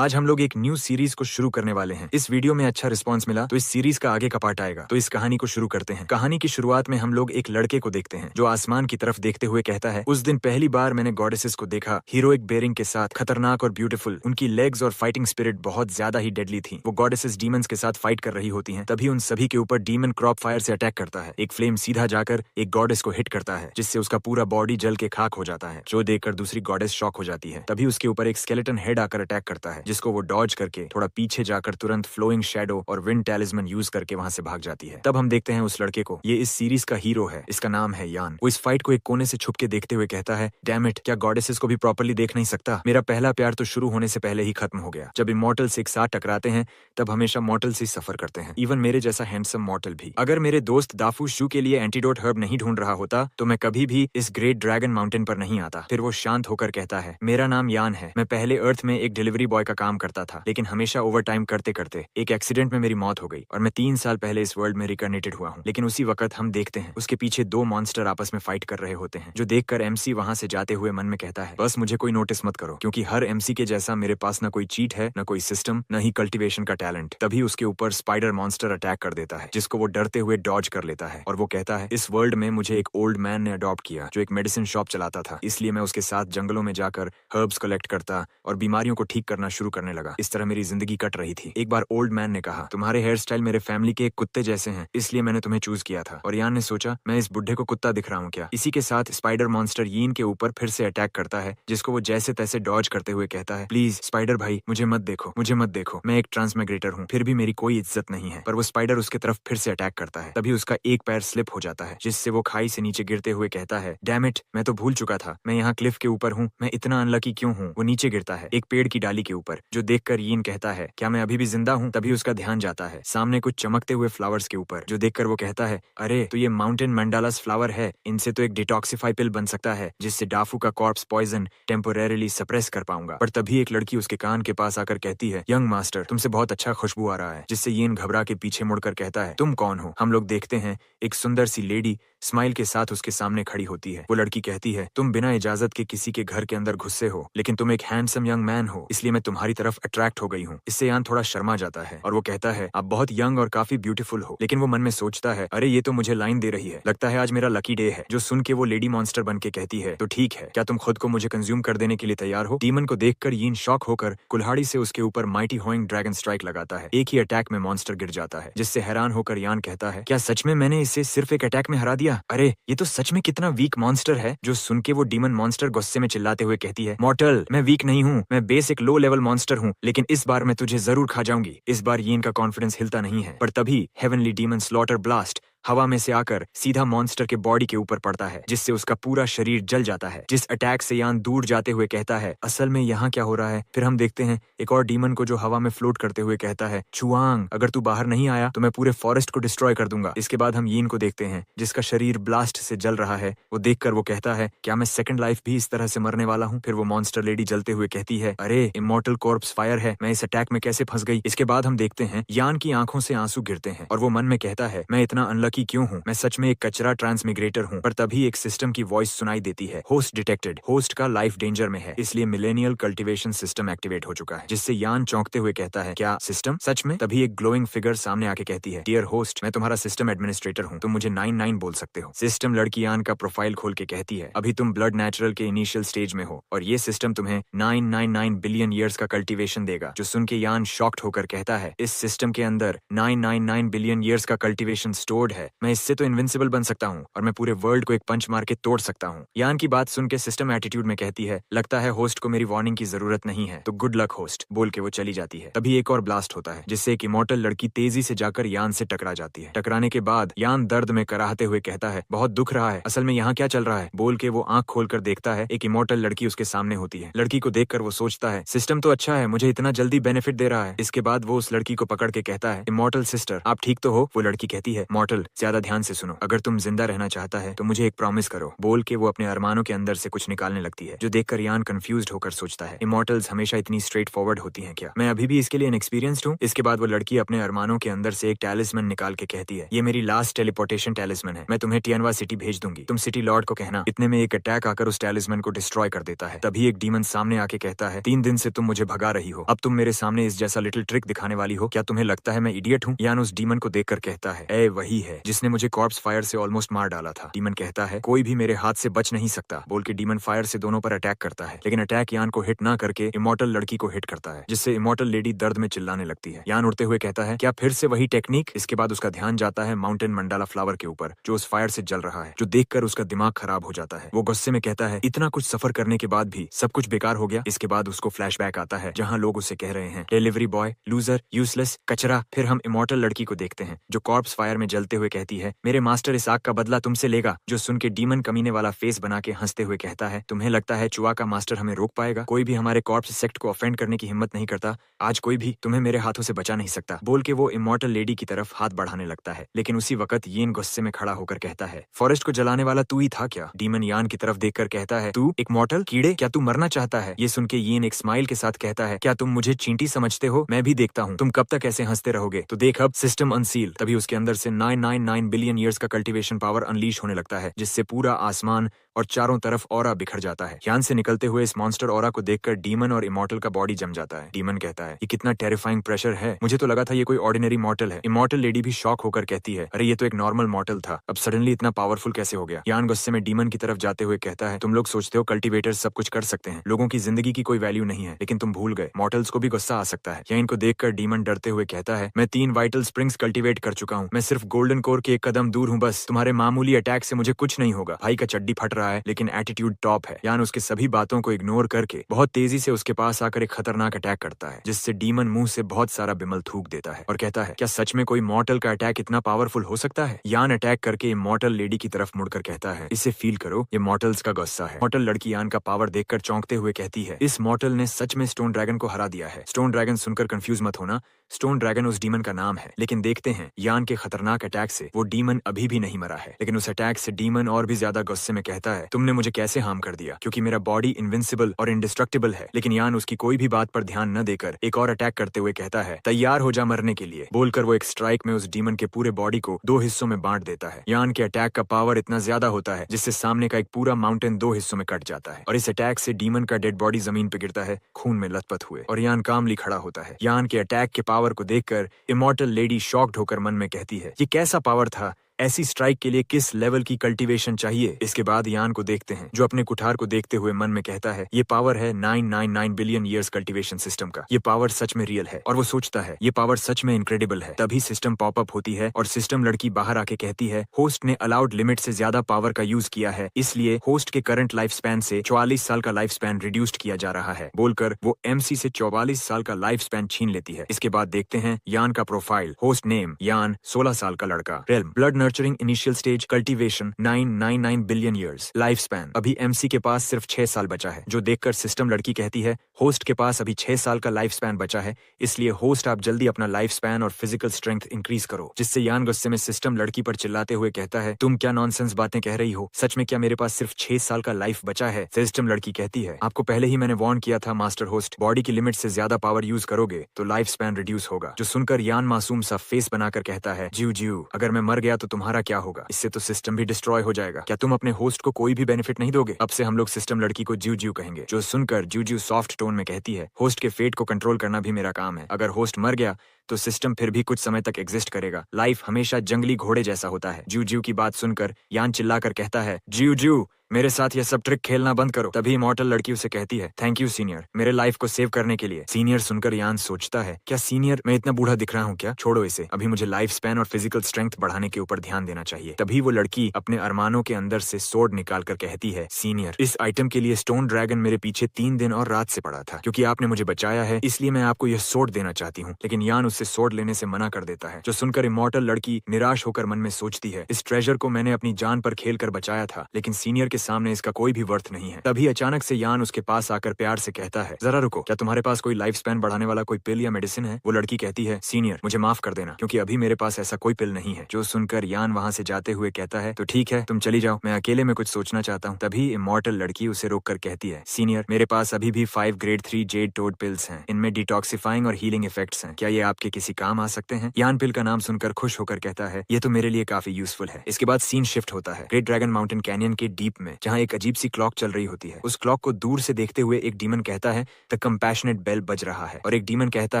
आज हम लोग एक न्यू सीरीज को शुरू करने वाले हैं। इस वीडियो में अच्छा रिस्पांस मिला तो इस सीरीज का आगे का पार्ट आएगा। तो इस कहानी को शुरू करते हैं। कहानी की शुरुआत में हम लोग एक लड़के को देखते हैं जो आसमान की तरफ देखते हुए कहता है, उस दिन पहली बार मैंने गॉडेसेस को देखा, हीरोइक बेयरिंग के साथ, खतरनाक और ब्यूटीफुल। उनकी लेग्स और फाइटिंग स्पिरिट बहुत ज्यादा ही डेडली थी। वो गॉडेसेस डीमंस के साथ फाइट कर रही होती हैं। तभी उन सभी के ऊपर डीमन क्रॉप फायर से अटैक करता है। एक फ्लेम सीधा जाकर एक गॉडेस को हिट करता है जिससे उसका पूरा बॉडी जल के खाक हो जाता है, जो देखकर दूसरी गॉडेस शॉक हो जाती है। तभी उसके ऊपर एक स्केलेटन हेड आकर अटैक करता है जिसको वो डॉज करके थोड़ा पीछे जाकर तुरंत फ्लोइंग शैडो और विंड टैलिस्मन यूज करके वहां से भाग जाती है। तब हम देखते हैं उस लड़के को। ये इस सीरीज का हीरो है, इसका नाम है यान। वो इस फाइट को एक कोने से छुप के देखते हुए कहता है, डैम इट, क्या गॉडेसेस को भी प्रॉपर्ली देख नहीं सकता? मेरा पहला प्यार तो शुरू होने से पहले ही खत्म हो गया। जब इमॉर्टल्स एक साथ टकराते हैं तब हमेशा मॉर्टल्स ही सफर करते हैं, इवन मेरे जैसा हैंडसम मॉर्टल भी। अगर मेरे दोस्त दाफू शू के लिए एंटीडोट हर्ब नहीं ढूंढ रहा होता तो मैं कभी भी इस ग्रेट ड्रैगन माउंटेन पर नहीं आता। फिर वो शांत होकर कहता है, मेरा नाम यान है। मैं पहले अर्थ में एक डिलीवरी बॉय का काम करता था, लेकिन हमेशा ओवर टाइम करते करते एक एक्सीडेंट में मेरी मौत हो गई और मैं 3 साल पहले इस वर्ल्ड में रिकर्नेटेड हुआ हूँ। लेकिन उसी वक्त हम देखते हैं उसके पीछे 2 मॉन्स्टर आपस में फाइट कर रहे होते हैं, जो देखकर एमसी वहां से जाते हुए मन में कहता है, बस मुझे कोई नोटिस मत करो, क्योंकि हर एमसी के जैसा मेरे पास न कोई चीट है, न कोई सिस्टम, न ही कल्टीवेशन का टैलेंट। तभी उसके ऊपर स्पाइडर मॉन्स्टर अटैक कर देता है जिसको वो डरते हुए डॉज कर लेता है और वो कहता है, इस वर्ल्ड में मुझे एक ओल्ड मैन ने अडॉप्ट किया जो एक मेडिसिन शॉप चलाता था, इसलिए मैं उसके साथ जंगलों में जाकर हर्ब्स कलेक्ट करता और बीमारियों को ठीक करना शुरू करने लगा। इस तरह मेरी जिंदगी कट रही थी। एक बार ओल्ड मैन ने कहा, तुम्हारे हेयर स्टाइल मेरे फैमिली के एक कुत्ते जैसे हैं, इसलिए मैंने तुम्हें चूज किया था। और यान ने सोचा, मैं इस बुढ़े को कुत्ता दिख रहा हूँ क्या? इसी के साथ स्पाइडर मॉन्स्टर यीन के ऊपर फिर से अटैक करता है जिसको वो जैसे तैसे डॉज करते हुए कहता है, प्लीज स्पाइडर भाई, मुझे मत देखो, मुझे मत देखो, मैं एक ट्रांसमाइग्रेटर हूँ, फिर भी मेरी कोई इज्जत नहीं है। पर वो स्पाइडर उसके तरफ फिर से अटैक करता है। तभी उसका एक पैर स्लिप हो जाता है जिससे वो खाई से नीचे गिरते हुए कहता है, डैम इट, मैं तो भूल चुका था, मैं यहाँ क्लिफ के ऊपर हूँ, मैं इतना अनलकी क्यों हूँ? वो नीचे गिरता है एक पेड़ की डाली के ऊपर, जो देखकर यीन कहता है, क्या मैं अभी भी जिंदा हूँ? तभी उसका ध्यान जाता है सामने कुछ चमकते हुए फ्लावर्स के ऊपर, जो देखकर वो कहता है, अरे तो ये माउंटेन मंडालास फ्लावर है, इनसे तो एक डिटॉक्सिफाई पिल बन सकता है जिससे डाफू का कॉर्प्स पॉइजन टेम्पोरेरीली सप्रेस कर पाऊंगा। पर तभी एक लड़की उसके कान के पास आकर कहती है, यंग मास्टर, तुमसे बहुत अच्छा खुशबू आ रहा है, जिससे यीन घबरा के पीछे मुड़कर कहता है, तुम कौन हो? हम लोग देखते हैं एक सुंदर सी लेडी स्माइल के साथ उसके सामने खड़ी होती है। वो लड़की कहती है, तुम बिना इजाजत के किसी के घर के अंदर घुसे हो, लेकिन तुम एक हैंडसम यंग मैन हो, इसलिए मैं तुम्हारी तरफ अट्रैक्ट हो गई हूँ। इससे यान थोड़ा शर्मा जाता है और वो कहता है, आप बहुत यंग और काफी ब्यूटीफुल हो। लेकिन वो मन में सोचता है, अरे ये तो मुझे लाइन दे रही है, लगता है आज मेरा लकी डे है। जो सुन के वो लेडी मॉन्स्टर बन के कहती है, तो ठीक है, क्या तुम खुद को मुझे कंज्यूम कर देने के लिए तैयार हो? डीमन को देखकर यीन शॉक होकर कुल्हाड़ी से उसके ऊपर माइटी होइंग ड्रैगन स्ट्राइक लगाता है। एक ही अटैक में मॉन्स्टर गिर जाता है, जिससे हैरान होकर यान कहता है, क्या सच में मैंने इसे सिर्फ एक अटैक में हरा दिया? अरे ये तो सच में कितना वीक मॉन्स्टर है। जो सुन के वो डीमन मॉन्स्टर गुस्से में चिल्लाते हुए कहती है, मॉर्टल, मैं वीक नहीं हूँ, मैं बेसिक लो लेवल मॉन्स्टर हूँ, लेकिन इस बार मैं तुझे जरूर खा जाऊंगी। इस बार यीन का कॉन्फिडेंस हिलता नहीं है। पर तभी हेवनली डीमन स्लॉटर ब्लास्ट हवा में से आकर सीधा मॉन्स्टर के बॉडी के ऊपर पड़ता है, जिससे उसका पूरा शरीर जल जाता है। जिस अटैक से यान दूर जाते हुए कहता है, असल में यहाँ क्या हो रहा है? फिर हम देखते हैं एक और डीमन को जो हवा में फ्लोट करते हुए कहता है, चुआंग, अगर तू बाहर नहीं आया तो मैं पूरे फॉरेस्ट को डिस्ट्रॉय कर दूंगा। इसके बाद हम यीन को देखते हैं जिसका शरीर ब्लास्ट से जल रहा है। वो देखकर वो कहता है, क्या मैं सेकंड लाइफ भी इस तरह से मरने वाला हूँ? फिर वो मॉन्स्टर लेडी जलते हुए कहती है, अरे इमॉर्टल कॉर्प्स फायर है, मैं इस अटैक में कैसे फंस गई? इसके बाद हम देखते हैं यान की आंखों से आंसू गिरते हैं और वो मन में कहता है, मैं इतना अनलकी क्यों हूँ? मैं सच में एक कचरा ट्रांसमिग्रेटर हूँ। पर तभी एक सिस्टम की वॉइस सुनाई देती है, होस्ट डिटेक्टेड, होस्ट का लाइफ डेंजर में है, इसलिए मिलेनियल कल्टीवेशन सिस्टम एक्टिवेट हो चुका है। जिससे यान चौंकते हुए कहता है, क्या सिस्टम? सच में? तभी एक ग्लोइंग फिगर सामने आके कहती है, डियर होस्ट, मैं तुम्हारा सिस्टम एडमिनिस्ट्रेटर हूँ, तुम मुझे 99 बोल सकते हो। सिस्टम लड़की यान का प्रोफाइल खोल के कहती है, अभी तुम ब्लड नेचुरल के इनिशियल स्टेज में हो और ये सिस्टम तुम्हें 999 बिलियन ईयर्स का कल्टीवेशन देगा। जो सुन के यान शॉक्ड होकर कहता है, इस सिस्टम के अंदर 999 बिलियन ईयर्स का कल्टीवेशन स्टोर्ड है, मैं इससे तो इनविंसिबल बन सकता हूँ और मैं पूरे वर्ल्ड को एक पंच मार के तोड़ सकता हूँ। यान की बात सुन के सिस्टम एटीट्यूड में कहती है, लगता है होस्ट को मेरी वार्निंग की जरूरत नहीं है, तो गुड लक होस्ट, बोल के वो चली जाती है। तभी एक और ब्लास्ट होता है जिससे एक इमॉर्टल लड़की तेजी से जाकर यान से टकरा जाती है। टकराने के बाद यान दर्द में कराहते हुए कहता है, बहुत दुख रहा है, असल में यहाँ क्या चल रहा है? बोल के वो आंख खोलकर देखता है, एक इमॉर्टल लड़की उसके सामने होती है। लड़की को देखकर वो सोचता है, सिस्टम तो अच्छा है, मुझे इतना जल्दी बेनिफिट दे रहा है। इसके बाद वो उस लड़की को पकड़ के कहता है, इमॉर्टल सिस्टर, आप ठीक तो हो? वो लड़की कहती है, मॉर्टल, ज्यादा ध्यान से सुनो, अगर तुम जिंदा रहना चाहता है तो मुझे एक प्रॉमिस करो, बोल के वो अपने अरमानों के अंदर से कुछ निकालने लगती है, जो देखकर यान कंफ्यूज्ड होकर सोचता है, इमॉर्टल्स हमेशा इतनी स्ट्रेट फॉरवर्ड होती हैं क्या? मैं अभी भी इसके लिए इनएक्सपीरियंस्ड हूँ। इसके बाद वो लड़की अपने अरमानों के अंदर से एक टैलिस्मन निकाल के कहती है, ये मेरी लास्ट टेलीपोर्टेशन टैलिस्मन है, मैं तुम्हें टियानवा सिटी भेज दूंगी, तुम सिटी लॉर्ड को कहना। इतने में एक अटैक आकर उस टैलिस्मन को डिस्ट्रॉय कर देता है। तभी एक डीमन सामने आके कहता है, 3 दिन से तुम मुझे भगा रही हो, अब तुम मेरे सामने इस जैसा लिटिल ट्रिक दिखाने वाली हो, क्या तुम्हें लगता है मैं इडियट हूँ? यान उस डीमन को देखकर कहता है, ए वही है जिसने मुझे कॉर्प्स फायर से ऑलमोस्ट मार डाला था। डीमन कहता है, कोई भी मेरे हाथ से बच नहीं सकता, बोल के डीमन फायर से दोनों पर अटैक करता है, लेकिन अटैक यान को हिट ना करके इमॉर्टल लड़की को हिट करता है, जिससे इमॉर्टल लेडी दर्द में चिल्लाने लगती है। यान उड़ते हुए कहता है, क्या फिर से वही टेक्निक? इसके बाद उसका ध्यान जाता है माउंटेन मंडाला फ्लावर के ऊपर, जो उस फायर से जल रहा है, जो देखकर उसका दिमाग खराब हो जाता है। वो गुस्से में कहता है, इतना कुछ सफर करने के बाद भी सब कुछ बेकार हो गया। इसके बाद उसको फ्लैशबैक आता है, जहाँ लोग उसे कह रहे हैं, डिलीवरी बॉय, लूजर, यूजलेस, कचरा। फिर हम इमॉर्टल लड़की को देखते हैं, जो कॉर्प्स फायर में जलते हुए कहती है, मेरे मास्टर इस आग का बदला तुमसे लेगा। जो सुन के डीमन कमीने वाला फेस बना के हंसते हुए कहता है, तुम्हें लगता है चुआ का मास्टर हमें रोक पाएगा? कोई भी हमारे कॉर्प्स सेक्ट को ऑफेंड करने की हिम्मत नहीं करता। आज कोई भी तुम्हें मेरे हाथों से बचा नहीं सकता, बोल के वो इमॉर्टल लेडी की तरफ हाथ बढ़ाने लगता है। लेकिन उसी वक्त येन गुस्से में खड़ा होकर कहता है, फॉरेस्ट को जलाने वाला तू ही था क्या? डीमन यान की तरफ देखकर कहता है, तू एक मॉर्टल कीड़े, क्या तू मरना चाहता है? ये सुन के येन एक स्माइल के साथ कहता है, क्या तुम मुझे चींटी समझते हो? मैं भी देखता हूँ तुम कब तक ऐसे हंसते रहोगे, तो देख अब सिस्टम अनसील। तभी उसके अंदर से 999 बिलियन ईयर्स का कल्टीवेशन पावर अनलीश होने लगता है, जिससे पूरा आसमान और चारों तरफ ऑरा बिखर जाता है। यान से निकलते हुए इस मॉन्स्टर ऑरा को देखकर डीमन और इमॉर्टल का बॉडी जम जाता है। डीमन कहता है, ये कितना टेरिफाइंग प्रेशर है, मुझे तो लगा था ये कोई ऑर्डिनरी मॉर्टल है। इमॉर्टल लेडी भी शॉक होकर कहती है, अरे ये तो एक नॉर्मल मॉर्टल था, अब सडनली इतना पावरफुल कैसे हो गया? यान गुस्से में डीमन की तरफ जाते हुए कहता है, तुम लोग सोचते हो कल्टीवेटर्स सब कुछ कर सकते हैं, लोगों की जिंदगी की कोई वैल्यू नहीं है, लेकिन तुम भूल गए मॉर्टल्स को भी गुस्सा आ सकता है। यान को देखकर डीमन डरते हुए कहता है, मैं 3 वाइटल स्प्रिंग्स कल्टीवेट कर चुका हूँ, मैं सिर्फ गोल्डन कोर के एक कदम दूर हूँ, बस तुम्हारे मामूली अटैक से मुझे कुछ नहीं होगा। भाई का चड्डी फट रहा है, लेकिन एटीट्यूड टॉप है। यान उसके सभी बातों को इग्नोर करके बहुत तेजी से उसके पास आकर एक खतरनाक अटैक करता है, जिससे डीमन मुंह से बहुत सारा बिमल थूक देता है और कहता है, क्या सच में कोई मॉर्टल का अटैक इतना पावरफुल हो सकता है? यान अटैक करके इमॉर्टल लेडी की तरफ मुड़कर कहता है, इसे फील करो, ये मॉर्टल्स का गुस्सा है। मॉर्टल लड़की यान का पावर देखकर चौंकते हुए कहती है, इस मॉर्टल ने सच में स्टोन ड्रैगन को हरा दिया है। स्टोन ड्रैगन सुनकर कंफ्यूज मत होना, स्टोन ड्रैगन उस डीमन का नाम है। लेकिन देखते हैं यान के खतरनाक अटैक से वो डीमन अभी भी नहीं मरा है, लेकिन उस अटैक से डीमन और भी ज्यादा गुस्से में कहता है, तुमने मुझे कैसे हार्म कर दिया, क्योंकि मेरा बॉडी इनविंसिबल और इंडिस्ट्रक्टिबल है। लेकिन यान उसकी कोई भी बात पर ध्यान न देकर एक और अटैक करते हुए कहता है, तैयार हो जा मरने के लिए, बोलकर वो एक स्ट्राइक में उस डीमन के पूरे बॉडी को 2 हिस्सों में बांट देता है। यान के अटैक का पावर इतना ज्यादा होता है जिससे सामने का एक पूरा माउंटेन 2 हिस्सों में कट जाता है और इस अटैक से डीमन का डेड बॉडी जमीन पे गिरता है, खून में लथपथ हुए, और यान कामली खड़ा होता है। यान के अटैक के पावर को देखकर इमॉर्टल लेडी शॉक्ड होकर मन में कहती है, ये कैसा पावर था, ऐसी स्ट्राइक के लिए किस लेवल की कल्टीवेशन चाहिए? इसके बाद यान को देखते हैं, जो अपने कुठार को देखते हुए मन में कहता है, ये पावर है 999 बिलियन ईयर्स कल्टीवेशन सिस्टम का, ये पावर सच में रियल है। और वो सोचता है, ये पावर सच में इनक्रेडिबल है। तभी सिस्टम पॉपअप होती है और सिस्टम लड़की बाहर आके कहती है, होस्ट ने अलाउड लिमिट से ज्यादा पावर का यूज किया है, इसलिए होस्ट के करंट लाइफ स्पैन से 44 साल का लाइफ स्पैन रिड्यूस्ड किया जा रहा है, बोलकर वो एमसी से 44 साल का लाइफ स्पैन छीन लेती है। इसके बाद देखते हैं यान का प्रोफाइल, होस्ट नेम यान, 16 साल का लड़का, realm blood nurturing initial stage cultivation 999 billion years, life span अभी एमसी के पास सिर्फ 6 साल बचा है। जो देखकर सिस्टम लड़की कहती है, होस्ट के पास अभी 6 साल का लाइफ स्पैन बचा है, इसलिए होस्ट आप जल्दी अपना लाइफ स्पैन और फिजिकल स्ट्रेंथ इंक्रीज करो। जिससे यान गुस्से में सिस्टम लड़की पर चिल्लाते हुए कहता है, तुम क्या नॉनसेंस बातें कह रही हो, सच में क्या मेरे पास सिर्फ 6 साल का लाइफ बचा है? सिस्टम लड़की कहती है, आपको पहले ही मैंने वार्न किया था मास्टर होस्ट, बॉडी की लिमिट से ज्यादा पावर यूज करोगे तो लाइफ स्पैन रिड्यूस होगा। जो सुनकर यान मासूम सा फेस बनाकर कहता है, जीव जीव, अगर मैं मर गया तो तुम्हारा क्या होगा? इससे तो सिस्टम भी डिस्ट्रॉय हो जाएगा। क्या तुम अपने होस्ट को कोई भी बेनिफिट नहीं दोगे? अब से हम लोग सिस्टम लड़की को जीव जीव कहेंगे। जो सुनकर जीव जीव सॉफ्ट टोन में कहती है, होस्ट के फेट को कंट्रोल करना भी मेरा काम है। अगर होस्ट मर गया तो सिस्टम फिर भी कुछ समय तक एग्जिस्ट करेगा। लाइफ हमेशा जंगली घोड़े जैसा होता है। जीव जीव की बात सुनकर यान चिल्लाकर कहता है, जीव जीव मेरे साथ ये सब ट्रिक खेलना बंद करो। तभी इमॉर्टल लड़की उसे कहती है, थैंक यू सीनियर, मेरे लाइफ को सेव करने के लिए। सीनियर सुनकर यान सोचता है, क्या सीनियर मैं इतना बूढ़ा दिख रहा हूँ क्या? छोड़ो इसे, अभी मुझे लाइफ स्पैन और फिजिकल स्ट्रेंथ बढ़ाने के ऊपर ध्यान देना चाहिए। तभी वो लड़की अपने अरमानों के अंदर से सोर्ड निकाल कर कहती है, सीनियर इस आइटम के लिए स्टोन ड्रैगन मेरे पीछे 3 दिन और रात से पड़ा था, क्योंकि आपने मुझे बचाया है इसलिए मैं आपको यह सोर्ड देना चाहती हूँ। लेकिन यान उससे सोर्ड लेने से मना कर देता है। जो सुनकर इमॉर्टल लड़की निराश होकर मन में सोचती है, इस ट्रेजर को मैंने अपनी जान पर खेल कर बचाया था, लेकिन सीनियर के सामने इसका कोई भी वर्थ नहीं है। तभी अचानक से यान उसके पास आकर प्यार से कहता है, जरा रुको, क्या तुम्हारे पास कोई लाइफ स्पैन बढ़ाने वाला कोई पिल या मेडिसिन है? वो लड़की कहती है, सीनियर मुझे माफ कर देना, क्योंकि अभी मेरे पास ऐसा कोई पिल नहीं है। जो सुनकर यान वहाँ से जाते हुए कहता है, तो ठीक है, तुम चली जाओ, मैं अकेले में कुछ सोचना चाहता हूँ। तभी इमॉर्टल लड़की उसे रोक कर कहती है, सीनियर मेरे पास अभी भी 5 ग्रेड 3 जेड टोड पिल्स हैं, इनमें डिटॉक्सिफाइंग और हीलिंग इफेक्ट्स हैं, क्या ये आपके किसी काम आ सकते हैं? यान पिल का नाम सुनकर खुश होकर कहता है, ये तो मेरे लिए काफी यूजफुल है। इसके बाद सीन शिफ्ट होता है ग्रेट ड्रैगन माउंटेन कैनियन के डीप में, जहाँ एक अजीब सी क्लॉक चल रही होती है। उस क्लॉक को दूर से देखते हुए एक डीमन कहता है, द कंपैशनेट बेल बज रहा है, और एक डीमन कहता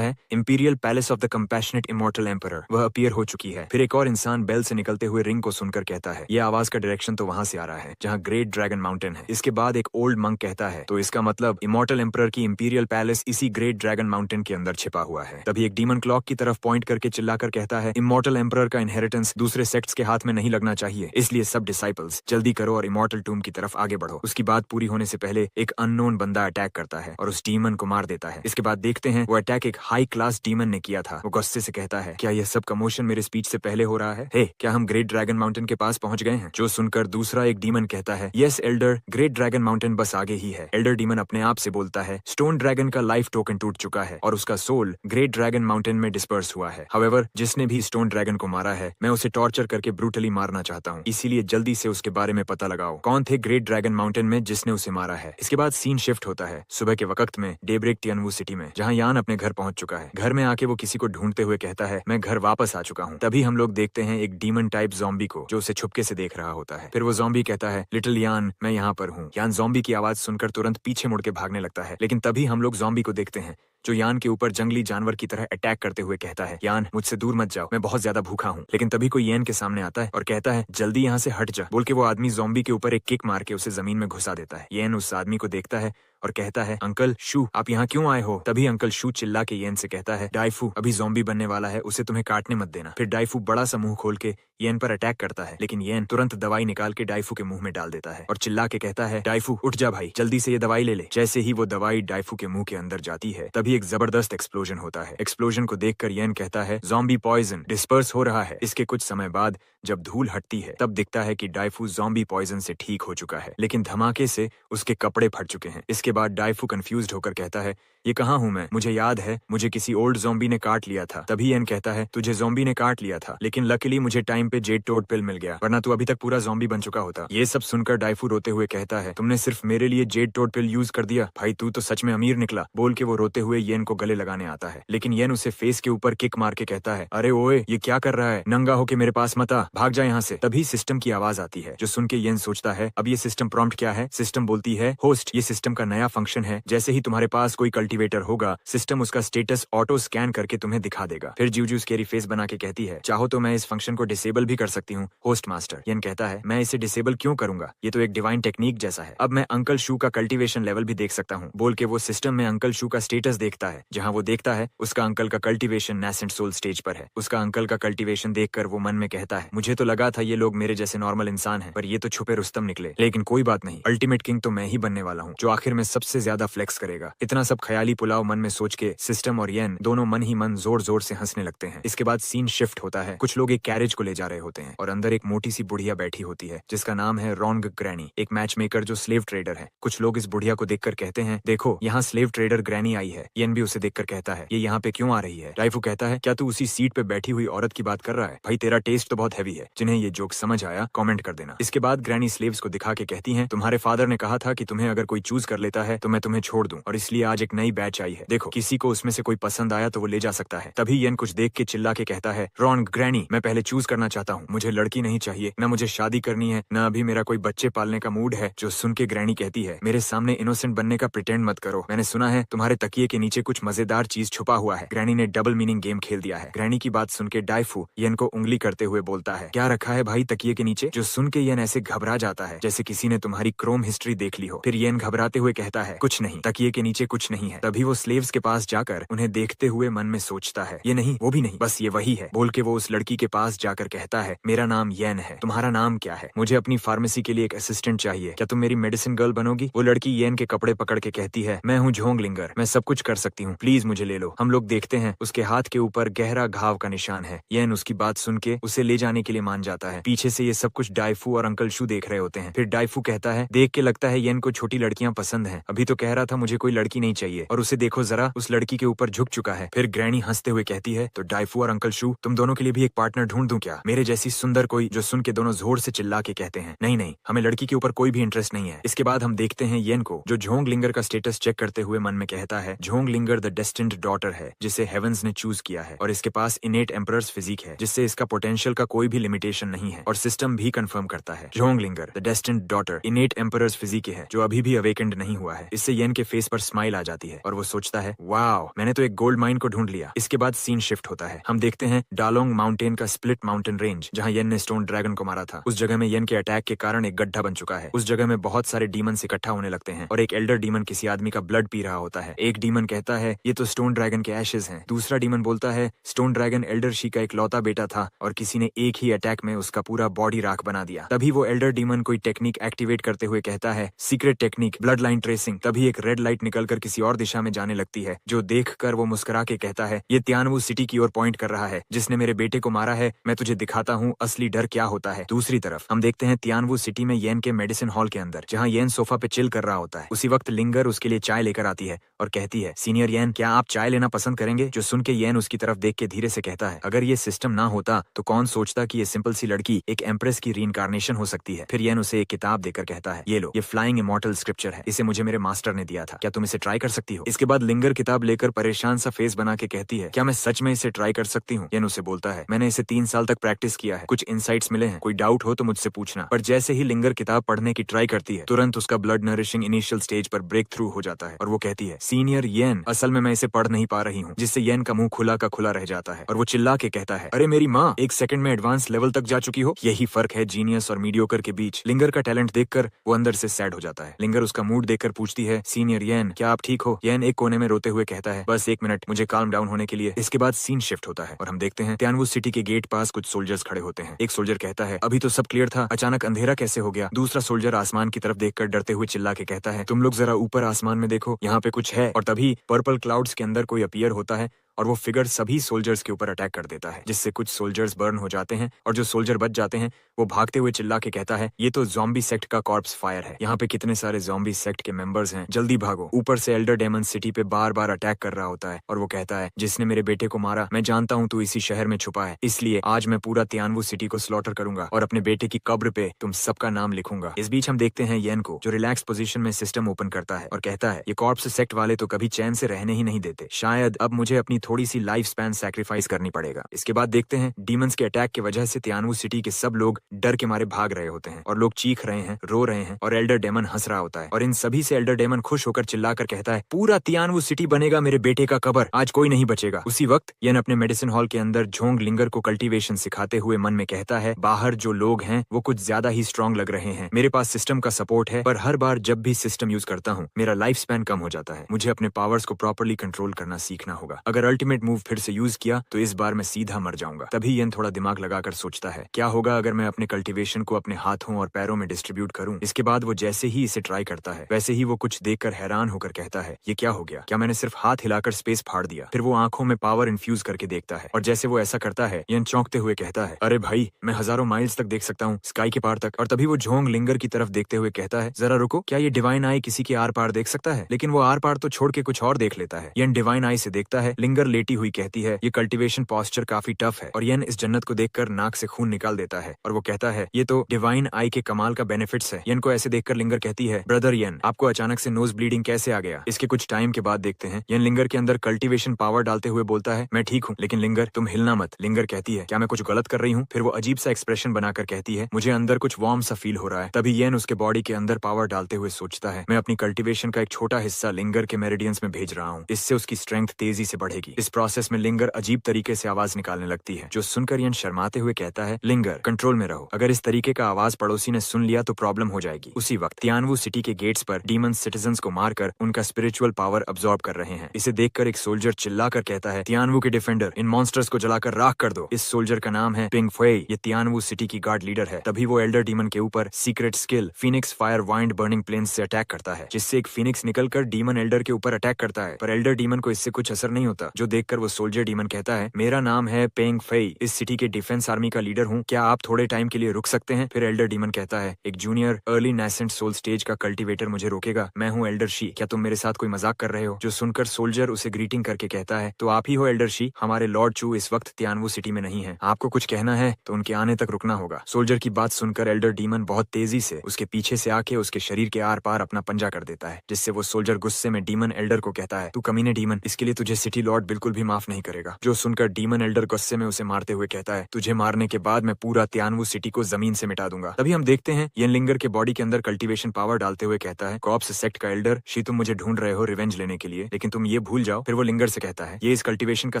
है, imperial palace of the compassionate immortal emperor, वह अपीयर हो चुकी है। फिर एक और इंसान बेल से निकलते हुए रिंग को सुनकर कहता है, यह आवाज का डायरेक्शन तो वहां से आ रहा है जहाँ ग्रेट ड्रैगन माउंटेन है। इसके बाद एक ओल्ड मंक कहता है, तो इसका मतलब इमॉर्टल एम्परर की इंपीरियल पैलेस इसी ग्रेट ड्रैगन माउंटेन के अंदर छिपा हुआ है। तभी एक डीमन क्लॉक की तरफ पॉइंट करके चिल्लाकर कहता है, इमॉर्टल एम्परर का इनहेरिटेंस दूसरे सेक्ट्स के हाथ में नहीं लगना चाहिए, इसलिए सब डिसाइपल्स जल्दी करो और इमॉर्टल टूम की तरफ आगे बढ़ो। उसकी बात पूरी होने से पहले एक अननोन बंदा अटैक करता है और उस डीमन को मार देता है। इसके बाद देखते हैं वो अटैक एक हाई क्लास डीमन ने किया था। वो गुस्से से कहता है, क्या यह सब कमोशन मेरे स्पीच से पहले हो रहा है? हे, क्या हम ग्रेट ड्रैगन माउंटेन के पास पहुंच गए हैं? जो सुनकर दूसरा एक डीमन कहता है, yes Elder, great dragon mountain बस आगे ही है। एल्डर डीमन अपने आप से बोलता है, स्टोन ड्रैगन का लाइफ टोकन टूट चुका है और उसका सोल ग्रेट ड्रैगन माउंटेन में डिस्पर्स हुआ है। हाउएवर, जिसने भी स्टोन ड्रैगन को मारा है, मैं उसे टॉर्चर करके ब्रूटली मारना चाहता हूँ, इसीलिए जल्दी से उसके बारे में पता लगाओ, कौन थे ग्रेट ड्रैगन माउंटेन में जिसने उसे मारा है। इसके बाद सीन शिफ्ट होता है सुबह के वक्त में डेब्रेक टियानवू सिटी में, जहाँ यान अपने घर पहुंच चुका है। घर में आके वो किसी को ढूंढते हुए कहता है, मैं घर वापस आ चुका हूँ। तभी हम लोग देखते हैं एक डीमन टाइप ज़ॉम्बी को, जो उसे छुपके से देख रहा होता है। फिर वो ज़ॉम्बी कहता है, लिटिल यान, मैं यहाँ पर हूँ। यान ज़ॉम्बी की आवाज सुनकर तुरंत पीछे मुड़ के भागने लगता है, लेकिन तभी हम लोग ज़ॉम्बी को देखते हैं जो यान के ऊपर जंगली जानवर की तरह अटैक करते हुए कहता है, यान मुझसे दूर मत जाओ, मैं बहुत ज्यादा भूखा हूँ। लेकिन तभी कोई यान के सामने आता है और कहता है, जल्दी यहाँ से हट जा, बोल के वो आदमी ज़ॉम्बी के ऊपर एक किक मार के उसे जमीन में घुसा देता है। यान उस आदमी को देखता है और कहता है, अंकल शू, आप यहाँ क्यों आए हो? तभी अंकल शू चिल्ला के येन से कहता है, डाइफू अभी ज़ॉम्बी बनने वाला है, उसे तुम्हें काटने मत देना। फिर डाइफू बड़ा सा मुंह खोल के येन पर अटैक करता है, लेकिन येन तुरंत दवाई निकाल के डाइफू के मुंह में डाल देता है और चिल्ला के कहता है, डाइफू उठ जा भाई, जल्दी से ये दवाई ले ले। जैसे ही वो दवाई डाइफू के मुंह के अंदर जाती है, तभी एक जबरदस्त एक्सप्लोजन होता है। एक्सप्लोजन को देखकर येन कहता है, ज़ॉम्बी पॉइजन डिस्पर्स हो रहा है। इसके कुछ समय बाद जब धूल हटती है, तब दिखता है कि डाइफू ज़ॉम्बी पॉइजन से ठीक हो चुका है, लेकिन धमाके से उसके कपड़े फट चुके हैं। इसके बाद डाइफू कंफ्यूज्ड होकर कहता है, ये कहाँ हूँ मैं? मुझे याद है मुझे किसी ओल्ड ज़ॉम्बी ने काट लिया था। तभी येन कहता है, तुझे ज़ॉम्बी ने काट लिया था, लेकिन लकीली मुझे टाइम पे जेड टोड पिल मिल गया, वरना तू अभी तक पूरा ज़ॉम्बी बन चुका होता। ये सब सुनकर डाइफू रोते हुए कहता है, तुमने सिर्फ मेरे लिए जेड टोड पिल यूज कर दिया, भाई तू तो सच में अमीर निकला, बोल के वो रोते हुए येन को गले लगाने आता है। लेकिन येन उसे फेस के ऊपर किक मार के कहता है, अरे ओए, ये क्या कर रहा है? नंगा होके मेरे पास मत आ, भाग जा यहाँ से। तभी सिस्टम की आवाज आती है, जो सुन के येन सोचता है, अब ये सिस्टम प्रॉम्प्ट क्या है? सिस्टम बोलती है, होस्ट, ये सिस्टम का नया फंक्शन है, जैसे ही तुम्हारे पास कोई कल्टीवेटर होगा, सिस्टम उसका स्टेटस ऑटो स्कैन करके तुम्हें दिखा देगा। फिर जीजू स्केरी फेस बना के कहती है, चाहो तो मैं इस फंक्शन को डिसेबल भी कर सकती हूँ होस्ट मास्टर। येन कहता है, मैं इसे डिसेबल क्यों करूंगा, ये तो एक डिवाइन टेक्निक जैसा है। अब मैं अंकल शू का कल्टीवेशन लेवल भी देख सकता हूँ, बोल के वो सिस्टम में अंकल शू का स्टेटस देखता है, जहाँ वो देखता है उसका अंकल का कल्टीवेशन नेसेंट सोल स्टेज पर है। उसका अंकल का कल्टीवेशन देखकर वो मन में कहता है, मुझे तो लगा था ये लोग मेरे जैसे नॉर्मल इंसान हैं, पर ये तो छुपे रुस्तम निकले। लेकिन कोई बात नहीं, अल्टीमेट किंग तो मैं ही बनने वाला हूँ, जो आखिर में सबसे ज्यादा फ्लेक्स करेगा। इतना सब ख्याली पुलाव मन में सोच के सिस्टम और येन दोनों मन ही मन जोर जोर से हंसने लगते हैं। इसके बाद सीन शिफ्ट होता है, कुछ लोग एक कैरेज को ले जा रहे होते हैं और अंदर एक मोटी सी बुढ़िया बैठी होती है, जिसका नाम है रॉन्ग ग्रैनी, एक मैच मेकर जो स्लेव ट्रेडर है। कुछ लोग इस बुढ़िया को देखकर कहते हैं, देखो यहाँ स्लेव ट्रेडर ग्रैनी आई है। येन भी उसे देखकर कहता है, ये यहाँ पे क्यों आ रही है? डाइफू कहता है, क्या तू उसी सीट पे बैठी हुई औरत की बात कर रहा है? भाई तेरा टेस्ट तो बहुत हैवी है। जिन्हें ये जोक समझ आया कमेंट कर देना। इसके बाद ग्रैनी स्लेव्स को दिखा के कहती हैं, तुम्हारे फादर ने कहा था कि तुम्हें अगर कोई चूज कर लेता है तो मैं तुम्हें छोड़ दूं, और इसलिए आज एक नई बैच आई है, देखो किसी को उसमें से कोई पसंद आया तो वो ले जा सकता है। तभी येन कुछ देख के चिल्ला के कहता है, रॉन्ग ग्रैनी, मैं पहले चूज करना चाहता हूँ, मुझे लड़की नहीं चाहिए, न मुझे शादी करनी है, न अभी मेरा कोई बच्चे पालने का मूड है। जो सुन के ग्रैनी कहती है, मेरे सामने इनोसेंट बनने का प्रिटेंड मत करो, मैंने सुना है तुम्हारे तकिए के नीचे कुछ मजेदार चीज छुपा हुआ है। ग्रैनी ने डबल मीनिंग गेम खेल दिया है। ग्रैनी की बात सुन के डाइफू येन को उंगली करते हुए बोलता है, क्या रखा है भाई तकिए के नीचे? जो सुन के येन ऐसे घबरा जाता है जैसे किसी ने तुम्हारी क्रोम हिस्ट्री देख ली हो। फिर येन घबराते हुए कहता कहता है कुछ नहीं, तकिए के नीचे कुछ नहीं है। तभी वो स्लेव्स के पास जाकर उन्हें देखते हुए मन में सोचता है ये नहीं, वो भी नहीं, बस ये वही है बोल के वो उस लड़की के पास जाकर कहता है मेरा नाम येन है, तुम्हारा नाम क्या है? मुझे अपनी फार्मेसी के लिए एक असिस्टेंट चाहिए, क्या तुम मेरी मेडिसिन गर्ल बनोगी? वो लड़की येन के कपड़े पकड़ के कहती है मैं हूँ झोंगलिंगर, मैं सब कुछ कर सकती हूँ, प्लीज मुझे ले लो। हम लोग देखते हैं उसके हाथ के ऊपर गहरा घाव का निशान है। येन उसकी बात सुन के उसे ले जाने के लिए मान जाता है। पीछे से ये सब कुछ डाइफू और अंकल शू देख रहे होते हैं। फिर डाइफू कहता है देख के लगता है येन को छोटी लड़कियां पसंद हैं, अभी तो कह रहा था मुझे कोई लड़की नहीं चाहिए और उसे देखो जरा, उस लड़की के ऊपर झुक चुका है। फिर ग्रैनी हंसते हुए कहती है तो डाइफू और अंकल शू तुम दोनों के लिए भी एक पार्टनर ढूंढ दूं क्या? मेरे जैसी सुंदर कोई? जो सुन के दोनों जोर से चिल्ला के कहते हैं नहीं नहीं, हमें लड़की के ऊपर कोई भी इंटरेस्ट नहीं है। इसके बाद हम देखते हैं येन को जो झोंगलिंगर का स्टेटस चेक करते हुए मन में कहता है झोंगलिंगर द डेस्टिन्ड डॉटर है जिसे हेवंस ने चूज किया है और इसके पास इनेट एम्परर्स फिजिक है जिससे इसका पोटेंशियल का कोई भी लिमिटेशन नहीं है और सिस्टम भी कंफर्म करता है झोंगलिंगर the destined daughter innate emperor's physique है जो अभी भी अवेकेंड नहीं हुआ है। इससे येन के फेस पर स्माइल आ जाती है और वो सोचता है वाओ, मैंने तो एक गोल्ड माइन को ढूंढ लिया। इसके बाद सीन शिफ्ट होता है। हम देखते हैं डालोंग माउंटेन का स्प्लिट माउंटेन रेंज जहाँ येन ने स्टोन ड्रैगन को मारा था। उस जगह में येन के अटैक के कारण एक गड्ढा बन चुका है। उस जगह में बहुत सारे डीमंस इकट्ठा होने लगते हैं और एक एल्डर डीमन किसी आदमी का ब्लड पी रहा होता है। एक डीमन कहता है ये तो स्टोन ड्रैगन के एशेज हैं। दूसरा डीमन बोलता है स्टोन ड्रैगन एल्डर शी का एक लौता बेटा था और किसी ने एक ही अटैक में उसका पूरा बॉडी राख बना दिया। तभी वो एल्डर डीमन कोई टेक्निक एक्टिवेट करते हुए कहता है secret technique blood line tracing. तभी एक रेड लाइट निकलकर किसी और दिशा में जाने लगती है जो देखकर वो मुस्कुरा के कहता है ये तियानवू सिटी की ओर पॉइंट कर रहा है जिसने मेरे बेटे को मारा है। मैं तुझे दिखाता हूँ असली डर क्या होता है। दूसरी तरफ हम देखते हैं तियानवू सिटी में येन के मेडिसिन हॉल के अंदर जहाँ येन सोफा पे चिल कर रहा होता है। उसी वक्त लिंगर उसके लिए चाय लेकर आती है और कहती है सीनियर येन क्या आप चाय लेना पसंद करेंगे? जो सुन के येन उसकी तरफ देख के धीरे से कहता है अगर ये सिस्टम ना होता तो कौन सोचता कि ये सिंपल सी लड़की एक एम्प्रेस की रीइंकार्नेशन हो सकती है। फिर येन उसे एक किताब देकर कहता है ये लो, ये फ्लाइंग इमॉर्टल स्क्रिप्चर है, इसे मुझे मेरे मास्टर ने दिया था, क्या तुम इसे ट्राई कर सकती हो? इसके बाद लिंगर किताब लेकर परेशान सा फेस बना के कहती है क्या मैं सच में इसे ट्राई कर सकती हूँ? येन उसे बोलता है मैंने इसे 3 साल तक प्रैक्टिस किया है, कुछ इंसाइट्स मिले हैं, कोई डाउट हो तो मुझसे पूछना। पर जैसे ही लिंगर किताब पढ़ने की ट्राई करती है तुरंत उसका ब्लड नरिशिंग इनिशियल स्टेज पर ब्रेक थ्रू हो जाता है और वो कहती है सीनियर येन असल में मैं इसे पढ़ नहीं पा रही हूँ, जिससे येन का मुंह खुला का खुला रह जाता है और वो चिल्ला के कहता है अरे मेरी माँ 1 सेकंड में एडवांस लेवल तक जा चुकी हो। यही फर्क है जीनियस और मीडियोकर के बीच। लिंगर का टैलेंट देखकर वो अंदर से सैड हो जाता है। लिंगर उसका मूड देखकर पूछती है सीनियर येन क्या आप ठीक हो? येन एक कोने में रोते हुए कहता है बस 1 मिनट मुझे काल्म डाउन होने के लिए। इसके बाद सीन शिफ्ट होता है और हम देखते हैं तियानवू सिटी के गेट पास कुछ सोल्जर्स खड़े होते हैं। एक सोल्जर कहता है अभी तो सब क्लियर था, अचानक अंधेरा कैसे हो गया? दूसरा सोल्जर आसमान की तरफ देखकर डरते हुए चिल्ला के कहता है तुम लोग जरा ऊपर आसमान में देखो, यहाँ पे कुछ है। और तभी पर्पल क्लाउड्स के अंदर कोई अपीयर होता है और वो फिगर सभी सोल्जर्स के ऊपर अटैक कर देता है जिससे कुछ सोल्जर्स बर्न हो जाते हैं और जो सोल्जर बच जाते हैं वो भागते हुए चिल्ला के कहता है ये तो ज़ॉम्बी सेक्ट का कॉर्प्स फायर है, यहाँ पे कितने सारे ज़ॉम्बी सेक्ट के मेंबर्स हैं, जल्दी भागो। ऊपर से एल्डर डेमन सिटी पे बार बार अटैक कर रहा होता है और वो कहता है जिसने मेरे बेटे को मारा मैं जानता हूँ तू इसी शहर में छुपा है, इसलिए आज मैं पूरा तियानवू सिटी को स्लॉटर करूंगा और अपने बेटे की कब्र पे तुम सबका नाम लिखूंगा। इस बीच हम देखते हैं येन को जो रिलैक्स पोजीशन में सिस्टम ओपन करता है और कहता है ये कॉर्प्स सेक्ट वाले तो कभी चैन से रहने ही नहीं देते, शायद अब मुझे अपनी थोड़ी सी लाइफ स्पैन सैक्रिफाइस करनी पड़ेगा। इसके बाद देखते हैं डीमंस के अटैक की वजह से तियानवू सिटी के सब लोग डर के मारे भाग रहे होते हैं और लोग चीख रहे हैं, रो रहे हैं और एल्डर डेमन हंस रहा होता है और इन सभी से एल्डर डेमन खुश होकर चिल्लाकर कहता है पूरा तियानवू सिटी बनेगा मेरे बेटे का कब्र, आज कोई नहीं बचेगा। उसी वक्त येन अपने मेडिसिन हॉल के अंदर झोंगलिंगर को कल्टीवेशन सिखाते हुए मन में कहता है बाहर जो लोग हैं वो कुछ ज्यादा ही स्ट्रॉन्ग लग रहे हैं, मेरे पास सिस्टम का सपोर्ट है पर हर बार जब भी सिस्टम यूज करता हूँ मेरा लाइफ स्पैन कम हो जाता है, मुझे अपने पावर्स को प्रॉपर्ली कंट्रोल करना सीखना होगा। अगर अल्टीमेट मूव फिर से यूज किया तो इस बार मैं सीधा मर जाऊंगा। तभी येन थोड़ा दिमाग लगाकर सोचता है क्या होगा अगर मैं अपने कल्टीवेशन को अपने हाथों और पैरों में डिस्ट्रीब्यूट करूं। इसके बाद वो जैसे ही इसे ट्राई करता है वैसे ही वो कुछ देखकर हैरान होकर कहता है ये क्या हो गया, क्या मैंने सिर्फ हाथ हिलाकर स्पेस फाड़ दिया? फिर वो आंखों में पावर इन्फ्यूज करके देखता है और जैसे वो ऐसा करता है येन चौंकते हुए कहता है अरे भाई मैं हजारों माइल्स तक देख सकता हूँ, स्काई के पार तक। और तभी वो झोंगलिंगर की तरफ देखते हुए कहता है जरा रुको, क्या ये डिवाइन आई किसी के आर पार देख सकता है? लेकिन वो आर पार तो छोड़ के कुछ और देख लेता है। येन डिवाइन आई से देखता है लिंगर लेटी हुई कहती है ये कल्टीवेशन पॉस्चर काफी टफ है और येन इस जन्नत को देखकर नाक से खून निकाल देता है और वो कहता है ये तो डिवाइन आई के कमाल का बेनिफिट्स है। येन को ऐसे देखकर लिंगर कहती है ब्रदर येन आपको अचानक से नोज ब्लीडिंग कैसे आ गया? इसके कुछ टाइम के बाद देखते हैं येन लिंगर के अंदर कल्टीवेशन पावर डालते हुए बोलता है मैं ठीक हूँ लेकिन लिंगर तुम हिलना मत। लिंगर कहती है क्या मैं कुछ गलत कर रही हूँ? फिर वो अजीब सा एक्सप्रेशन बनाकर कहती है मुझे अंदर कुछ वार्म सा फील हो रहा है। तभी येन उसके बॉडी के अंदर पावर डालते हुए सोचता है मैं अपनी कल्टीवेशन का एक छोटा हिस्सा लिंगर के मेरिडियंस में भेज रहा हूँ, इससे उसकी स्ट्रेंथ तेजी से बढ़ेगी। जाएगी। इस प्रोसेस में लिंगर अजीब तरीके से आवाज निकालने लगती है, जो सुनकर यन शर्माते हुए कहता है, लिंगर कंट्रोल में रहो, अगर इस तरीके का आवाज पड़ोसी ने सुन लिया तो प्रॉब्लम हो जाएगी। उसी वक्त तियानवू सिटी के गेट्स पर डीमन सिटीजन्स को मारकर उनका स्पिरिचुअल पावर अब्सॉर्ब कर रहे हैं। इसे देखकर एक सोल्जर चिल्लाकर कहता है, तियानवू के डिफेंडर, इन मॉन्स्टर्स को जलाकर राख कर दो। इस सोल्जर का नाम है पिंग फेई। ये तियानवू सिटी की गार्ड लीडर है। तभी वो एल्डर डीमन के ऊपर secret skill phoenix fire wind burning plains से अटैक करता है, जिससे एक फीनिक्स निकलकर डीमन एल्डर के ऊपर अटैक करता है। पर एल्डर डीमन को इससे कुछ असर नहीं होता, जो देखकर वो सोल्जर डीमन कहता है, मेरा नाम है पेंग फेई, इस सिटी के डिफेंस आर्मी का लीडर हूँ, क्या आप थोड़े टाइम के लिए रुक सकते हैं? फिर एल्डर डीमन कहता है, एक junior early nascent soul stage का कल्टीवेटर मुझे रोकेगा? मैं हूँ एल्डर शी, क्या तुम मेरे साथ कोई मजाक कर रहे हो? जो सुनकर सोल्जर उसे ग्रीटिंग करके कहता है, तो आप ही हो एल्डर शी, हमारे लॉर्ड चू इस वक्त तियानवू सिटी में नहीं है, आपको कुछ कहना है तो उनके आने तक रुकना होगा। सोल्जर की बात सुनकर एल्डर डीमन बहुत तेजी से उसके पीछे से आके उसके शरीर के आर पार अपना पंजा कर देता है, जिससे वो सोल्जर गुस्से में डीमन एल्डर को कहता है, तू कमीने डीमन, इसके लिए तुझे सिटी लॉर्ड बिल्कुल भी माफ नहीं करेगा। जो सुनकर डीमन एल्डर गुस्से में उसे मारते हुए कहता है, तुझे मारने के बाद मैं पूरा तियानवू सिटी को जमीन से मिटा दूंगा। तभी हम देखते हैं यन लिंगर के बॉडी के अंदर कल्टीवेशन पावर डालते हुए कहता है, कॉप्स सेक्ट का एल्डर शी, तुम मुझे ढूंढ रहे हो रिवेंज लेने के लिए, लेकिन तुम ये भूल जाओ। फिर वो लिंगर से कहता है, ये इस कल्टीवेशन का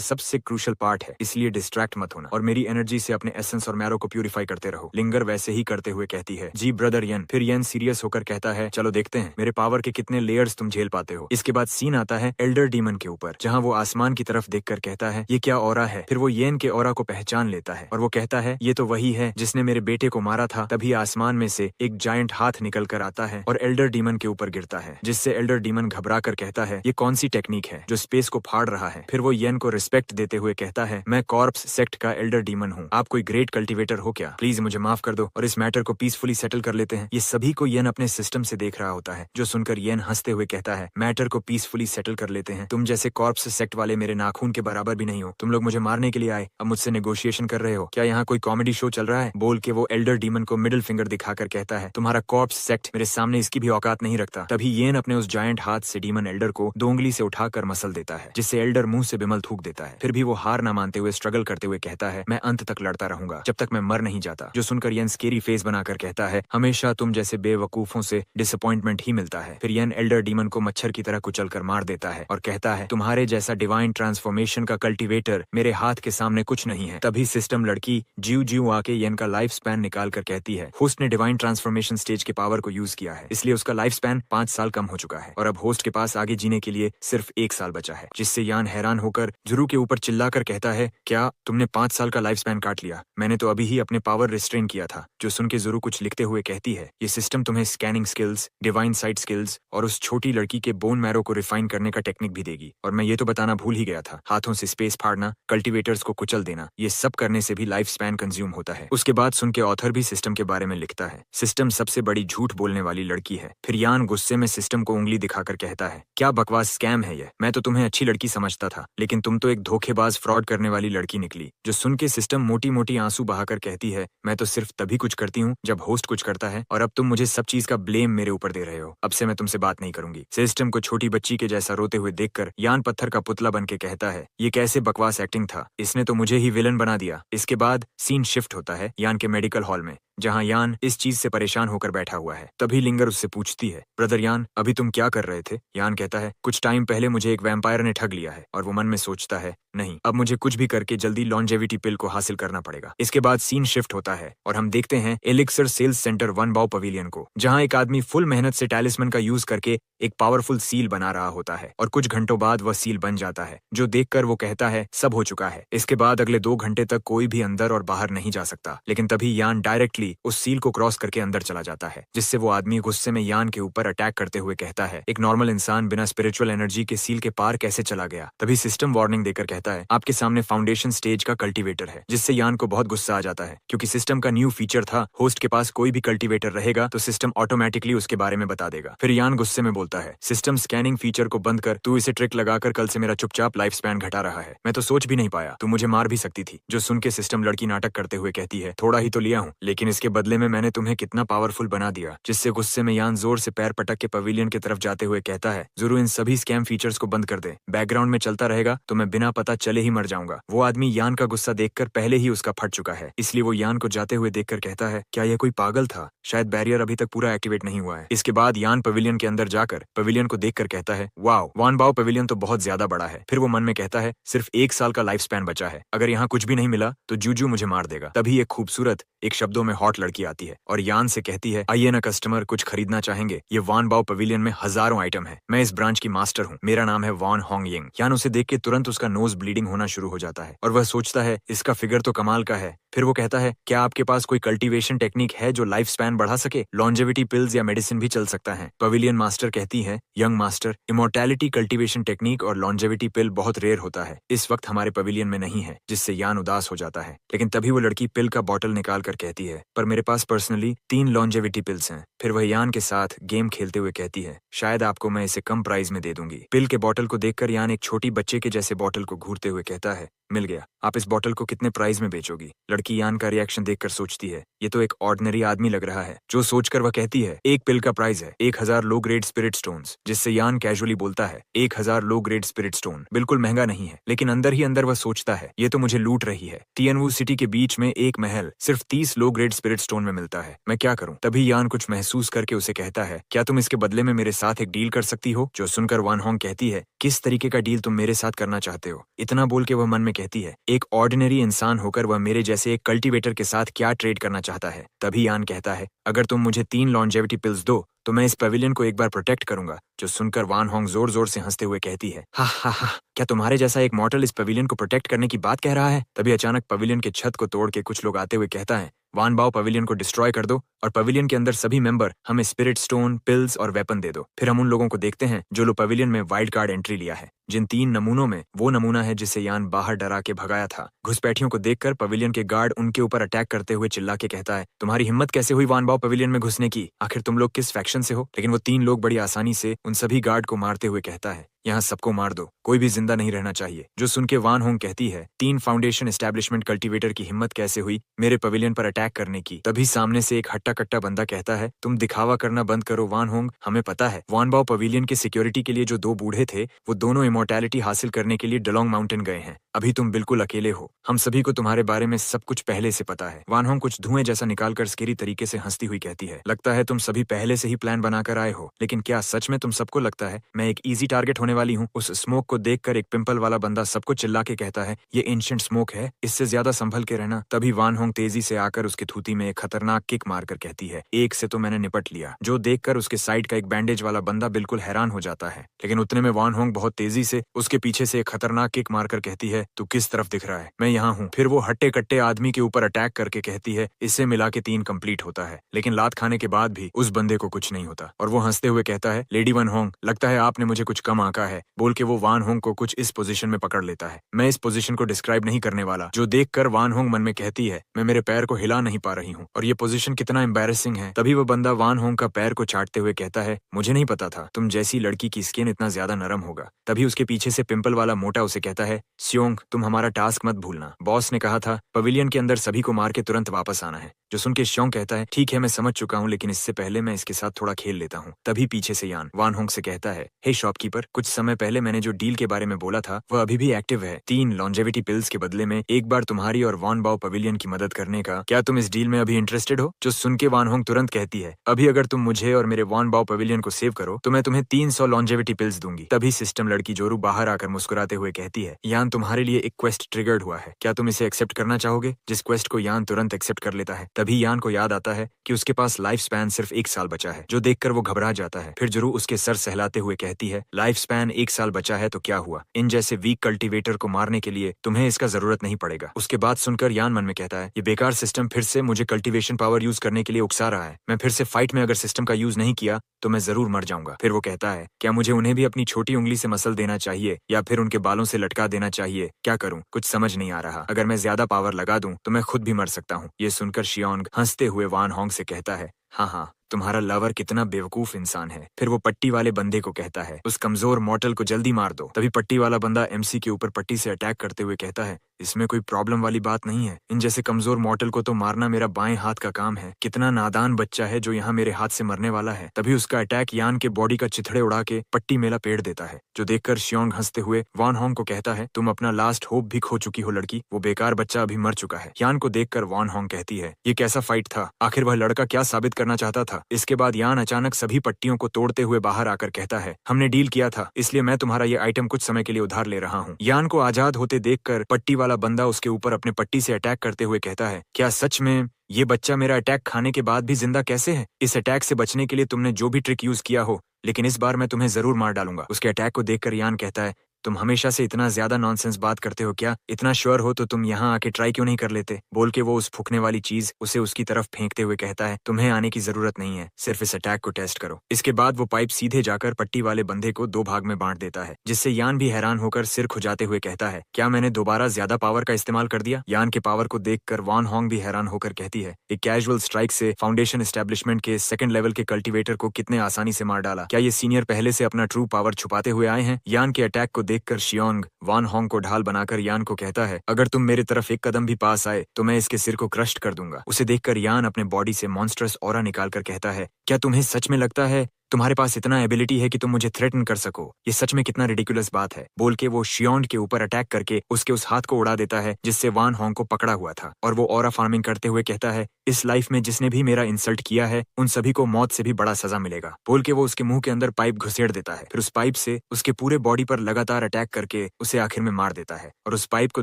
सबसे क्रूशियल पार्ट है, इसलिए डिस्ट्रैक्ट मत होना और मेरी एनर्जी से अपने एसेंस और मैरो को प्यूरिफाई करते रहो। लिंगर वैसे ही करते हुए कहती है, जी ब्रदर यन। फिर यन सीरियस होकर कहता है, चलो देखते हैं मेरे पावर के कितने लेयर्स तुम झेल पाते हो। इसके बाद सीन आता है एल्डर डीमन के ऊपर, जहाँ वो आसमान की तरफ देखकर कहता है, ये क्या ऑरा है? फिर वो येन के ऑरा को पहचान लेता है और वो कहता है, ये तो वही है जिसने मेरे बेटे को मारा था। तभी आसमान में से एक जायंट हाथ निकल कर आता है और एल्डर डीमन के ऊपर गिरता है, जिससे एल्डर डीमन घबरा कर कहता है, ये कौन सी टेक्निक है जो स्पेस को फाड़ रहा है? फिर वो येन को रिस्पेक्ट देते हुए कहता है, मैं कॉर्प्स सेक्ट का एल्डर डीमन हूँ, आप कोई ग्रेट कल्टीवेटर हो क्या? प्लीज मुझे माफ कर दो और इस मैटर को पीसफुली सेटल कर लेते हैं। ये सभी को येन अपने सिस्टम से देख रहा होता है, जो सुनकर येन हंसते हुए कहता है, मैटर को पीसफुली सेटल कर लेते हैं? तुम जैसे कॉर्प्स सेक्ट वाले मेरे नाखून के बराबर भी नहीं हो, तुम लोग मुझे मारने के लिए आए, अब मुझसे नेगोशिएशन कर रहे हो क्या? यहाँ कोई कॉमेडी शो चल रहा है? बोल के वो एल्डर डीमन को मिडिल फिंगर दिखाकर कहता है, तुम्हारा कॉर्प्स सेक्ट मेरे सामने इसकी भी औकात नहीं रखता। तभी येन अपने उस जायंट हाथ से डीमन एल्डर को 2 उंगली से उठाकर मसल देता है, जिससे एल्डर मुंह से बिमल थूक देता है। फिर भी वो हार न मानते हुए स्ट्रगल करते हुए कहता है, मैं अंत तक लड़ता रहूंगा जब तक मैं मर नहीं जाता। जो सुनकर येन स्केरी फेस बनाकर कहता है, हमेशा तुम जैसे बेवकूफों से डिसअपॉइंटमेंट ही मिलता है। फिर येन एल्डर डीमन को मच्छर की तरह कुचल कर मार देता है और कहता है, तुम्हारे जैसा डिवाइन ट्रांसफॉर्मेशन का कल्टीवेटर मेरे हाथ के सामने कुछ नहीं है। तभी सिस्टम लड़की जीव जीव आके येन का लाइफ स्पैन निकाल कर कहती है, होस्ट ने डिवाइन ट्रांसफॉर्मेशन स्टेज के पावर को यूज किया है, इसलिए उसका लाइफ स्पैन 5 साल कम हो चुका है और अब होस्ट के पास आगे जीने के लिए सिर्फ 1 साल बचा है। जिससे यान हैरान होकर जुरू के ऊपर चिल्लाकर कहता है, क्या तुमने 5 साल का लाइफ स्पैन काट लिया? मैंने तो अभी ही अपने पावर रिस्ट्रेन किया था। जो सुन के जुरू कुछ लिखते हुए कहती है, ये सिस्टम तुम्हें scanning skills, divine site skills और उस छोटी लड़की के बोन मैरो को रिफाइन करने का टेक्निक भी देगी। और मैं ये तो बताना भूल ही गया था, हाथों से स्पेस फाड़ना, कल्टीवेटर्स को कुचल देना, ये सब करने से भी लाइफ स्पैन कंज्यूम होता है। उसके बाद सुन के ऑथर भी सिस्टम के बारे में लिखता है, सिस्टम सबसे बड़ी झूठ बोलने वाली लड़की है। फिर यान गुस्से में सिस्टम को उंगली दिखाकर कहता है, क्या बकवास स्कैम है ये? मैं तो तुम्हें अच्छी लड़की समझता था, लेकिन तुम तो एक धोखेबाज फ्रॉड करने वाली लड़की निकली। जो सुन के सिस्टम मोटी मोटी आंसू बहाकर कहती है, मैं तो सिर्फ तभी कुछ करती हूँ जब होस्ट कुछ करता है और अब तुम मुझे सब चीज का ब्लेम मेरे ऊपर दे रहे हो। अब से मैं तुमसे बात नहीं करूंगी। सिस्टम को छोटी बच्ची के जैसा रोते हुए देखकर यान पत्थर का पुतला बन के कहता है, ये कैसे बकवास एक्टिंग था, इसने तो मुझे ही विलन बना दिया। इसके बाद सीन शिफ्ट होता है यान के मेडिकल हॉल में, जहाँ यान इस चीज से परेशान होकर बैठा हुआ है। तभी लिंगर उससे पूछती है, ब्रदर यान, अभी तुम क्या कर रहे थे? यान कहता है, कुछ टाइम पहले मुझे एक वैम्पायर ने ठग लिया है। और वो मन में सोचता है, नहीं, अब मुझे कुछ भी करके जल्दी लॉन्जेविटी पिल को हासिल करना पड़ेगा। इसके बाद सीन शिफ्ट होता है और हम देखते हैं एलिक्सर सेल्स सेंटर 1 बाओ पवेलियन को, जहाँ एक आदमी फुल मेहनत से टैलिस्मन का यूज करके एक पावरफुल सील बना रहा होता है और कुछ घंटों बाद वह सील बन जाता है, जो देखकर वो कहता है, सब हो चुका है। इसके बाद अगले 2 घंटे तक कोई भी अंदर और बाहर नहीं जा सकता। लेकिन तभी यान डायरेक्टली उस सील को क्रॉस करके अंदर चला जाता है, जिससे वो आदमी गुस्से में यान के ऊपर अटैक करते हुए कहता है, एक नॉर्मल इंसान बिना स्पिरिचुअल एनर्जी के सील के पार कैसे चला गया? तभी सिस्टम वार्निंग देकर कहता है, आपके सामने फाउंडेशन स्टेज का कल्टीवेटर है। जिससे यान को बहुत गुस्सा आ जाता है, क्योंकि सिस्टम का न्यू फीचर था, होस्ट के पास कोई भी कल्टीवेटर रहेगा तो सिस्टम ऑटोमेटिकली उसके बारे में बता देगा। फिर यान गुस्से में बोलता है, सिस्टम स्कैनिंग फीचर को बंद कर, तू इसे ट्रिक लगाकर कल से मेरा चुपचाप लाइफ स्पैन घटा रहा है। मैं तो सोच भी नहीं पाया, तू मुझे मार भी सकती थी। जो सुन के सिस्टम लड़की नाटक करते हुए कहती है, थोड़ा ही तो लिया हूँ, लेकिन इस इसके बदले में मैंने तुम्हें कितना पावरफुल बना दिया। जिससे गुस्से में यान जोर से पैर पटक के पवेलियन की तरफ जाते हुए कहता है, ज़रूर इन सभी स्कैम फीचर्स को बंद कर दे। बैकग्राउंड में चलता रहेगा तो मैं बिना पता चले ही मर जाऊंगा। वो आदमी यान का गुस्सा देखकर पहले ही उसका फट चुका है, इसलिए वो यान को जाते हुए देखकर कहता है, क्या यह कोई पागल था? शायद बैरियर अभी तक पूरा एक्टिवेट नहीं हुआ है। इसके बाद यान पवेलियन के अंदर जाकर पवेलियन को देखकर कहता है, वाओ, वान बाओ पवेलियन तो बहुत ज्यादा बड़ा है। फिर वो मन में कहता है, सिर्फ 1 साल का लाइफ स्पैन बचा है, अगर यहाँ कुछ भी नहीं मिला तो जूजू मुझे मार देगा। तभी एक खूबसूरत, एक शब्दों में हॉट लड़की आती है और यान से कहती है, आइए ना कस्टमर, कुछ खरीदना चाहेंगे? ये वान बाओ पवेलियन में हजारों आइटम है। मैं इस ब्रांच की मास्टर हूँ, मेरा नाम है वॉन होंगयिंग। यान उसे देख के तुरंत उसका नोज ब्लीडिंग होना शुरू हो जाता है और वह सोचता है, इसका फिगर तो कमाल का है। फिर वो कहता है, क्या आपके पास कोई कल्टीवेशन टेक्निक है जो लाइफ स्पैन बढ़ा सके? लॉन्जेविटी पिल्स या मेडिसिन भी चल सकता है। पवेलियन मास्टर कहती है, young master, immortality cultivation technique और लॉन्जेविटी पिल बहुत रेयर होता है, इस वक्त हमारे पवेलियन में नहीं है। जिससे यान उदास हो जाता है। लेकिन तभी वो लड़की पिल का बॉटल निकाल कर कहती है, पर मेरे पास पर्सनली 3 लॉन्जेविटी पिल्स हैं। फिर वह यान के साथ गेम खेलते हुए कहती है, शायद आपको मैं इसे कम प्राइस में दे दूंगी। पिल के बॉटल को देखकर यान एक छोटी बच्चे के जैसे बॉटल को घूरते हुए कहता है, मिल गया। आप इस बॉटल को कितने प्राइस में बेचोगी? लड़की यान का रिएक्शन देखकर सोचती है, ये तो एक ऑर्डिनरी आदमी लग रहा है। जो सोचकर वह कहती है, 1 पिल का प्राइस है 1000 लो ग्रेड स्पिरिट स्टोन्स। जिससे यान कैजुअली बोलता है, 1000 लो ग्रेड स्पिरिट स्टोन बिल्कुल महंगा नहीं है। लेकिन अंदर ही अंदर वह सोचता है, ये तो मुझे लूट रही है। टिएनवू सिटी के बीच में एक महल सिर्फ 30 लो ग्रेड स्पिरिट स्टोन में मिलता है, मैं क्या करूं? तभी यान कुछ महसूस करके उसे कहता है, क्या तुम इसके बदले में मेरे साथ एक डील कर सकती हो? जो सुनकर वान होंग कहती है, किस तरीके का डील तुम मेरे साथ करना चाहते हो? इतना बोल के वह मन में कहती है, एक ऑर्डिनरी इंसान होकर वह मेरे जैसे एक कल्टीवेटर के साथ क्या ट्रेड करना चाहता है? तभी यान कहता है, अगर तुम मुझे 3 लॉन्जेविटी पिल्स दो तो मैं इस पवेलियन को एक बार प्रोटेक्ट करूंगा। जो सुनकर वान होंग जोर जोर से हंसते हुए कहती है, हा हा हा, क्या तुम्हारे जैसा एक मॉर्टल इस पवेलियन को प्रोटेक्ट करने की बात कह रहा है? तभी अचानक पवेलियन के छत को तोड़ के कुछ लोग आते हुए कहता है, वान बाओ पवेलियन को डिस्ट्रॉय कर दो और पवेलियन के अंदर सभी मेंबर हमें स्पिरिट स्टोन, पिल्स और वेपन दे दो। फिर हम उन लोगों को देखते हैं जो लोग पवेलियन में वाइल्ड कार्ड एंट्री लिया है। जिन 3 नमूनों में वो नमूना है जिसे यान बाहर डरा के भगाया था। घुसपैठियों को देखकर पवेलियन के गार्ड उनके ऊपर अटैक करते हुए चिल्ला के कहता है, तुम्हारी हिम्मत कैसे हुई वान बाओ पवेलियन में घुसने की? आखिर तुम लोग किस फैक्शन से हो? लेकिन वो 3 लोग बड़ी आसानी से उन सभी गार्ड को मारते हुए कहता है, यहाँ सबको मार दो, कोई भी जिंदा नहीं रहना चाहिए। जो सुन के वान होंग कहती है, 3 फाउंडेशन एस्टैब्लिशमेंट कल्टीवेटर की हिम्मत कैसे हुई मेरे पवेलियन पर अटैक करने की? तभी सामने से एक हट्टा कट्टा बंदा कहता है, तुम दिखावा करना बंद करो वान होंग, हमें पता है वान बाओ पवेलियन के सिक्योरिटी के लिए जो 2 बूढ़े थे वो दोनों इमोर्टैलिटी हासिल करने के लिए डलोंग माउंटेन गए हैं। अभी तुम बिल्कुल अकेले हो, हम सभी को तुम्हारे बारे में सब कुछ पहले से पता है। वान होंग कुछ धुएं जैसा निकालकर स्केरी तरीके से हंसती हुई कहती है, लगता है तुम सभी पहले से ही प्लान बनाकर आए हो। लेकिन क्या सच में तुम सबको लगता है मैं एक इजी टारगेट होने वाली हूँ? उस स्मोक को देखकर एक पिंपल वाला बंदा सबको चिल्ला के कहता है, ये एंशिएंट स्मोक है, इससे ज्यादा संभल के रहना। तभी वान होंग तेजी से आकर उसकी थूती में एक खतरनाक किक मारकर कहती है, एक से तो मैंने निपट लिया। जो देखकर उसके साइड का एक बैंडेज वाला बंदा बिल्कुल हैरान हो जाता है। लेकिन उतने में वान होंग बहुत तेजी से उसके पीछे से एक खतरनाक किक मारकर कहती है, तू किस तरफ दिख रहा है? मैं यहाँ हूँ। फिर वो हट्टे कट्टे आदमी के ऊपर अटैक करके कहती है, इससे मिला के 3 कंप्लीट होता है। लेकिन लात खाने के बाद भी उस बंदे को कुछ नहीं होता और वो हंसते हुए कहता है, लेडी वन होंग, लगता है आपने मुझे कुछ कम आंका है। बोल के वो वान होंग को कुछ इस पोजीशन में पकड़ लेता है। मैं इस पोजीशन को डिस्क्राइब नहीं करने वाला। जो देखकर वान होंग मन में कहती है, मैं मेरे पैर को हिला नहीं पा रही हूँ और ये पोजीशन कितना एम्बैरेसिंग है। तभी वो बंदा वान होंग का पैर को चाटते हुए कहता है, मुझे नहीं पता था तुम जैसी लड़की की स्किन इतना ज्यादा नरम होगा। तभी उसके पीछे से पिंपल वाला मोटा उसे कहता है, स्योंग, तुम हमारा टास्क मत भूलना। बॉस ने कहा था पवेलियन के अंदर सभी को मार के तुरंत वापस आना है। जो सुन के श्योंग कहता है, ठीक है मैं समझ चुका हूँ, लेकिन इससे पहले मैं इसके साथ थोड़ा खेल लेता हूँ। तभी पीछे से यान वान होंग से कहता है, हे शॉपकीपर, कुछ समय पहले मैंने जो डील के बारे में बोला था वह अभी भी एक्टिव है। 3 लॉन्जेविटी पिल्स के बदले में एक बार तुम्हारी और वान बाओ पवेलियन की मदद करने का। क्या तुम इस डील में अभी इंटरेस्टेड हो? जो सुन के वान होंग तुरंत कहती है, अभी अगर तुम मुझे और मेरे वान बाओ पवेलियन को सेव करो तो मैं तुम्हें 300 लॉन्जेविटी पिल्स दूंगी। तभी सिस्टम लड़की जोरू बाहर आकर मुस्कुराते हुए कहती है, यान तुम्हारे लिए एक क्वेस्ट ट्रिगर्ड हुआ है, क्या तुम इसे एक्सेप्ट करना चाहोगे? जिस क्वेस्ट को यान तुरंत एक्सेप्ट कर लेता है। तभी यान को याद आता है कि उसके पास लाइफ स्पैन सिर्फ 1 साल बचा है। जो देखकर वो घबरा जाता है। फिर जरूर उसके सर सहलाते हुए कहती है, लाइफ स्पैन 1 साल बचा है तो क्या हुआ? इन जैसे वीक कल्टीवेटर को मारने के लिए तुम्हें इसका जरूरत नहीं पड़ेगा। उसके बाद सुनकर यान मन में कहता है, ये बेकार सिस्टम फिर से मुझे कल्टीवेशन पावर यूज करने के लिए उकसा रहा है। मैं फिर से फाइट में अगर सिस्टम का यूज नहीं किया तो मैं जरूर मर जाऊंगा। फिर वो कहता है, क्या मुझे उन्हें भी अपनी छोटी उंगली से मसल देना चाहिए या फिर उनके बालों से लटका देना चाहिए? क्या करूं? कुछ समझ नहीं आ रहा। अगर मैं ज्यादा पावर लगा दूं तो मैं खुद भी मर सकता हूं। ये सुनकर शियोंग हंसते हुए वान होंग से कहता है, हाँ, तुम्हारा लवर कितना बेवकूफ इंसान है। फिर वो पट्टी वाले बंदे को कहता है, उस कमजोर मॉर्टल को जल्दी मार दो। तभी पट्टी वाला बंदा एमसी के ऊपर पट्टी से अटैक करते हुए कहता है, इसमें कोई प्रॉब्लम वाली बात नहीं है। इन जैसे कमजोर मॉर्टल को तो मारना मेरा बाएं हाथ का काम है। कितना नादान बच्चा है जो यहाँ मेरे हाथ से मरने वाला है। तभी उसका अटैक यान के बॉडी का चिथड़े उड़ा के पट्टी मेला पेड़ देता है, जो देखकर शियोंग हंसते हुए वान होंग को कहता है, तुम अपना लास्ट होप भी खो चुकी हो लड़की, वो बेकार बच्चा अभी मर चुका है। यान को देखकर वान होंग कहती है, ये कैसा फाइट था, आखिर वह लड़का क्या साबित करना चाहता था। इसके बाद यान अचानक सभी पट्टियों को तोड़ते हुए बाहर आकर कहता है, हमने डील किया था, इसलिए मैं तुम्हारा ये आइटम कुछ समय के लिए उधार ले रहा हूँ। यान को आजाद होते देखकर पट्टी वाला बंदा उसके ऊपर अपने पट्टी से अटैक करते हुए कहता है, क्या सच में ये बच्चा मेरा अटैक खाने के बाद भी जिंदा कैसे है? इस अटैक से बचने के लिए तुमने जो भी ट्रिक यूज किया हो, लेकिन इस बार मैं तुम्हें जरूर मार डालूंगा। उसके अटैक को देखकर यान कहता है, तुम हमेशा से इतना ज्यादा नॉनसेंस बात करते हो क्या? इतना श्योर हो तो तुम यहाँ आके ट्राई क्यों नहीं कर लेते? बोल के वो उस फूकने वाली चीज उसे उसकी तरफ फेंकते हुए कहता है, तुम्हें आने की जरूरत नहीं है, सिर्फ इस अटैक को टेस्ट करो। इसके बाद वो पाइप सीधे जाकर पट्टी वाले बंदे को 2 भाग में बांट देता है, जिससे यान भी हैरान होकर सिर खुजाते हुए कहता है, क्या मैंने दोबारा ज्यादा पावर का इस्तेमाल कर दिया? यान के पावर को देखकर वान होंग भी हैरान होकर कहती है, एक कैजुअल स्ट्राइक से फाउंडेशन एस्टेब्लिशमेंट के 2nd लेवल के कल्टीवेटर को कितने आसानी से मार डाला। क्या ये सीनियर पहले से अपना ट्रू पावर छुपाते हुए आए हैं? यान के अटैक को देखकर शियोंग वान होंग को ढाल बनाकर यान को कहता है, अगर तुम मेरे तरफ एक कदम भी पास आए तो मैं इसके सिर को क्रश कर दूंगा। उसे देखकर यान अपने बॉडी से मॉन्स्टरस ऑरा निकालकर कहता है, क्या तुम्हें सच में लगता है तुम्हारे पास इतना एबिलिटी है कि तुम मुझे थ्रेटन कर सको? ये सच में कितना रिडिकुलस बात है। बोल के वो शियोंग के ऊपर अटैक करके उसके उस हाथ को उड़ा देता है जिससे वान होंग को पकड़ा हुआ था, और वो ऑरा फार्मिंग करते हुए कहता है, इस लाइफ में जिसने भी मेरा इंसल्ट किया है उन सभी को मौत से भी बड़ा सजा मिलेगा। बोल के वो उसके मुंह के अंदर पाइप घुसेड़ देता है, फिर उस पाइप से उसके पूरे बॉडी पर लगातार अटैक करके उसे आखिर में मार देता है, और उस पाइप को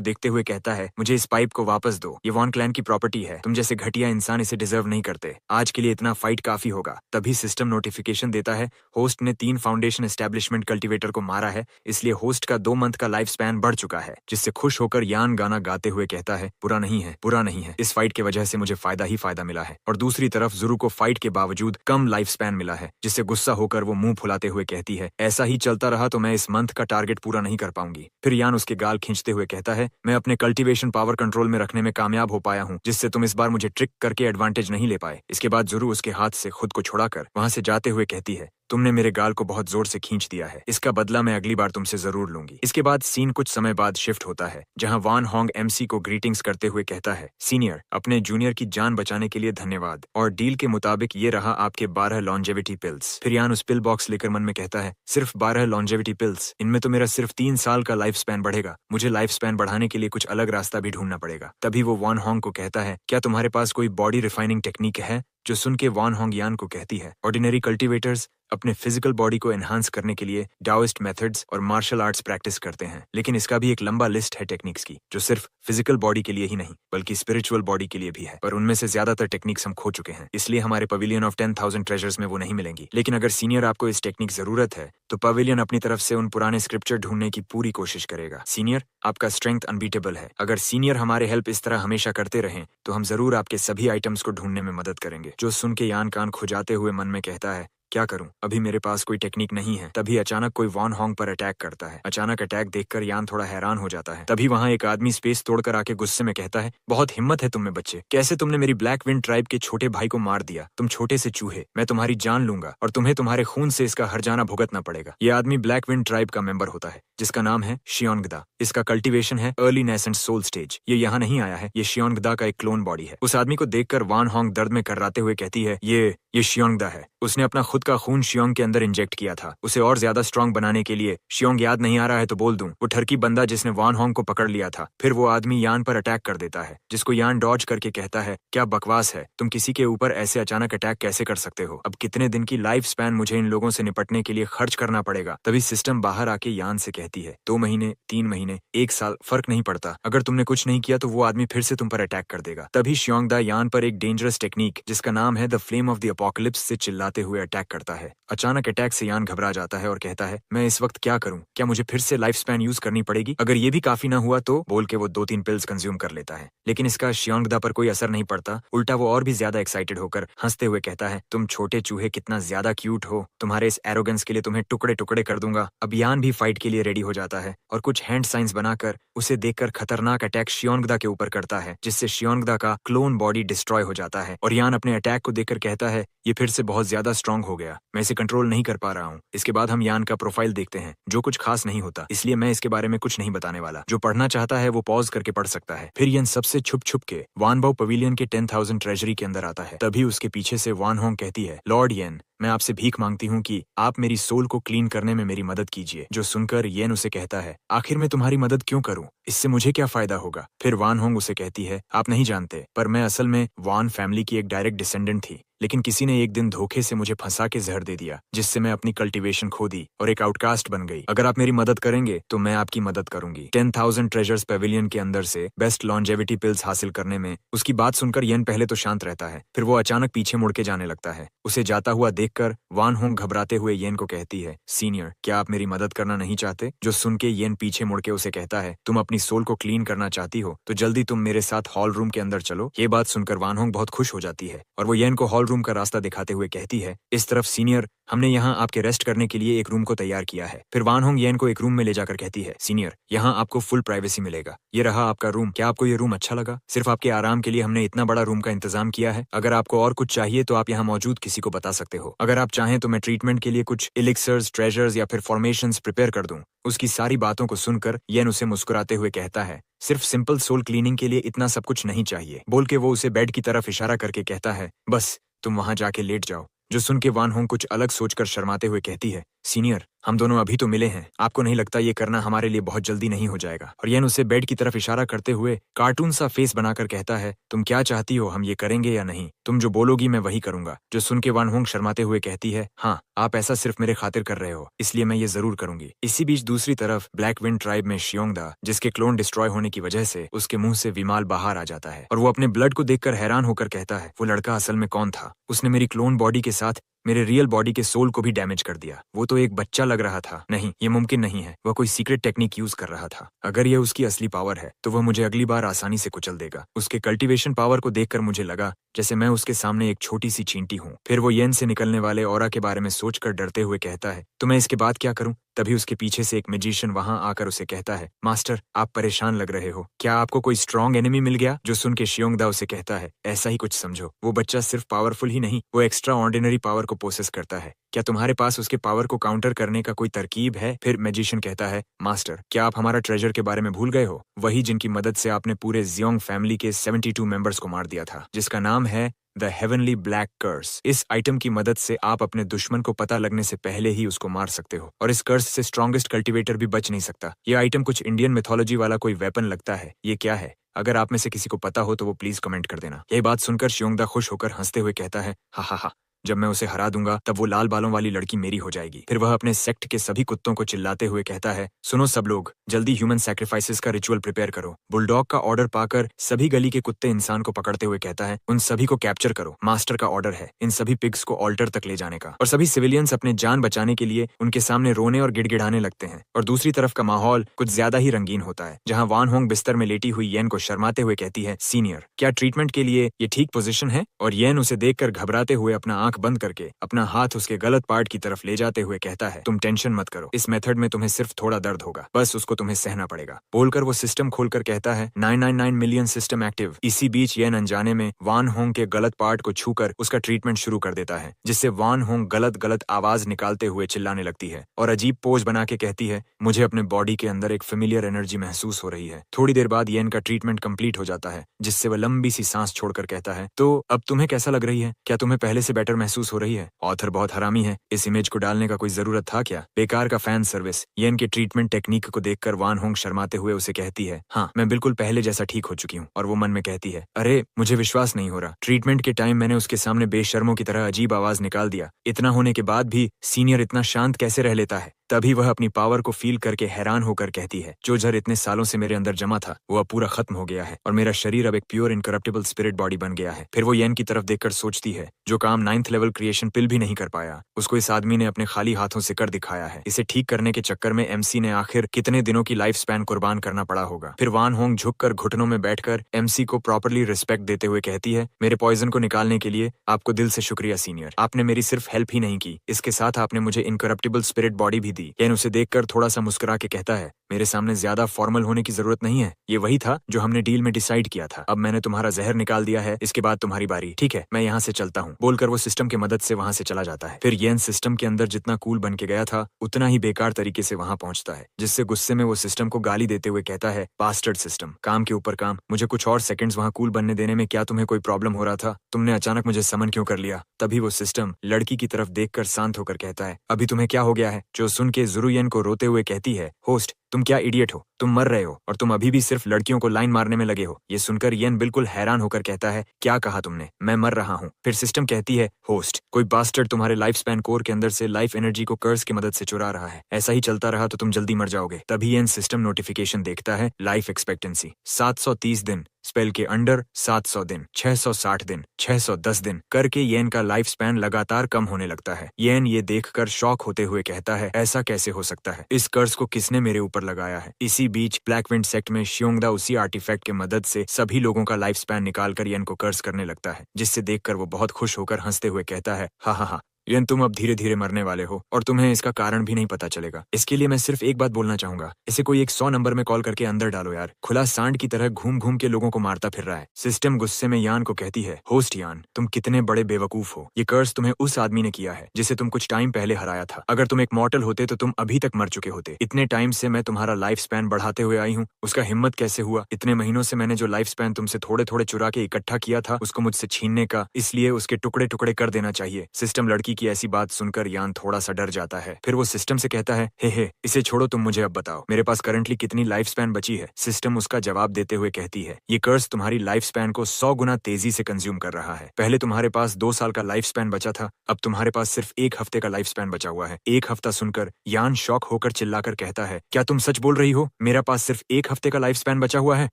देखते हुए कहता है, मुझे इस पाइप को वापस दो, ये वॉन क्लैन की प्रॉपर्टी है, तुम जैसे घटिया इंसान इसे डिजर्व नहीं करते। आज के लिए इतना फाइट काफी होगा। तभी सिस्टम नोटिफिकेशन देता है, होस्ट ने 3 फाउंडेशन एस्टेब्लिशमेंट कल्टीवेटर को मारा है, इसलिए होस्ट का 2 मंथ का लाइफ स्पैन बढ़ चुका है। जिससे खुश होकर यान गाना गाते हुए कहता है, बुरा नहीं है, बुरा नहीं है, इस फाइट की वजह से मुझे फायदा ही फायदा मिला है। और दूसरी तरफ जुरू को फाइट के बावजूद कम लाइफ स्पैन मिला है, जिससे गुस्सा होकर वो मुंह फुलाते हुए कहती है, ऐसा ही चलता रहा तो मैं इस मंथ का टारगेट पूरा नहीं कर पाऊंगी। फिर यान उसके गाल खींचते हुए कहता है, मैं अपने कल्टीवेशन पावर कंट्रोल में रखने में कामयाब हो पाया हूँ, जिससे तुम इस बार मुझे ट्रिक करके एडवांटेज नहीं ले पाए। इसके बाद जुरू उसके हाथ से खुद को छुड़ाकर वहां से जाते हुए कहती है, तुमने मेरे गाल को बहुत जोर से खींच दिया है, इसका बदला मैं अगली बार तुमसे जरूर लूंगी। इसके बाद सीन कुछ समय बाद शिफ्ट होता है, जहां वान होंग एमसी को ग्रीटिंग्स करते हुए कहता है, सीनियर, अपने जूनियर की जान बचाने के लिए धन्यवाद, और डील के मुताबिक ये रहा आपके 12 लॉन्जेविटी पिल्स। फिर यान उस पिल बॉक्स लेकर मन में कहता है, सिर्फ 12 लॉन्जेविटी पिल्स, इनमें तो मेरा सिर्फ 3 साल का लाइफ स्पैन बढ़ेगा। मुझे लाइफ स्पैन बढ़ाने के लिए कुछ अलग रास्ता भी ढूंढना पड़ेगा। तभी वो वान होंग को कहता है, क्या तुम्हारे पास कोई बॉडी रिफाइनिंग टेक्निक है? जो सुन के वान होंग यान को कहती है, ऑर्डिनरी कल्टीवेटर्स अपने फिजिकल बॉडी को एनहांस करने के लिए डाओइस्ट मेथड्स और मार्शल आर्ट्स प्रैक्टिस करते हैं, लेकिन इसका भी एक लंबा लिस्ट है टेक्निक्स की, जो सिर्फ फिजिकल बॉडी के लिए ही नहीं बल्कि स्पिरिचुअल बॉडी के लिए भी है। पर उनमें से ज्यादातर टेक्निक्स हम खो चुके हैं, इसलिए हमारे पवेलियन ऑफ 10,000 ट्रेजर्स में वो नहीं मिलेंगी। लेकिन अगर सीनियर आपको इस टेक्निक जरूरत है तो पवेलियन अपनी तरफ से उन पुराने स्क्रिप्चर ढूंढने की पूरी कोशिश करेगा। सीनियर, आपका स्ट्रेंथ अनबीटेबल है। अगर सीनियर हमारे हेल्प इस तरह हमेशा करते रहें तो हम जरूर आपके सभी आइटम्स को ढूंढने में मदद करेंगे। जो सुन के यान कान खुजाते हुए मन में कहता है, क्या करूं, अभी मेरे पास कोई टेक्निक नहीं है। तभी अचानक कोई वान होंग पर अटैक करता है। अचानक अटैक देखकर यान थोड़ा हैरान हो जाता है। तभी वहां एक आदमी स्पेस तोड़कर आके गुस्से में कहता है, बहुत हिम्मत है तुम में बच्चे, कैसे तुमने मेरी ब्लैक विंड ट्राइब के छोटे भाई को मार दिया? तुम छोटे से चूहे, मैं तुम्हारी जान लूंगा और तुम्हें तुम्हारे खून से इसका हर्जाना भुगतना पड़ेगा। ये आदमी ब्लैक विंड ट्राइब का मेंबर होता है, जिसका नाम है शियोंगदा। इसका कल्टीवेशन है अर्ली नेसेंट सोल स्टेज। ये यहाँ नहीं आया है, ये शियोंगदा का एक क्लोन बॉडी है। उस आदमी को देखकर वान होंग दर्द में कर्राते हुए कहती है, ये शियोंगदा है। उसने अपना खुद का खून शियोंग के अंदर इंजेक्ट किया था, उसे और ज्यादा स्ट्रांग बनाने के लिए। शियोंग याद नहीं आ रहा है तो बोल दूं, वो ठरकी बंदा जिसने वान होंग को पकड़ लिया था। फिर वो आदमी यान पर अटैक कर देता है, जिसको यान डॉज करके कहता है, क्या बकवास है, तुम किसी के ऊपर ऐसे अचानक अटैक कैसे कर सकते हो? अब कितने दिन की लाइफ स्पैन मुझे इन लोगों से निपटने के लिए खर्च करना पड़ेगा? तभी सिस्टम बाहर आके यान से कहती है, 2 महीने, 3 महीने, 1 साल, फर्क नहीं पड़ता। अगर तुमने कुछ नहीं किया तो वो आदमी फिर से तुम पर अटैक कर देगा। तभी शियोंगदा यान पर एक डेंजरस टेक्निक जिसका नाम है the flame of the apocalypse से चिल्लाते हुए अटैक करता है। अचानक अटैक से यान घबरा जाता है और कहता है, मैं इस वक्त क्या करूं? क्या मुझे फिर से लाइफ स्पैन यूज करनी पड़ेगी? अगर ये भी काफी ना हुआ तो बोल के वो 2-3 पिल्स कंज्यूम कर लेता है। लेकिन इसका शियोंगदा पर कोई असर नहीं पड़ता। उल्टा वो और भी ज्यादा एक्साइटेड होकर हंसते हुए कहता है, तुम छोटे चूहे कितना ज्यादा क्यूट हो, तुम्हारे इस एरोगेंस के लिए तुम्हें टुकड़े टुकड़े कर दूंगा। अब यान भी फाइट के लिए रेडी हो जाता है और कुछ हैंड साइंस बनाकर उसे देखकर खतरनाक अटैक शियोंगदा के ऊपर करता है, जिससे शियोंगदा का क्लोन बॉडी डिस्ट्रॉय हो जाता है। और यान अपने अटैक को देखकर कहता है, ये फिर से बहुत ज्यादा स्ट्रांग हो गया, मैं इसे कंट्रोल नहीं कर पा रहा हूँ। इसके बाद हम यान का प्रोफाइल देखते हैं, जो कुछ खास नहीं होता, इसलिए मैं इसके बारे में कुछ नहीं बताने वाला। जो पढ़ना चाहता है वो पॉज करके पढ़ सकता है। फिर यन सबसे छुप छुप के वान बाओ पवेलियन के 10,000 ट्रेजरी के अंदर आता है। तभी उसके पीछे से वान होंग कहती है, लॉर्ड येन, मैं आपसे भीख मांगती हूँ कि आप मेरी सोल को क्लीन करने में मेरी मदद कीजिए। जो सुनकर येन उसे कहता है, आखिर मैं तुम्हारी मदद क्यों करूँ, इससे मुझे क्या फायदा होगा। फिर वान होंग उसे कहती है, आप नहीं जानते, पर मैं असल में वान फैमिली की एक डायरेक्ट डिसेंडेंट थी, लेकिन किसी ने एक दिन धोखे से मुझे फंसा के जहर दे दिया, जिससे मैं अपनी कल्टीवेशन खो दी और एक आउटकास्ट बन गई। अगर आप मेरी मदद करेंगे तो मैं आपकी मदद करूंगी। 10,000 ट्रेजर्स पेविलियन के अंदर से बेस्ट लॉन्जेविटी पिल्स हासिल करने में। उसकी बात सुनकर येन पहले तो शांत रहता है, फिर वो अचानक पीछे मुड़ के जाने लगता है। उसे जाता हुआ देखकर वान होंग घबराते हुए येन को कहती है, सीनियर, क्या आप मेरी मदद करना नहीं चाहते। जो सुन के येन पीछे मुड़ के उसे कहता है, तुम अपनी सोल को क्लीन करना चाहती हो तो जल्दी तुम मेरे साथ हॉल रूम के अंदर चलो। ये बात सुनकर वान होंग बहुत खुश हो जाती है और वो येन को हॉल रूम का रास्ता दिखाते हुए कहती है, इस तरफ सीनियर, हमने यहाँ आपके रेस्ट करने के लिए एक रूम को तैयार किया है। फिर वान होंग येन को एक रूम में ले जाकर कहती है, सीनियर, यहाँ आपको फुल प्राइवेसी मिलेगा, ये रहा आपका रूम। क्या आपको ये रूम अच्छा लगा? सिर्फ आपके आराम के लिए हमने इतना बड़ा रूम का इंतजाम किया है। अगर आपको और कुछ चाहिए तो आप यहाँ मौजूद किसी को बता सकते हो। अगर आप चाहें तो मैं ट्रीटमेंट के लिए कुछ एलिक्सर्स, ट्रेजर्स या फिर फॉर्मेशंस प्रिपेयर कर दूं। उसकी सारी बातों को सुनकर येन उसे मुस्कुराते हुए कहता है, सिर्फ सिंपल सोल क्लीनिंग के लिए इतना सब कुछ नहीं चाहिए, बोल के वो उसे बेड की तरफ इशारा करके कहता है, बस तुम वहां जाके लेट जाओ। जो सुन के वान होंग कुछ अलग सोचकर शर्माते हुए कहती है, सीनियर, हम दोनों अभी तो मिले हैं, आपको नहीं लगता ये करना हमारे लिए बहुत जल्दी नहीं हो जाएगा? और येन उसे बेड की तरफ इशारा करते हुए कार्टून सा फेस बनाकर कहता है, तुम क्या चाहती हो, हम ये करेंगे या नहीं? तुम जो बोलोगी मैं वही करूंगा। जो सुन के वान होंग शर्माते हुए कहती है, हाँ, आप ऐसा सिर्फ मेरे खातिर कर रहे हो, इसलिए मैं ये जरूर करूंगी। इसी बीच दूसरी तरफ ब्लैक विंड ट्राइब में शियोंगदा, जिसके क्लोन डिस्ट्रॉय होने की वजह से उसके मुंह से विमाल बाहर आ जाता है और वो अपने ब्लड को देखकर हैरान होकर कहता है, वो लड़का असल में कौन था? उसने मेरी क्लोन बॉडी के साथ मेरे रियल बॉडी के सोल को भी डैमेज कर दिया। वो तो एक बच्चा लग रहा था। नहीं, ये मुमकिन नहीं है, वह कोई सीक्रेट टेक्निक यूज कर रहा था। अगर ये उसकी असली पावर है तो वह मुझे अगली बार आसानी से कुचल देगा। उसके कल्टीवेशन पावर को देखकर मुझे लगा जैसे मैं उसके सामने एक छोटी सी चींटी हूँ। फिर वो येन से निकलने वाले ऑरा के बारे में सोचकर डरते हुए कहता है, तो मैं इसके बाद क्या करूँ? तभी उसके पीछे से एक मैजिशियन वहां आकर उसे कहता है, मास्टर, आप परेशान लग रहे हो, क्या आपको कोई स्ट्रॉन्ग एनिमी मिल गया? जो सुन के शियोंगदा उसे कहता है, ऐसा ही कुछ समझो, वो बच्चा सिर्फ पावरफुल ही नहीं, वो एक्स्ट्रा ऑर्डिनरी पावर को पोसेस करता है। क्या तुम्हारे पास उसके पावर को काउंटर करने का कोई तरकीब है? फिर मैजिशियन कहता है, मास्टर, क्या आप हमारा ट्रेजर के बारे में भूल गए हो? वही जिनकी मदद से आपने पूरे जियोंग फैमिली के 72 मेंबर्स को मार दिया था, जिसका नाम है द हेवनली ब्लैक कर्स। इस आइटम की मदद से आप अपने दुश्मन को पता लगने से पहले ही उसको मार सकते हो और इस कर्स से स्ट्रॉन्गेस्ट कल्टीवेटर भी बच नहीं सकता। ये आइटम कुछ इंडियन मिथोलॉजी वाला कोई वेपन लगता है। ये क्या है? अगर आप में से किसी को पता हो तो वो प्लीज कमेंट कर देना। यह बात सुनकर शियोंगदा खुश होकर हंसते हुए कहता है, हा हा हा, जब मैं उसे हरा दूंगा तब वो लाल बालों वाली लड़की मेरी हो जाएगी। फिर वह अपने सेक्ट के सभी कुत्तों को चिल्लाते हुए कहता है, सुनो सब लोग, जल्दी ह्यूमन सैक्रिफाइसेस का रिचुअल प्रिपेयर करो। बुलडॉग का ऑर्डर पाकर सभी गली के कुत्ते इंसान को पकड़ते हुए कहता है, उन सभी को कैप्चर करो, मास्टर का ऑर्डर है इन सभी पिग्स को ऑल्टर तक ले जाने का। और सभी सिविलियंस अपने जान बचाने के लिए उनके सामने रोने और गिड़गिड़ाने लगते हैं। और दूसरी तरफ का माहौल कुछ ज्यादा ही रंगीन होता है, जहाँ वान होंग बिस्तर में लेटी हुई येन को शर्माते हुए कहती है, सीनियर, क्या ट्रीटमेंट के लिए ये ठीक पोजीशन है? और येन उसे देखकर घबराते हुए अपना आंख बंद करके अपना हाथ उसके गलत पार्ट की तरफ ले जाते हुए कहता है, तुम टेंशन मत करो, इस मेथड में तुम्हें सिर्फ थोड़ा दर्द होगा, बस उसको तुम्हें सहना पड़ेगा। बोलकर वो सिस्टम खोलकर कहता है, 999 मिलियन सिस्टम एक्टिव। इसी बीच येन अनजाने में वान होंग के गलत पार्ट को छूकर उसका ट्रीटमेंट शुरू कर देता है, जिससे वान होंग गलत गलत आवाज निकालते हुए चिल्लाने लगती है और अजीब पोज बना के कहती है, मुझे अपने बॉडी के अंदर एक फेमिलियर एनर्जी महसूस हो रही है। थोड़ी देर बाद येन का ट्रीटमेंट कंप्लीट हो जाता है, जिससे वह लंबी सी सांस छोड़कर कहता है, तो अब तुम्हें कैसा लग रही है? क्या तुम्हें पहले से बेटर महसूस हो रही है? ऑथर बहुत हरामी है, इस इमेज को डालने का कोई जरूरत था क्या? बेकार का फैन सर्विस। येन के ट्रीटमेंट टेक्निक को देखकर वान होंग शर्माते हुए उसे कहती है, हाँ, मैं बिल्कुल पहले जैसा ठीक हो चुकी हूँ। और वो मन में कहती है, अरे मुझे विश्वास नहीं हो रहा, ट्रीटमेंट के टाइम मैंने उसके सामने बेशर्मों की तरह अजीब आवाज निकाल दिया। इतना होने के बाद भी सीनियर इतना शांत कैसे रह लेता है? तभी वह अपनी पावर को फील करके हैरान होकर कहती है, जो जहर इतने सालों से मेरे अंदर जमा था वो अब पूरा खत्म हो गया है और मेरा शरीर अब एक प्योर इनकरप्टिबल स्पिरिट बॉडी बन गया है। फिर वो येन की तरफ देखकर सोचती है, जो काम 9th लेवल क्रिएशन पिल भी नहीं कर पाया, उसको इस आदमी ने अपने खाली हाथों से कर दिखाया है। इसे ठीक करने के चक्कर में एमसी ने आखिर कितने दिनों की लाइफ स्पैन कुर्बान करना पड़ा होगा। फिर वान होंग झुककर घुटनों में बैठकर एमसी को प्रॉपरली रिस्पेक्ट देते हुए कहती है, मेरे पॉइजन को निकालने के लिए आपको दिल से शुक्रिया सीनियर। आपने मेरी सिर्फ हेल्प ही नहीं की, इसके साथ आपने मुझे इनकरप्टिबल स्पिरिट बॉडी भी दी। येन उसे देखकर थोड़ा सा मुस्कुरा के कहता है, मेरे सामने ज्यादा फॉर्मल होने की जरूरत नहीं है, ये वही था जो हमने डील में डिसाइड किया था। अब मैंने तुम्हारा जहर निकाल दिया है, इसके बाद तुम्हारी बारी, ठीक है, मैं यहाँ से चलता हूँ, बोलकर वो सिस्टम की मदद से वहाँ से चला जाता है। फिर येन सिस्टम के अंदर जितना कूल बन के गया था उतना ही बेकार तरीके से वहाँ पहुंचता है, जिससे गुस्से में वो सिस्टम को गाली देते हुए कहता है, बास्टर्ड सिस्टम, काम के ऊपर काम, मुझे कुछ और सेकंड्स वहाँ कूल बनने देने में क्या तुम्हें कोई प्रॉब्लम हो रहा था? तुमने अचानक मुझे समन क्यों कर लिया? तभी वो सिस्टम लड़की की तरफ देखकर शांत होकर कहता है, अभी तुम्हें क्या हो गया है? जो सुन के ज़ुरुयेन को रोते हुए कहती है, होस्ट, तुम क्या इडियट हो, तुम मर रहे हो और तुम अभी भी सिर्फ लड़कियों को लाइन मारने में लगे हो। ये सुनकर येन बिल्कुल हैरान होकर कहता है, क्या कहा तुमने? मैं मर रहा हूँ। फिर सिस्टम कहती है, होस्ट, कोई बास्टर्ड तुम्हारे लाइफ स्पैन कोर के अंदर से लाइफ एनर्जी को कर्स की मदद से चुरा रहा है, ऐसा ही चलता रहा तो तुम जल्दी मर जाओगे। तभी येन सिस्टम नोटिफिकेशन देखता है, लाइफ एक्सपेक्टेंसी 730 दिन, स्पेल के अंडर 700 दिन, 660 दिन, 610 दिन करके येन का लाइफ स्पैन लगातार कम होने लगता है। येन ये देखकर शॉक होते हुए कहता है, ऐसा कैसे हो सकता है? इस कर्स को किसने मेरे ऊपर लगाया है? इसी बीच ब्लैक विंड सेक्ट में श्योंगदा उसी आर्टिफैक्ट के मदद से सभी लोगों का लाइफ स्पैन निकालकर येन को कर्स करने लगता है, जिससे देखकर वो बहुत खुश होकर हंसते हुए कहता है, हा हा हा, येन तुम अब धीरे धीरे मरने वाले हो और तुम्हें इसका कारण भी नहीं पता चलेगा। इसके लिए मैं सिर्फ एक बात बोलना चाहूंगा, इसे कोई एक 100 नंबर में कॉल करके अंदर डालो यार, खुला सांड की तरह घूम घूम के लोगों को मारता फिर रहा है। सिस्टम गुस्से में यान को कहती है, होस्ट यान, तुम कितने बड़े बेवकूफ हो, ये कर्स तुम्हें उस आदमी ने किया है जिसे तुम कुछ टाइम पहले हराया था। अगर तुम एक मॉर्टल होते तो तुम अभी तक मर चुके होते। इतने टाइम से मैं तुम्हारा लाइफ स्पैन बढ़ाते हुए आई हूँ, उसका हिम्मत कैसे हुआ? इतने महीनों से मैंने जो लाइफ स्पैन तुमसे थोड़े थोड़े चुरा के इकट्ठा किया था उसको मुझसे छीनने का, इसलिए उसके टुकड़े टुकड़े कर देना चाहिए। सिस्टम लड़की की ऐसी बात सुनकर यान थोड़ा सा डर जाता है। फिर वो सिस्टम से कहता है, हे इसे छोड़ो, तुम मुझे अब बताओ मेरे पास करंटली कितनी लाइफ स्पैन बची है? सिस्टम उसका जवाब देते हुए कहती है, ये कर्स तुम्हारी लाइफ स्पैन को 100 गुना तेजी से कंज्यूम कर रहा है। पहले तुम्हारे पास 2 साल का लाइफ स्पैन बचा था, अब तुम्हारे पास सिर्फ 1 हफ्ते का लाइफ स्पैन बचा हुआ है। 1 हफ्ता सुनकर यान शॉक होकर चिल्लाकर कहता है, क्या तुम सच बोल रही हो? मेरा पास सिर्फ 1 हफ्ते का लाइफ स्पैन बचा हुआ है?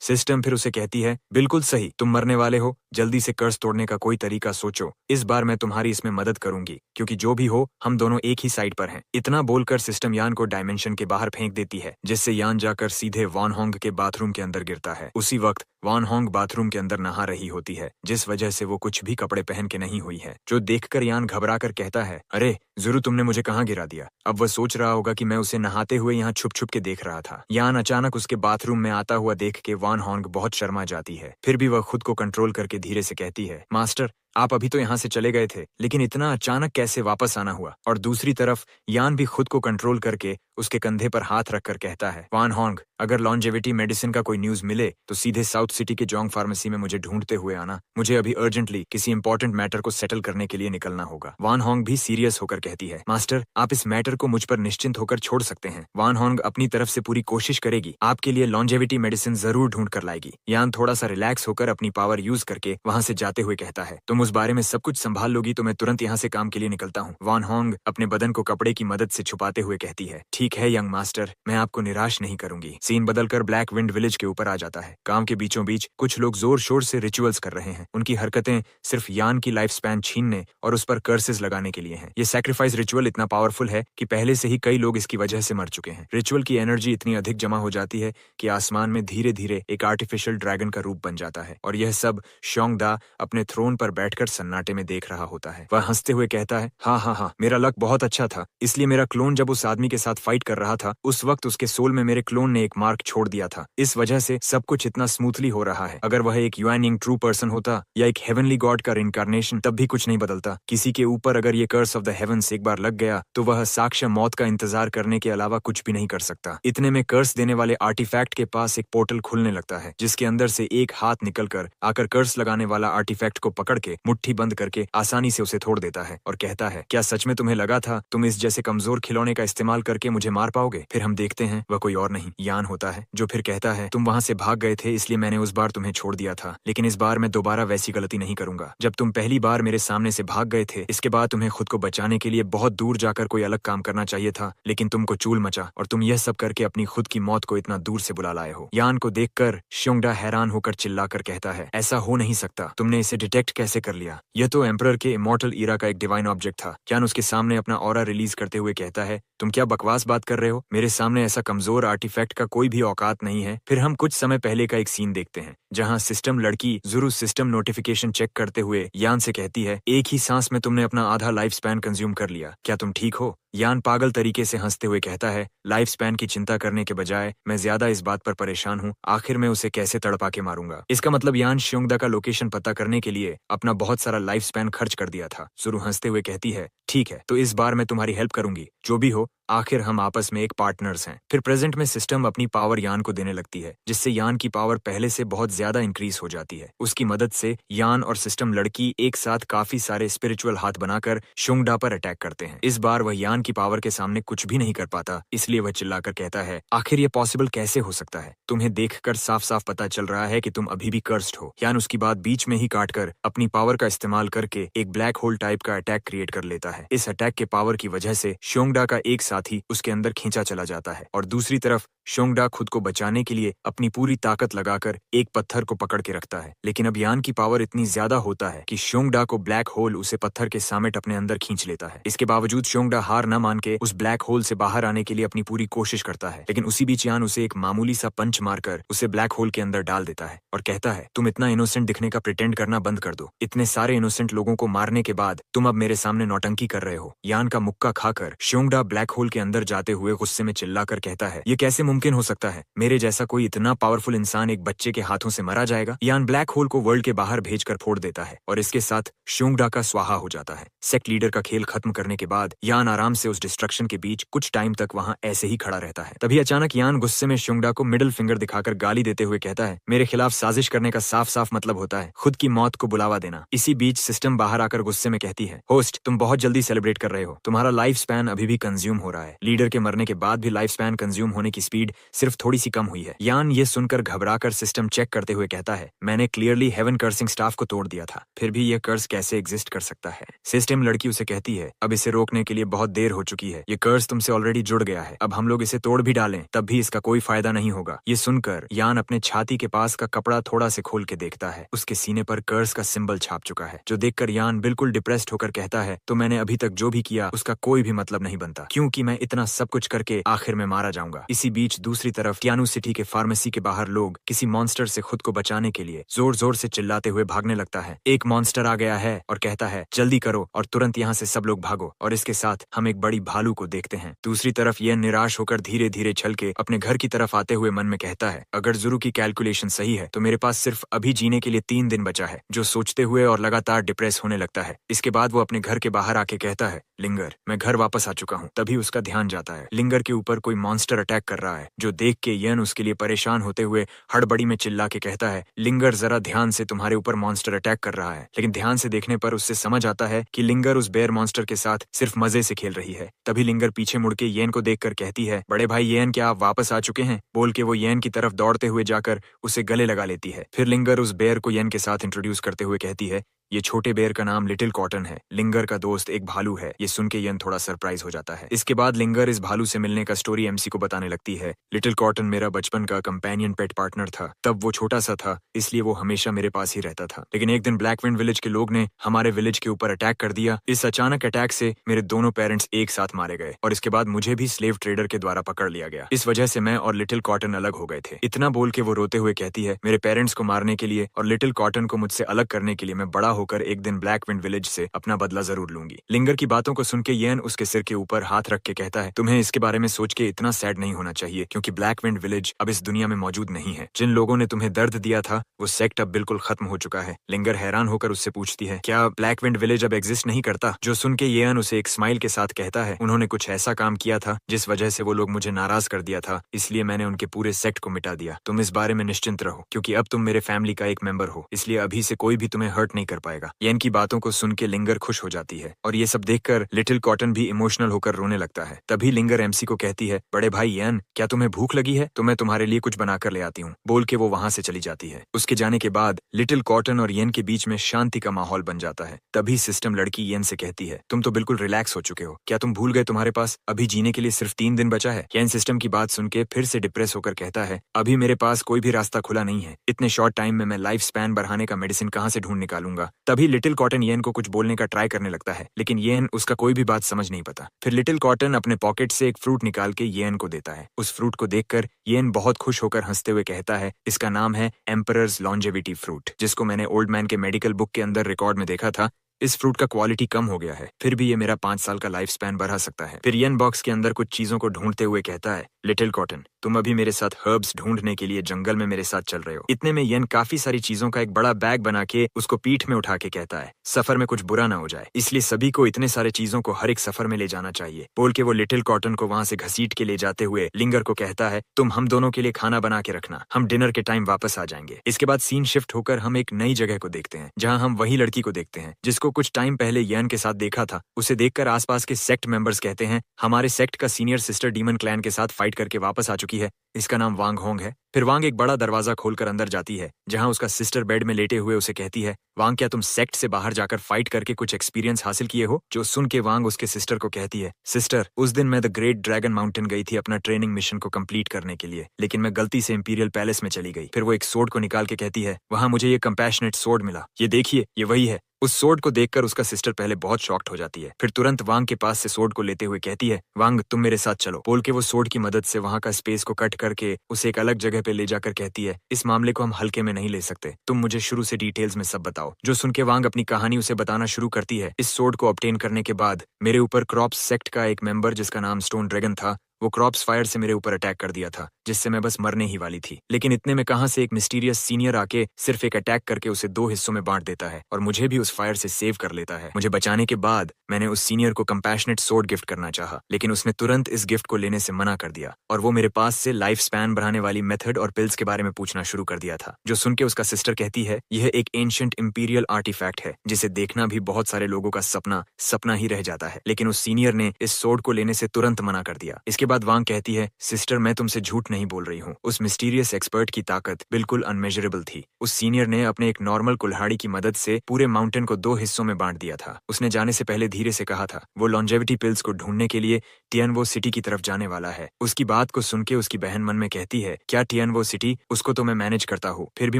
सिस्टम फिर उसे कहती है, बिल्कुल सही, तुम मरने वाले हो, जल्दी से कर्स तोड़ने का कोई तरीका सोचो। इस बार मैं तुम्हारी इसमें मदद करूंगी, क्योंकि जो भी हो हम दोनों एक ही साइड पर हैं। इतना बोलकर सिस्टम यान को डायमेंशन के बाहर फेंक देती है, जिससे यान जाकर सीधे वॉन होंग के बाथरूम के अंदर गिरता है। उसी वक्त वॉन होंग बाथरूम के अंदर नहा रही होती है, जिस वजह से वो कुछ भी कपड़े पहन के नहीं हुई है, जो देखकर यान घबरा कर कहता है, अरे ज़ुरु, तुमने मुझे कहाँ गिरा दिया? अब वह सोच रहा होगा कि मैं उसे नहाते हुए यहाँ छुप छुप के देख रहा था। यान अचानक उसके बाथरूम में आता हुआ देख के वॉन होंग बहुत शर्मा जाती है। फिर भी वह खुद को कंट्रोल करके धीरे से कहती है, मास्टर, आप अभी तो यहाँ से चले गए थे, लेकिन इतना अचानक कैसे वापस आना हुआ? और दूसरी तरफ यान भी खुद को कंट्रोल करके उसके कंधे पर हाथ रखकर कहता है, वान होंग, अगर लॉन्जेविटी मेडिसिन का कोई न्यूज मिले तो सीधे साउथ सिटी के जोंग फार्मेसी में मुझे ढूंढते हुए आना। मुझे अभी अर्जेंटली किसी इंपॉर्टेंट मैटर को सेटल करने के लिए निकलना होगा। वान होंग भी सीरियस होकर कहती है, मास्टर, आप इस मैटर को मुझ पर निश्चिंत होकर छोड़ सकते हैं। वान होंग अपनी तरफ से पूरी कोशिश करेगी, आपके लिए लॉन्जेविटी मेडिसिन जरूर ढूंढ कर लाएगी। यान थोड़ा सा रिलैक्स होकर अपनी पावर यूज करके वहाँ से जाते हुए कहता है, तुम उस बारे में सब कुछ संभाल लोगी तो मैं तुरंत यहाँ से काम के लिए निकलता हूँ। वान होंग अपने बदन को कपड़े की मदद से छुपाते हुए कहती है, ठीक है यंग मास्टर, मैं आपको निराश नहीं करूंगी। सीन बदलकर ब्लैक विंड विलेज के ऊपर आ जाता है। काम के बीचों बीच कुछ लोग जोर शोर से रिचुअल्स कर रहे हैं। उनकी हरकतें सिर्फ यान की लाइफ स्पैन छीनने और उस पर कर्सेस लगाने के लिए हैं। ये सैक्रिफाइस रिचुअल इतना पावरफुल है कि पहले से ही कई लोग इसकी वजह से मर चुके हैं। रिचुअल की एनर्जी इतनी अधिक जमा हो जाती है कि आसमान में धीरे धीरे एक आर्टिफिशियल ड्रैगन का रूप बन जाता है और यह सब श्योंगदा अपने थ्रोन पर बैठकर सन्नाटे में देख रहा होता है। वह हंसते हुए कहता है, हाँ, मेरा लक बहुत अच्छा था, इसलिए मेरा क्लोन जब उस आदमी के साथ फाइट कर रहा था उस वक्त उसके सोल में मेरे क्लोन ने एक मार्क छोड़ दिया था। इस वजह से सब कुछ इतना स्मूथली हो रहा है। अगर वह एक युआनिंग ट्रू पर्सन होता या एक हेवनली गॉड का रिनकार्नेशन तब भी कुछ नहीं बदलता। किसी के ऊपर अगर ये कर्स ऑफ द हेवंस एक बार लग गया तो वह साक्ष्य मौत का इंतजार करने के अलावा कुछ भी नहीं कर सकता। इतने में कर्स देने वाले आर्टिफैक्ट के पास एक पोर्टल खुलने लगता है, जिसके अंदर से एक हाथ निकलकर आकर कर्स लगाने वाला आर्टिफैक्ट को पकड़ के मुट्ठी बंद करके आसानी से उसे तोड़ देता है और कहता है, क्या सच में तुम्हें लगा था तुम इस जैसे कमजोर खिलौने का इस्तेमाल करके मुझे मार पाओगे? फिर हम देखते हैं वह कोई और नहीं यान होता है, जो फिर कहता है, तुम वहां से भाग गए थे इसलिए मैंने उस बार तुम्हें छोड़ दिया था, लेकिन इस बार मैं दोबारा वैसी गलती नहीं करूंगा। जब तुम पहली बार मेरे सामने से भाग गए थे इसके बाद तुम्हें खुद को बचाने के लिए बहुत दूर जाकर कोई अलग काम करना चाहिए था, लेकिन तुमको चूल मचा और तुम यह सब करके अपनी खुद की मौत को इतना दूर से बुला लाए हो। यान को देखकर श्योंगडा हैरान होकर चिल्लाकर कहता है, ऐसा हो नहीं सकता, तुमने इसे डिटेक्ट कैसे कर लिया। यह तो एम्परर के इमॉर्टल ईरा का एक डिवाइन ऑब्जेक्ट था। यान उसके सामने अपना ऑरा रिलीज करते हुए कहता है, तुम क्या बकवास बात कर रहे हो? मेरे सामने ऐसा कमजोर आर्टिफैक्ट का कोई भी औकात नहीं है। फिर हम कुछ समय पहले का एक सीन देखते हैं जहाँ सिस्टम लड़की जुरू सिस्टम नोटिफिकेशन चेक करते हुए यान से कहती है, एक ही सांस में तुमने अपना आधा लाइफ स्पैन कंज्यूम कर लिया, क्या तुम ठीक हो? यान पागल तरीके से हंसते हुए कहता है, लाइफ स्पैन की चिंता करने के बजाय मैं ज्यादा इस बात पर परेशान हूँ आखिर मैं उसे कैसे तड़पा के मारूंगा। इसका मतलब यान श्योंगदा का लोकेशन पता करने के लिए अपना बहुत सारा लाइफ स्पैन खर्च कर दिया था। जुरू हंसते हुए कहती है, ठीक है तो इस बार मैं तुम्हारी हेल्प करूंगी, जो भी हो आखिर हम आपस में एक पार्टनर्स हैं। फिर प्रेजेंट में सिस्टम अपनी पावर यान को देने लगती है, जिससे यान की पावर पहले से बहुत ज्यादा इंक्रीज हो जाती है। उसकी मदद से यान और सिस्टम लड़की एक साथ काफी सारे स्पिरिचुअल हाथ बनाकर श्योंगडा पर अटैक करते हैं। इस बार वह यान की पावर के सामने कुछ भी नहीं कर पाता, इसलिए वह चिल्लाकर कहता है, आखिर ये पॉसिबल कैसे हो सकता है? तुम्हें देखकर साफ साफ पता चल रहा है कि तुम अभी भी कर्स्ड हो। यान उसकी बात बीच में ही काटकर अपनी पावर का इस्तेमाल करके एक ब्लैक होल टाइप का अटैक क्रिएट कर लेता है। इस अटैक के पावर की वजह से श्योंगडा का एक साथी उसके अंदर खींचा चला जाता है और दूसरी तरफ श्योंगडा खुद को बचाने के लिए अपनी पूरी ताकत लगाकर एक पत्थर को पकड़ के रखता है। लेकिन अब यान की पावर इतनी ज्यादा होता है कि श्योंगडा को ब्लैक होल उसे पत्थर के सामेट अपने अंदर खींच लेता है। इसके बावजूद श्योंगडा हार न मान के उस ब्लैक होल से बाहर आने के लिए अपनी पूरी कोशिश करता है, लेकिन उसी बीच यान उसे एक मामूली सा पंच मारकर उसे ब्लैक होल के अंदर डाल देता है और कहता है, तुम इतना इनोसेंट दिखने का प्रिटेंड करना बंद कर दो। इतने सारे इनोसेंट लोगों को मारने के बाद तुम अब मेरे सामने नौटंकी कर रहे हो। यान का मुक्का खाकर श्योंगडा ब्लैक होल के अंदर जाते हुए गुस्से में चिल्लाकर कहता है, ये कैसे मुमकिन हो सकता है? मेरे जैसा कोई इतना पावरफुल इंसान एक बच्चे के हाथों से मरा जाएगा? यान ब्लैक होल को वर्ल्ड के बाहर भेजकर फोड़ देता है और इसके साथ श्योंगडा का स्वाहा हो जाता है। सेक्ट लीडर का खेल खत्म करने के बाद यान आराम से उस डिस्ट्रक्शन के बीच कुछ टाइम तक वहां ऐसे ही खड़ा रहता है। तभी अचानक यान गुस्से में श्योंगडा को मिडिल फिंगर दिखाकर गाली देते हुए कहता है, मेरे खिलाफ साजिश करने का साफ साफ मतलब होता है खुद की मौत को बुलावा देना। इसी बीच सिस्टम बाहर आकर गुस्से में कहती है, होस्ट तुम बहुत जल्दी सेलिब्रेट कर रहे हो, तुम्हारा लाइफ स्पैन अभी भी कंज्यूम हो रहा है। लीडर के मरने के बाद भी लाइफ स्पैन कंज्यूम होने की स्पीड सिर्फ थोड़ी सी कम हुई है। यान ये सुनकर घबराकर सिस्टम चेक करते हुए कहता है, मैंने क्लियरली हेवन कर्सिंग स्टाफ को तोड़ दिया था, फिर भी यह कर्स कैसे एग्जिस्ट कर सकता है? सिस्टम लड़की उसे कहती है, अब इसे रोकने के लिए बहुत देर हो चुकी है, ये कर्स तुमसे ऑलरेडी जुड़ गया है, अब हम लोग इसे तोड़ भी डालें तब भी इसका कोई फायदा नहीं होगा। ये सुनकर यान अपने छाती के पास का कपड़ा थोड़ा से खोल के देखता है, उसके सीने पर कर्स का सिंबल छाप चुका है, जो देखकर यान बिल्कुल डिप्रेस्ड होकर कहता है, तो मैंने अभी तक जो भी किया उसका कोई भी मतलब नहीं बनता, क्योंकि मैं इतना सब कुछ करके आखिर में मारा जाऊंगा। इसी बीच दूसरी तरफ टियानु सिटी के फार्मेसी के बाहर लोग किसी मॉन्स्टर से खुद को बचाने के लिए जोर जोर से चिल्लाते हुए भागने लगता है। एक मॉन्स्टर आ गया है और कहता है, जल्दी करो और तुरंत यहाँ से सब लोग भागो, और इसके साथ हम एक बड़ी भालू को देखते हैं। दूसरी तरफ यह निराश होकर धीरे धीरे चल के अपने घर की तरफ आते हुए मन में कहता है, अगर जुरू की कैलकुलेशन सही है तो मेरे पास सिर्फ अभी जीने के लिए 3 दिन बचा है, जो सोचते हुए और लगातार डिप्रेस होने लगता है। इसके बाद वो अपने घर के बाहर आके कहता है, लिंगर मैं घर वापस आ चुका हूँ। तभी उसका ध्यान जाता है लिंगर के ऊपर कोई मॉन्स्टर अटैक कर रहा है, जो देख के यन उसके लिए परेशान होते हुए हड़बड़ी में चिल्ला के कहता है, लिंगर जरा ध्यान से, तुम्हारे ऊपर मॉन्स्टर अटैक कर रहा है। लेकिन ध्यान से देखने पर उससे समझ आता है कि लिंगर उस बेयर मॉन्स्टर के साथ सिर्फ मजे से खेल रही है। तभी लिंगर पीछे मुड़ के येन को देखकर कहती है, बड़े भाई येन क्या आप वापस आ चुके हैं? बोल के वो येन की तरफ दौड़ते हुए जाकर उसे गले लगा लेती है। फिर लिंगर उस बेयर को येन के साथ इंट्रोड्यूस करते हुए कहती है, ये छोटे बेर का नाम लिटिल कॉटन है, लिंगर का दोस्त एक भालू है। ये सुन के यन थोड़ा सरप्राइज हो जाता है। इसके बाद लिंगर इस भालू से मिलने का स्टोरी एमसी को बताने लगती है। लिटिल कॉटन मेरा बचपन का कंपेनियन पेट पार्टनर था, तब वो छोटा सा था इसलिए वो हमेशा मेरे पास ही रहता था। लेकिन एक दिन ब्लैक विंड विलेज के लोग ने हमारे विलेज के ऊपर अटैक कर दिया। इस अचानक अटैक से मेरे दोनों पेरेंट्स एक साथ मारे गए और इसके बाद मुझे भी स्लेव ट्रेडर के द्वारा पकड़ लिया गया। इस वजह से मैं और लिटिल कॉटन अलग हो गए थे। इतना बोल के वो रोते हुए कहती है, मेरे पेरेंट्स को मारने के लिए और लिटिल कॉटन को मुझसे अलग करने के लिए मैं बड़ा होकर एक दिन ब्लैक विंड विलेज से अपना बदला जरूर लूंगी। लिंगर की बातों को सुन के येन उसके सिर के ऊपर हाथ रख के कहता है, तुम्हें इसके बारे में सोच के इतना सैड नहीं होना चाहिए, क्योंकि ब्लैक विंड विलेज अब इस दुनिया में मौजूद नहीं है। जिन लोगों ने तुम्हें दर्द दिया था वो सेक्ट अब बिल्कुल खत्म हो चुका है। लिंगर हैरान होकर उससे पूछती है, क्या ब्लैक विंड विलेज अब एग्जिस्ट नहीं करता? जो सुन के येन उसे एक स्माइल के साथ कहता है, उन्होंने कुछ ऐसा काम किया था जिस वजह से वो लोग मुझे नाराज कर दिया था, इसलिए मैंने उनके पूरे सेक्ट को मिटा दिया। तुम इस बारे में निश्चिंत रहो, क्योंकि अब तुम मेरे फैमिली का एक मेंबर हो, इसलिए अभी से कोई भी तुम्हें हर्ट नहीं कर पाएगा। येन की बातों को सुन के लिंगर खुश हो जाती है और ये सब देखकर लिटिल कॉटन भी इमोशनल होकर रोने लगता है। तभी लिंगर एमसी को कहती है, बड़े भाई येन, क्या तुम्हें भूख लगी है? तो मैं तुम्हारे लिए कुछ बनाकर ले आती हूँ। बोल के वो वहां से चली जाती है। उसके जाने के बाद लिटिल कॉटन और येन के बीच में शांति का माहौल बन जाता है। तभी सिस्टम लड़की येन से कहती है, तुम तो बिल्कुल रिलैक्स हो चुके हो, क्या तुम भूल गए तुम्हारे पास अभी जीने के लिए सिर्फ 3 दिन बचा है? येन सिस्टम की बात सुन के फिर से डिप्रेस होकर कहता है, अभी मेरे पास कोई भी रास्ता खुला नहीं है। इतने शॉर्ट टाइम में मैं लाइफ स्पैन बढ़ाने का मेडिसिन कहाँ से ढूंढ निकालूंगा? तभी लिटिल कॉटन येन को कुछ बोलने का ट्राई करने लगता है, लेकिन येन उसका कोई भी बात समझ नहीं पाता। फिर लिटिल कॉटन अपने पॉकेट से एक फ्रूट निकाल के येन को देता है। उस फ्रूट को देखकर येन बहुत खुश होकर हंसते हुए कहता है, इसका नाम है एम्परर्स लॉन्जेविटी फ्रूट, जिसको मैंने ओल्ड मैन के मेडिकल बुक के अंदर रिकॉर्ड में देखा था। इस फ्रूट का क्वालिटी कम हो गया है, फिर भी ये मेरा 5 साल का लाइफ स्पैन बढ़ा सकता है। फिर येन बॉक्स के अंदर कुछ चीजों को ढूंढते हुए कहता है, लिटिल कॉटन, तुम अभी मेरे साथ हर्ब्स ढूंढने के लिए जंगल में मेरे साथ चल रहे हो। इतने में येन काफी सारी चीजों का एक बड़ा बैग बना के उसको पीठ में उठा के कहता है, सफर में कुछ बुरा ना हो जाए, इसलिए सभी को इतने सारे चीजों को हर एक सफर में ले जाना चाहिए। बोल के वो लिटिल कॉटन को वहां से घसीट के ले जाते हुए लिंगर को कहता है, तुम हम दोनों के लिए खाना बना के रखना, हम डिनर के टाइम वापस आ जाएंगे। इसके बाद सीन शिफ्ट होकर हम एक नई जगह को देखते हैं, जहाँ हम वही लड़की को देखते हैं जिसको कुछ टाइम पहले येन के साथ देखा था। उसे देखकर आसपास के सेक्ट मेंबर्स कहते हैं, हमारे सेक्ट का सीनियर सिस्टर डीमन क्लैन के साथ फाइट करके वापस आ चुकी है, इसका नाम वांग होंग है। फिर वांग एक बड़ा दरवाजा खोलकर अंदर जाती है, जहां उसका सिस्टर बेड में लेटे हुए उसे कहती है, वांग क्या तुम सेक्ट से बाहर जाकर फाइट करके कुछ एक्सपीरियंस हासिल किए हो? जो सुन के वांग उसके सिस्टर को कहती है, सिस्टर, उस दिन मैं द ग्रेट ड्रैगन माउंटेन गई थी अपना ट्रेनिंग मिशन को कंप्लीट करने के लिए, लेकिन मैं गलती से इंपीरियल पैलेस में चली गई। फिर वो एक सोर्ड को निकाल के कहती है, वहां मुझे ये कंपैशनेट सोर्ड मिला, ये देखिए, ये वही है। उस सोर्ड को देखकर उसका सिस्टर पहले बहुत शॉक्ड हो जाती है, फिर तुरंत वांग के पास से सोर्ड को लेते हुए कहती है, वांग तुम मेरे साथ चलो। बोल के वो सोर्ड की मदद से वहां का स्पेस को कट करके उसे एक अलग जगह पे ले जाकर कहती है, इस मामले को हम हल्के में नहीं ले सकते, तुम मुझे शुरू से डिटेल्स में सब बताओ। जो सुन के वांग अपनी कहानी उसे बताना शुरू करती है। इस सोर्ड को ऑब्टेन करने के बाद मेरे ऊपर क्रॉप्स सेक्ट का एक मेंबर जिसका नाम स्टोन ड्रैगन था, वो क्रॉप्स फायर से मेरे ऊपर अटैक कर दिया था, जिससे मैं बस मरने ही वाली थी। लेकिन इतने में कहां से एक मिस्टीरियस सीनियर आके सिर्फ एक अटैक करके उसे 2 हिस्सों में बांट देता है और मुझे भी उस फायर से सेव कर लेता है। मुझे बचाने के बाद मैंने उस सीनियर को कंपैशनेट सोर्ड गिफ्ट करना चाहा, लेकिन उसने तुरंत इस गिफ्ट को लेने से मना कर दिया और वो मेरे पास से लाइफ स्पैन बढ़ाने वाली मेथड और पिल्स के बारे में पूछना शुरू कर दिया था। जो सुन के उसका सिस्टर कहती है, यह एक एंशिएंट इंपीरियल आर्टिफैक्ट है, जिसे देखना भी बहुत सारे लोगों का सपना ही रह जाता है, लेकिन उस सीनियर ने इस सोर्ड को लेने से तुरंत मना कर दिया। इसके बाद वांग कहती है, सिस्टर, मैं तुमसे झूठ नहीं बोल रही हूँ, उस मिस्टीरियस एक्सपर्ट की ताकत बिल्कुल अनमेजरेबल थी। उस सीनियर ने अपने एक नॉर्मल कुल्हाड़ी की मदद से पूरे माउंटेन को 2 हिस्सों में बांट दिया था। उसने जाने से पहले धीरे से कहा था, वो लॉन्जेविटी पिल्स को ढूंढने के लिए टियनवो सिटी की तरफ जाने वाला है। उसकी बात को सुन के उसकी बहन मन में कहती है, क्या टियनवो सिटी? उसको तो मैं मैनेज करता हूँ, फिर भी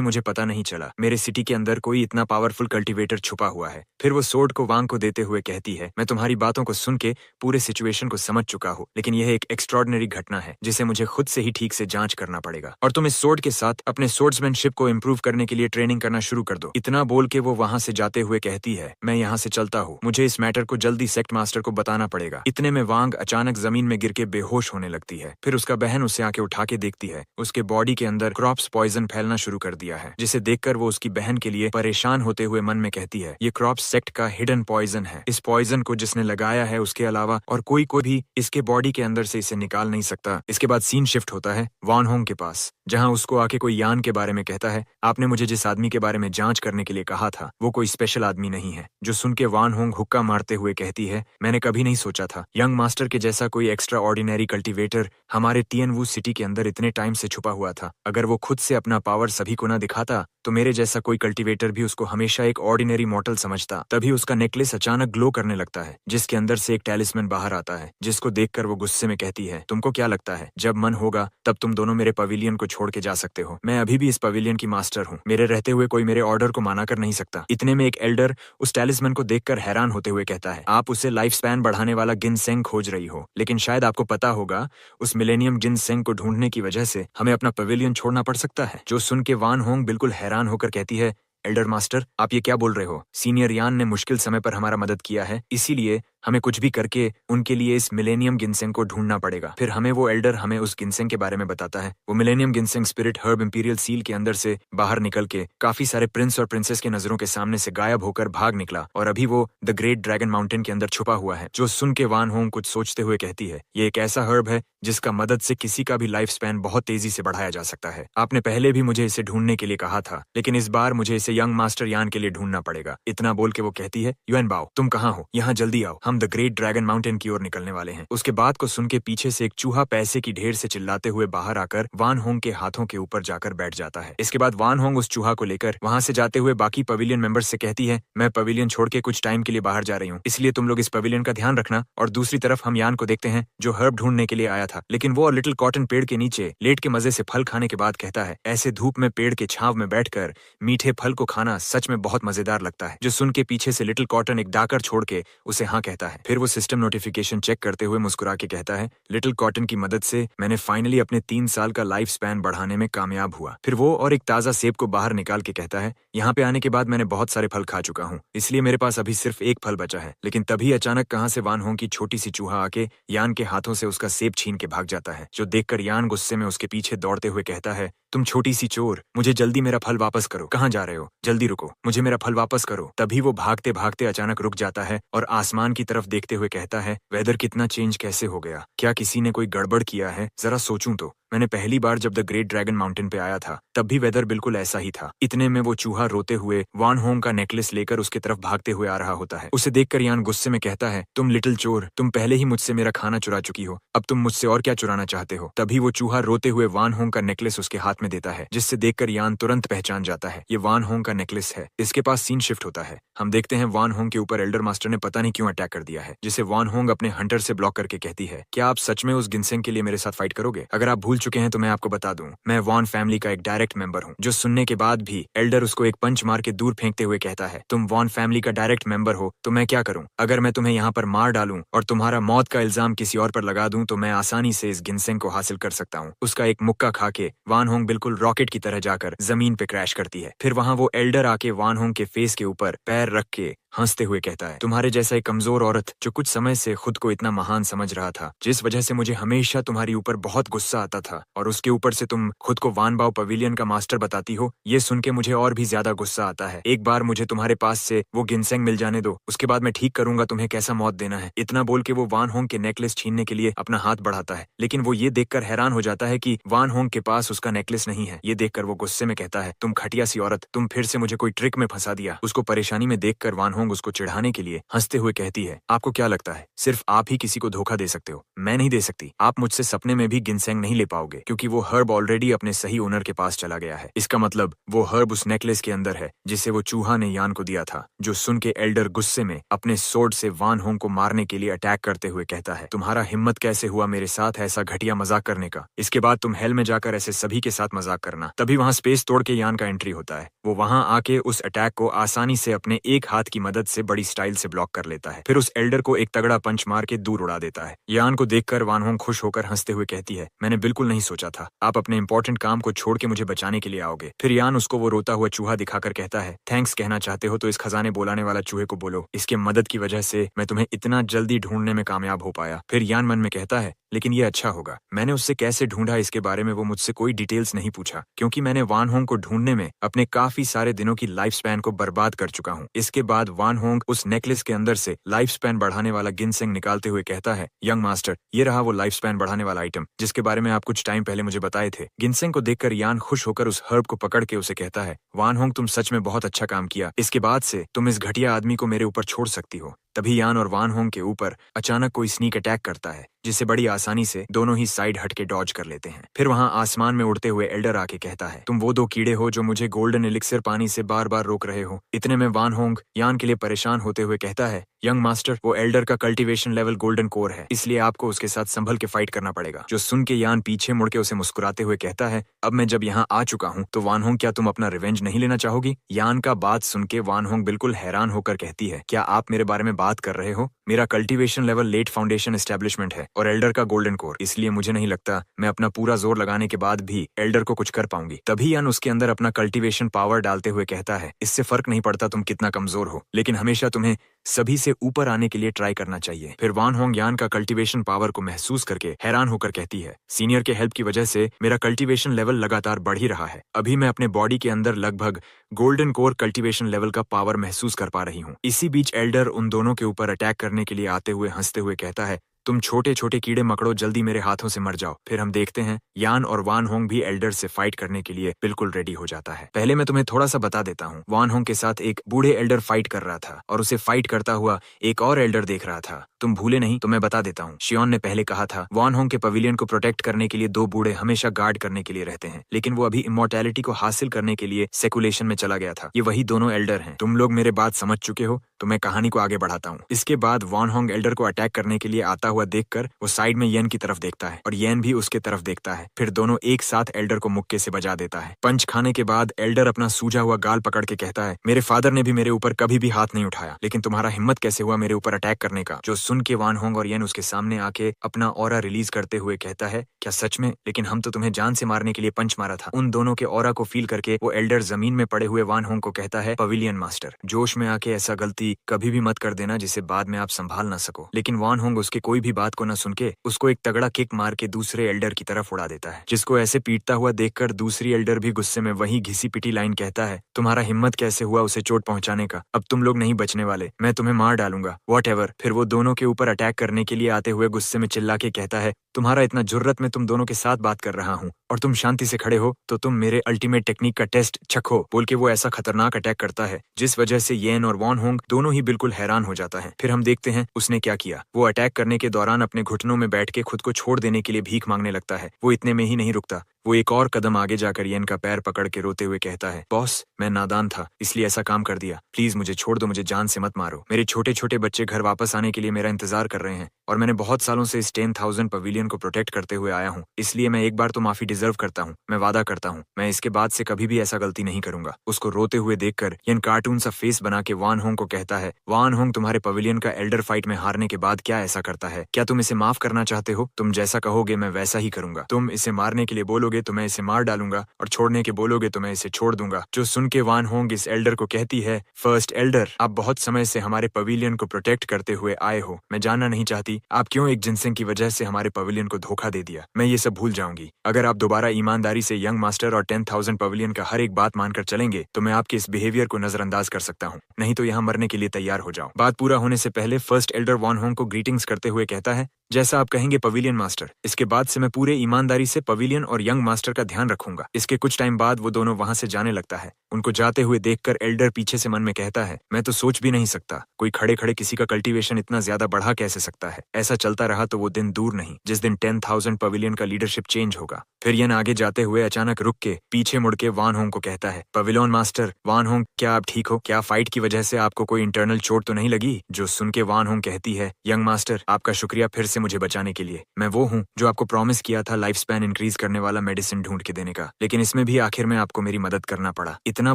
मुझे पता नहीं चला मेरे सिटी के अंदर कोई इतना पावरफुल कल्टीवेटर छुपा हुआ है। फिर वो सोर्ड को वांग को देते हुए कहती है, मैं तुम्हारी बातों को सुन के पूरे सिचुएशन को समझ चुका हूँ, लेकिन यह एक एक्स्ट्रॉर्डिनरी घटना है जिसे मुझे खुद से ही ठीक से जांच करना पड़ेगा और तुम इस सोर्ड के साथ अपने सोर्ड्समैनशिप को इम्प्रूव करने के लिए ट्रेनिंग करना शुरू कर दो। इतना बोल के वो वहां से जाते हुए कहती है, मैं यहाँ से चलता हूँ, मुझे इस मैटर को जल्दी सेक्ट मास्टर को बताना पड़ेगा। इतने में वांग अचानक जमीन में गिर के बेहोश होने लगती है। फिर उसका बहन उसे आके उठा के देखती है, उसके बॉडी के अंदर क्रॉप्स पॉइजन फैलना शुरू कर दिया है, जिसे देखकर वो उसकी बहन के लिए परेशान होते हुए मन में कहती है, ये क्रॉप्स सेक्ट का हिडन पॉइजन है। इस पॉइजन को जिसने लगाया है उसके अलावा और कोई भी इसके बॉडी के अंदर से इसे निकाल नहीं सकता। इसके बाद सीन शिफ्ट होता है वान होंग के पास, जहां उसको आके कोई यान के बारे में कहता है, आपने मुझे जिस आदमी के बारे में जांच करने के लिए कहा था वो कोई स्पेशल आदमी नहीं है। जो सुन के वान होंग हुक्का मारते हुए कहती है, मैंने कभी नहीं सोचा था यंग मास्टर के जैसा कोई एक्स्ट्रा ऑर्डिनरी कल्टीवेटर हमारे टियनवू सिटी के अंदर इतने टाइम से छुपा हुआ था। अगर वो खुद से अपना पावर सभी को ना दिखाता तो मेरे जैसा कोई कल्टीवेटर भी उसको हमेशा एक ऑर्डिनरी मॉडल समझता। तभी उसका नेकलेस अचानक ग्लो करने लगता है, जिसके अंदर से एक टैलिस्मैन बाहर आता है, जिसको देखकर वो गुस्से में कहती है, तुमको क्या लगता है जब मन होगा तब तुम दोनों मेरे पवेलियन को छोड़ के जा सकते हो? मैं अभी भी इस पवेलियन की मास्टर हूँ, मेरे रहते हुए कोई मेरे ऑर्डर को माना कर नहीं सकता। इतने में एक एल्डर उस टैलिस्मैन को देखकर हैरान होते हुए कहता है, आप उसे लाइफ स्पैन बढ़ाने वाला गिनसेंग खोज रही हो, लेकिन शायद आपको पता होगा उस मिलेनियम गिनसेंग को ढूंढने की वजह से हमें अपना पवेलियन छोड़ना पड़ सकता है। जो सुन के वान होंग बिल्कुल हैरान होकर कहती है, एल्डर मास्टर, आप ये क्या बोल रहे हो? सीनियर यान ने मुश्किल समय पर हमारा मदद किया है, इसीलिए हमें कुछ भी करके उनके लिए इस मिलेनियम गिनसेंग को ढूंढना पड़ेगा। फिर वो एल्डर हमें उस गिनसेंग के बारे में बताता है। वो millennium ginseng spirit herb imperial seal के अंदर से बाहर निकल के काफी सारे प्रिंस और प्रिंसेस के नजरों के सामने से गायब होकर भाग निकला और अभी वो द ग्रेट ड्रैगन माउंटेन के अंदर छुपा हुआ है। जो सुन के वान होंग कुछ सोचते हुए कहती है, ये एक ऐसा हर्ब है जिसका मदद से किसी का भी लाइफ स्पैन बहुत तेजी से बढ़ाया जा सकता है। आपने पहले भी मुझे इसे ढूंढने के लिए कहा था, लेकिन इस बार मुझे इसे यंग मास्टर यान के लिए ढूंढना पड़ेगा। इतना बोल के वो कहती है, युएन बाओ, तुम कहाँ हो? यहाँ जल्दी आओ, हम हम द ग्रेट ड्रैगन माउंटेन की ओर निकलने वाले हैं। उसके बाद को सुन के पीछे से एक चूहा पैसे की ढेर से चिल्लाते हुए बाहर आकर वान होंग के हाथों के ऊपर जाकर बैठ जाता है। इसके बाद वान होंग उस चूहा को लेकर वहां से जाते हुए बाकी पवेलियन मेंबर्स से कहती है, मैं पवेलियन छोड़ के कुछ टाइम के लिए बाहर जा रही हूँ, इसलिए तुम लोग इस पवेलियन का ध्यान रखना। और दूसरी तरफ हम यान को देखते हैं जो हर्ब ढूंढने के लिए आया था, लेकिन वो लिटिल कॉटन पेड़ के नीचे लेट के मजे से फल खाने के बाद कहता है, ऐसे धूप में पेड़ के छांव में बैठकर मीठे फल को खाना सच में बहुत मजेदार लगता है। जो सुन के पीछे से लिटिल कॉटन एक डाकर छोड़ के उसे हाँ कहता है। फिर वो सिस्टम नोटिफिकेशन चेक करते हुए मुस्कुरा के कहता है, लिटिल कॉटन की मदद से मैंने फाइनली अपने 3 साल का लाइफ स्पैन बढ़ाने में कामयाब हुआ। फिर वो और एक ताजा सेब को बाहर निकाल के कहता है, यहाँ पे आने के बाद मैंने बहुत सारे फल खा चुका हूँ, इसलिए मेरे पास अभी सिर्फ एक फल बचा है। लेकिन तभी अचानक कहाँ से वान होंग की छोटी सी चूहा आके यान के हाथों से उसका सेब छीन के भाग जाता है। जो देखकर यान गुस्से में उसके पीछे दौड़ते हुए कहता है, तुम छोटी सी चोर, मुझे जल्दी मेरा फल वापस करो। कहाँ जा रहे हो? जल्दी रुको, मुझे मेरा फल वापस करो। तभी वो भागते भागते अचानक रुक जाता है और आसमान की तरफ देखते हुए कहता है, वेदर कितना चेंज कैसे हो गया? क्या किसी ने कोई गड़बड़ किया है? जरा सोचूं तो मैंने पहली बार जब द ग्रेट ड्रैगन माउंटेन पे आया था तब भी वेदर बिल्कुल ऐसा ही था। इतने में वो चूहा रोते हुए वान होंग का नेकलेस लेकर उसके तरफ भागते हुए आ रहा होता है। उसे देखकर यान गुस्से में कहता है, तुम लिटिल चोर, तुम पहले ही मुझसे मेरा खाना चुरा चुकी हो, अब तुम मुझसे और क्या चुराना चाहते हो? तभी वो चूहा रोते हुए वान होंग का नेकलेस उसके हाथ में देता है, जिससे देखकर यान तुरंत पहचान जाता है ये वान होंग का नेकलेस है। इसके पास सीन शिफ्ट होता है। हम देखते हैं वान होंग के ऊपर एल्डर मास्टर ने पता नहीं क्यों अटैक कर दिया है, जिसे वान होंग अपने हंटर से ब्लॉक करके कहती है, क्या आप सच में उस गिनसेंग के लिए मेरे साथ फाइट करोगे? अगर आप भूल चुके हैं तो मैं आपको बता दूं, मैं वॉन फैमिली का एक डायरेक्ट मेंबर हूं। जो सुनने के बाद भी एल्डर उसको एक पंच मार के दूर फेंकते हुए कहता है, तुम वॉन फैमिली का डायरेक्ट मेंबर हो तो मैं क्या करूं? अगर मैं तुम्हें यहाँ पर मार डालूं और तुम्हारा मौत का इल्जाम किसी और पर लगा दूं तो मैं आसानी से इस गिनसेंग को हासिल कर सकता हूँ। उसका एक मुक्का खा के वान होंग बिल्कुल रॉकेट की तरह जाकर जमीन पे क्रैश करती है। फिर वहाँ वो एल्डर आके वान होंग के फेस के ऊपर पैर रख के हंसते हुए कहता है, तुम्हारे जैसा एक कमजोर औरत जो कुछ समय से खुद को इतना महान समझ रहा था, जिस वजह से मुझे हमेशा तुम्हारी ऊपर बहुत गुस्सा आता था, और उसके ऊपर से तुम खुद को वान बाओ पवेलियन का मास्टर बताती हो, ये सुन के मुझे और भी ज्यादा गुस्सा आता है। एक बार मुझे तुम्हारे पास से वो गिनसेंग मिल जाने दो, उसके बाद मैं ठीक करूंगा तुम्हें कैसा मौत देना है। इतना बोल के वो वान होंग के नेकलेस छीनने के लिए अपना हाथ बढ़ाता है, लेकिन वो ये देखकर हैरान हो जाता है कि वान होंग के पास उसका नेकलेस नहीं है। ये देखकर वो गुस्से में कहता है, तुम घटिया सी औरत, तुम फिर से मुझे कोई ट्रिक में फंसा दिया। उसको परेशानी में देखकर वान होंग उसको चिढ़ाने के लिए हंसते हुए कहती है, आपको क्या लगता है सिर्फ आप ही किसी को धोखा दे सकते हो? मैं नहीं दे सकती। आप मुझसे सपने में भी गिनसेंग नहीं ले पाओगे, क्योंकि वो हर्ब ऑलरेडी अपने सही ओनर के पास चला गया है। इसका मतलब वो हर्ब उस नेकलेस के अंदर है जिसे वो चूहा ने यान को दिया था। जो सुन के एल्डर गुस्से में अपने सोर्ड से वान होंग को मारने के लिए अटैक करते हुए कहता है, तुम्हारा हिम्मत कैसे हुआ मेरे साथ ऐसा घटिया मजाक करने का? इसके बाद तुम हेल में जाकर ऐसे सभी के साथ मजाक करना। तभी वहाँ स्पेस तोड़ के यान का एंट्री होता है। वो वहाँ आके उस अटैक को आसानी से अपने एक हाथ की मदद से बड़ी स्टाइल से ब्लॉक कर लेता है। फिर उस एल्डर को एक तगड़ा पंच मार के दूर उड़ा देता है। यान को देखकर वान होंग खुश होकर हंसते हुए कहती है, मैंने बिल्कुल नहीं सोचा था आप अपने इंपॉर्टेंट काम को छोड़ के मुझे बचाने के लिए आओगे। फिर यान उसको वो रोता हुआ चूहा दिखाकर कहता है, थैंक्स कहना चाहते हो तो इस खजाने बोलाने वाला चूहे को बोलो, इसके मदद की वजह से मैं तुम्हें इतना जल्दी ढूंढने में कामयाब हो पाया। फिर यान मन में कहता है, लेकिन ये अच्छा होगा, मैंने उससे कैसे ढूंढा इसके बारे में वो मुझसे कोई डिटेल्स नहीं पूछा, क्योंकि मैंने वान होंग को ढूंढने में अपने काफी सारे दिनों की लाइफ स्पैन को बर्बाद कर चुका हूँ। इसके बाद वान होंग उस नेकलेस के अंदर से लाइफ स्पैन बढ़ाने वाला गिनसेंग निकालते हुए कहता है, यंग मास्टर, ये रहा वो लाइफ स्पैन बढ़ाने वाला आइटम जिसके बारे में आप कुछ टाइम पहले मुझे बताए थे। गिनसेंग को देखकर यान खुश होकर उस हर्ब को पकड़ के उसे कहता है, वान होंग तुम सच में बहुत अच्छा काम किया, इसके बाद से तुम इस घटिया आदमी को मेरे ऊपर छोड़ सकती हो। तभी यान और वान होंग के ऊपर अचानक कोई स्नीक अटैक करता है, जिसे बड़ी आसानी से दोनों ही साइड हट के डॉज कर लेते हैं। फिर वहाँ आसमान में उड़ते हुए एल्डर आके कहता है, तुम वो 2 कीड़े हो जो मुझे गोल्डन एलिक्सिर पानी से बार बार रोक रहे हो। इतने में वान होंग यान के लिए परेशान होते हुए कहता है, यंग मास्टर, वो एल्डर का कल्टीवेशन लेवल गोल्डन कोर है, इसलिए आपको उसके साथ संभल के फाइट करना पड़ेगा। जो सुन के यान पीछे मुड़ के उसे मुस्कुराते हुए कहता है, अब मैं जब यहाँ आ चुका हूँ तो वान होंग क्या तुम अपना रिवेंज नहीं लेना चाहोगी? यान का बात सुन के वान होंग बिल्कुल हैरान होकर कहती है, क्या आप मेरे बारे में बात कर रहे हो? मेरा cultivation level late foundation establishment है और एल्डर का गोल्डन कोर, इसलिए मुझे नहीं लगता मैं अपना पूरा जोर लगाने के बाद भी एल्डर को कुछ कर पाऊंगी। तभी यान उसके अंदर अपना कल्टीवेशन पावर डालते हुए कहता है, इससे फर्क नहीं पड़ता तुम कितना कमजोर हो, लेकिन हमेशा तुम्हें सभी से ऊपर आने के लिए ट्राई करना चाहिए। फिर वान होंग यान का कल्टीवेशन पावर को महसूस करके हैरान होकर कहती है, सीनियर के हेल्प की वजह से मेरा कल्टीवेशन लेवल लगातार बढ़ ही रहा है। अभी मैं अपने बॉडी के अंदर लगभग गोल्डन कोर कल्टीवेशन लेवल का पावर महसूस कर पा रही हूँ। इसी बीच एल्डर उन दोनों के ऊपर अटैक करने के लिए आते हुए हंसते हुए कहता है, तुम छोटे छोटे कीड़े मकड़ो जल्दी मेरे हाथों से मर जाओ। फिर हम देखते हैं यान और वान होंग भी एल्डर से फाइट करने के लिए बिल्कुल रेडी हो जाता है। पहले मैं तुम्हें थोड़ा सा बता देता हूँ। वान होंग के साथ एक बूढ़े एल्डर फाइट कर रहा था और उसे फाइट करता हुआ एक और एल्डर देख रहा था। तुम भूले नहीं तो मैं बता देता हूँ। शियोन ने पहले कहा था वान होंग के पवेलियन को प्रोटेक्ट करने के लिए 2 बूढ़े हमेशा गार्ड करने के लिए रहते हैं, लेकिन वो अभी इमोर्टैलिटी को हासिल करने के लिए सेकुलेशन में चला गया था। ये वही दोनों एल्डर हैं। तुम लोग मेरे बात समझ चुके हो तो मैं कहानी को आगे बढ़ाता हूँ। इसके बाद वान होंग एल्डर को अटैक करने के लिए आता हुआ देखकर वो साइड में येन की तरफ देखता है और येन भी उसके तरफ देखता है। फिर दोनों एक साथ एल्डर को मुक्के से बजा देता है। पंच खाने के बाद एल्डर अपना सूजा हुआ गाल पकड़ के कहता है मेरे फादर ने भी मेरे ऊपर कभी भी हाथ नहीं उठाया, लेकिन तुम्हारा हिम्मत कैसे हुआ मेरे ऊपर अटैक करने का। जो सुन के वान होंग और येन उसके सामने आके अपना ऑरा रिलीज करते हुए कहता है क्या सच में? लेकिन हम तो तुम्हें जान से मारने के लिए पंच मारा था। उन दोनों के ऑरा को फील करके वो एल्डर जमीन में पड़े हुए वान होंग को कहता है पवेलियन मास्टर, जोश में आके ऐसा गलती कभी भी मत कर देना जिसे बाद में आप संभाल ना सको। लेकिन वान होंग उसके कोई भी बात को न सुन के उसको एक तगड़ा किक मार के दूसरे एल्डर की तरफ उड़ा देता है, जिसको ऐसे पीटता हुआ देखकर दूसरी एल्डर भी गुस्से में वही घिसी पिटी लाइन कहता है तुम्हारा हिम्मत कैसे हुआ उसे चोट पहुंचाने का? अब तुम लोग नहीं बचने वाले, मैं तुम्हें मार डालूंगा। वॉटएवर। फिर वो दोनों के ऊपर अटैक करने के लिए आते हुए गुस्से में चिल्ला के कहता है तुम्हारा इतना जुर्रत में तुम दोनों के साथ बात कर रहा हूँ और तुम शांति से खड़े हो तो तुम मेरे अल्टीमेट टेक्निक का टेस्ट चखो। बोल के वो ऐसा खतरनाक अटैक करता है जिस वजह से येन और वान होंग दोनों ही बिल्कुल हैरान हो जाता है। फिर हम देखते हैं उसने क्या किया। वो अटैक करने के दौरान अपने घुटनों में बैठ के खुद को छोड़ देने के लिए भीख मांगने लगता है। वो इतने में ही नहीं रुकता, वो एक और कदम आगे जाकर येन का पैर पकड़ के रोते हुए कहता है बॉस मैं नादान था इसलिए ऐसा काम कर दिया, प्लीज मुझे छोड़ दो, मुझे जान से मत मारो। मेरे छोटे छोटे बच्चे घर वापस आने के लिए मेरा इंतजार कर रहे हैं और मैंने बहुत सालों से इस 10,000 पवेलियन को प्रोटेक्ट करते हुए आया हूँ, इसलिए मैं एक बार तो माफी डिजर्व करता हूँ। मैं वादा करता हूँ मैं इसके बाद से कभी भी ऐसा गलती नहीं करूंगा। उसको रोते हुए देखकर येन कार्टून सा फेस बना के वान होंग को कहता है वान होंग तुम्हारे पवेलियन का एल्डर फाइट में हारने के बाद क्या ऐसा करता है? क्या तुम इसे माफ करना चाहते हो? तुम जैसा कहोगे मैं वैसा ही करूंगा। तुम इसे मारने के लिए बोलोगे तो मैं इसे मार डालूंगा और छोड़ने के बोलोगे तो मैं इसे छोड़ दूंगा। जो सुन के वान होंग इस एल्डर को कहती है फर्स्ट एल्डर आप बहुत समय से हमारे पवेलियन को प्रोटेक्ट करते हुए आए हो, मैं जानना नहीं चाहती आप क्यों एक जिनसिंग की वजह से हमारे पवेलियन को धोखा दे दिया। मैं ये सब भूल जाऊंगी। अगर आप दोबारा ईमानदारी से यंग मास्टर और 10,000 पवेलियन का हर एक बात मानकर चलेंगे तो मैं आपके इस बिहेवियर को नजरअंदाज कर सकता हूँ, नहीं तो यहाँ मरने के लिए तैयार हो जाओ। बात पूरा होने से पहले फर्स्ट एल्डर वान होंग को ग्रीटिंग्स करते हुए कहता है जैसा आप कहेंगे पवेलियन मास्टर। इसके बाद से मैं पूरे ईमानदारी से पवेलियन और यंग मास्टर का ध्यान रखूंगा। इसके कुछ टाइम बाद वो दोनों वहां से जाने लगता है। उनको जाते हुए देखकर एल्डर पीछे से मन में कहता है मैं तो सोच भी नहीं सकता कोई खड़े खड़े किसी का कल्टीवेशन इतना ज्यादा बढ़ा कैसे सकता है। ऐसा चलता रहा तो वो दिन दूर नहीं जिस दिन 10,000 पवेलियन का लीडरशिप चेंज होगा। फिर यन आगे जाते हुए अचानक रुक के पीछे मुड़ के वान होंग को कहता है पवेलियन मास्टर वान होंग क्या आप ठीक हो? क्या फाइट की वजह से आपको कोई इंटरनल चोट तो नहीं लगी? जो सुन के वान होंग कहती है यंग मास्टर आपका शुक्रिया फिर से मुझे बचाने के लिए। मैं वो हूँ जो आपको प्रॉमिस किया था लाइफ स्पैन इंक्रीज करने वाला मेडिसिन ढूंढ के देने का, लेकिन इसमें भी आखिर में आपको मेरी मदद करना पड़ा। इतना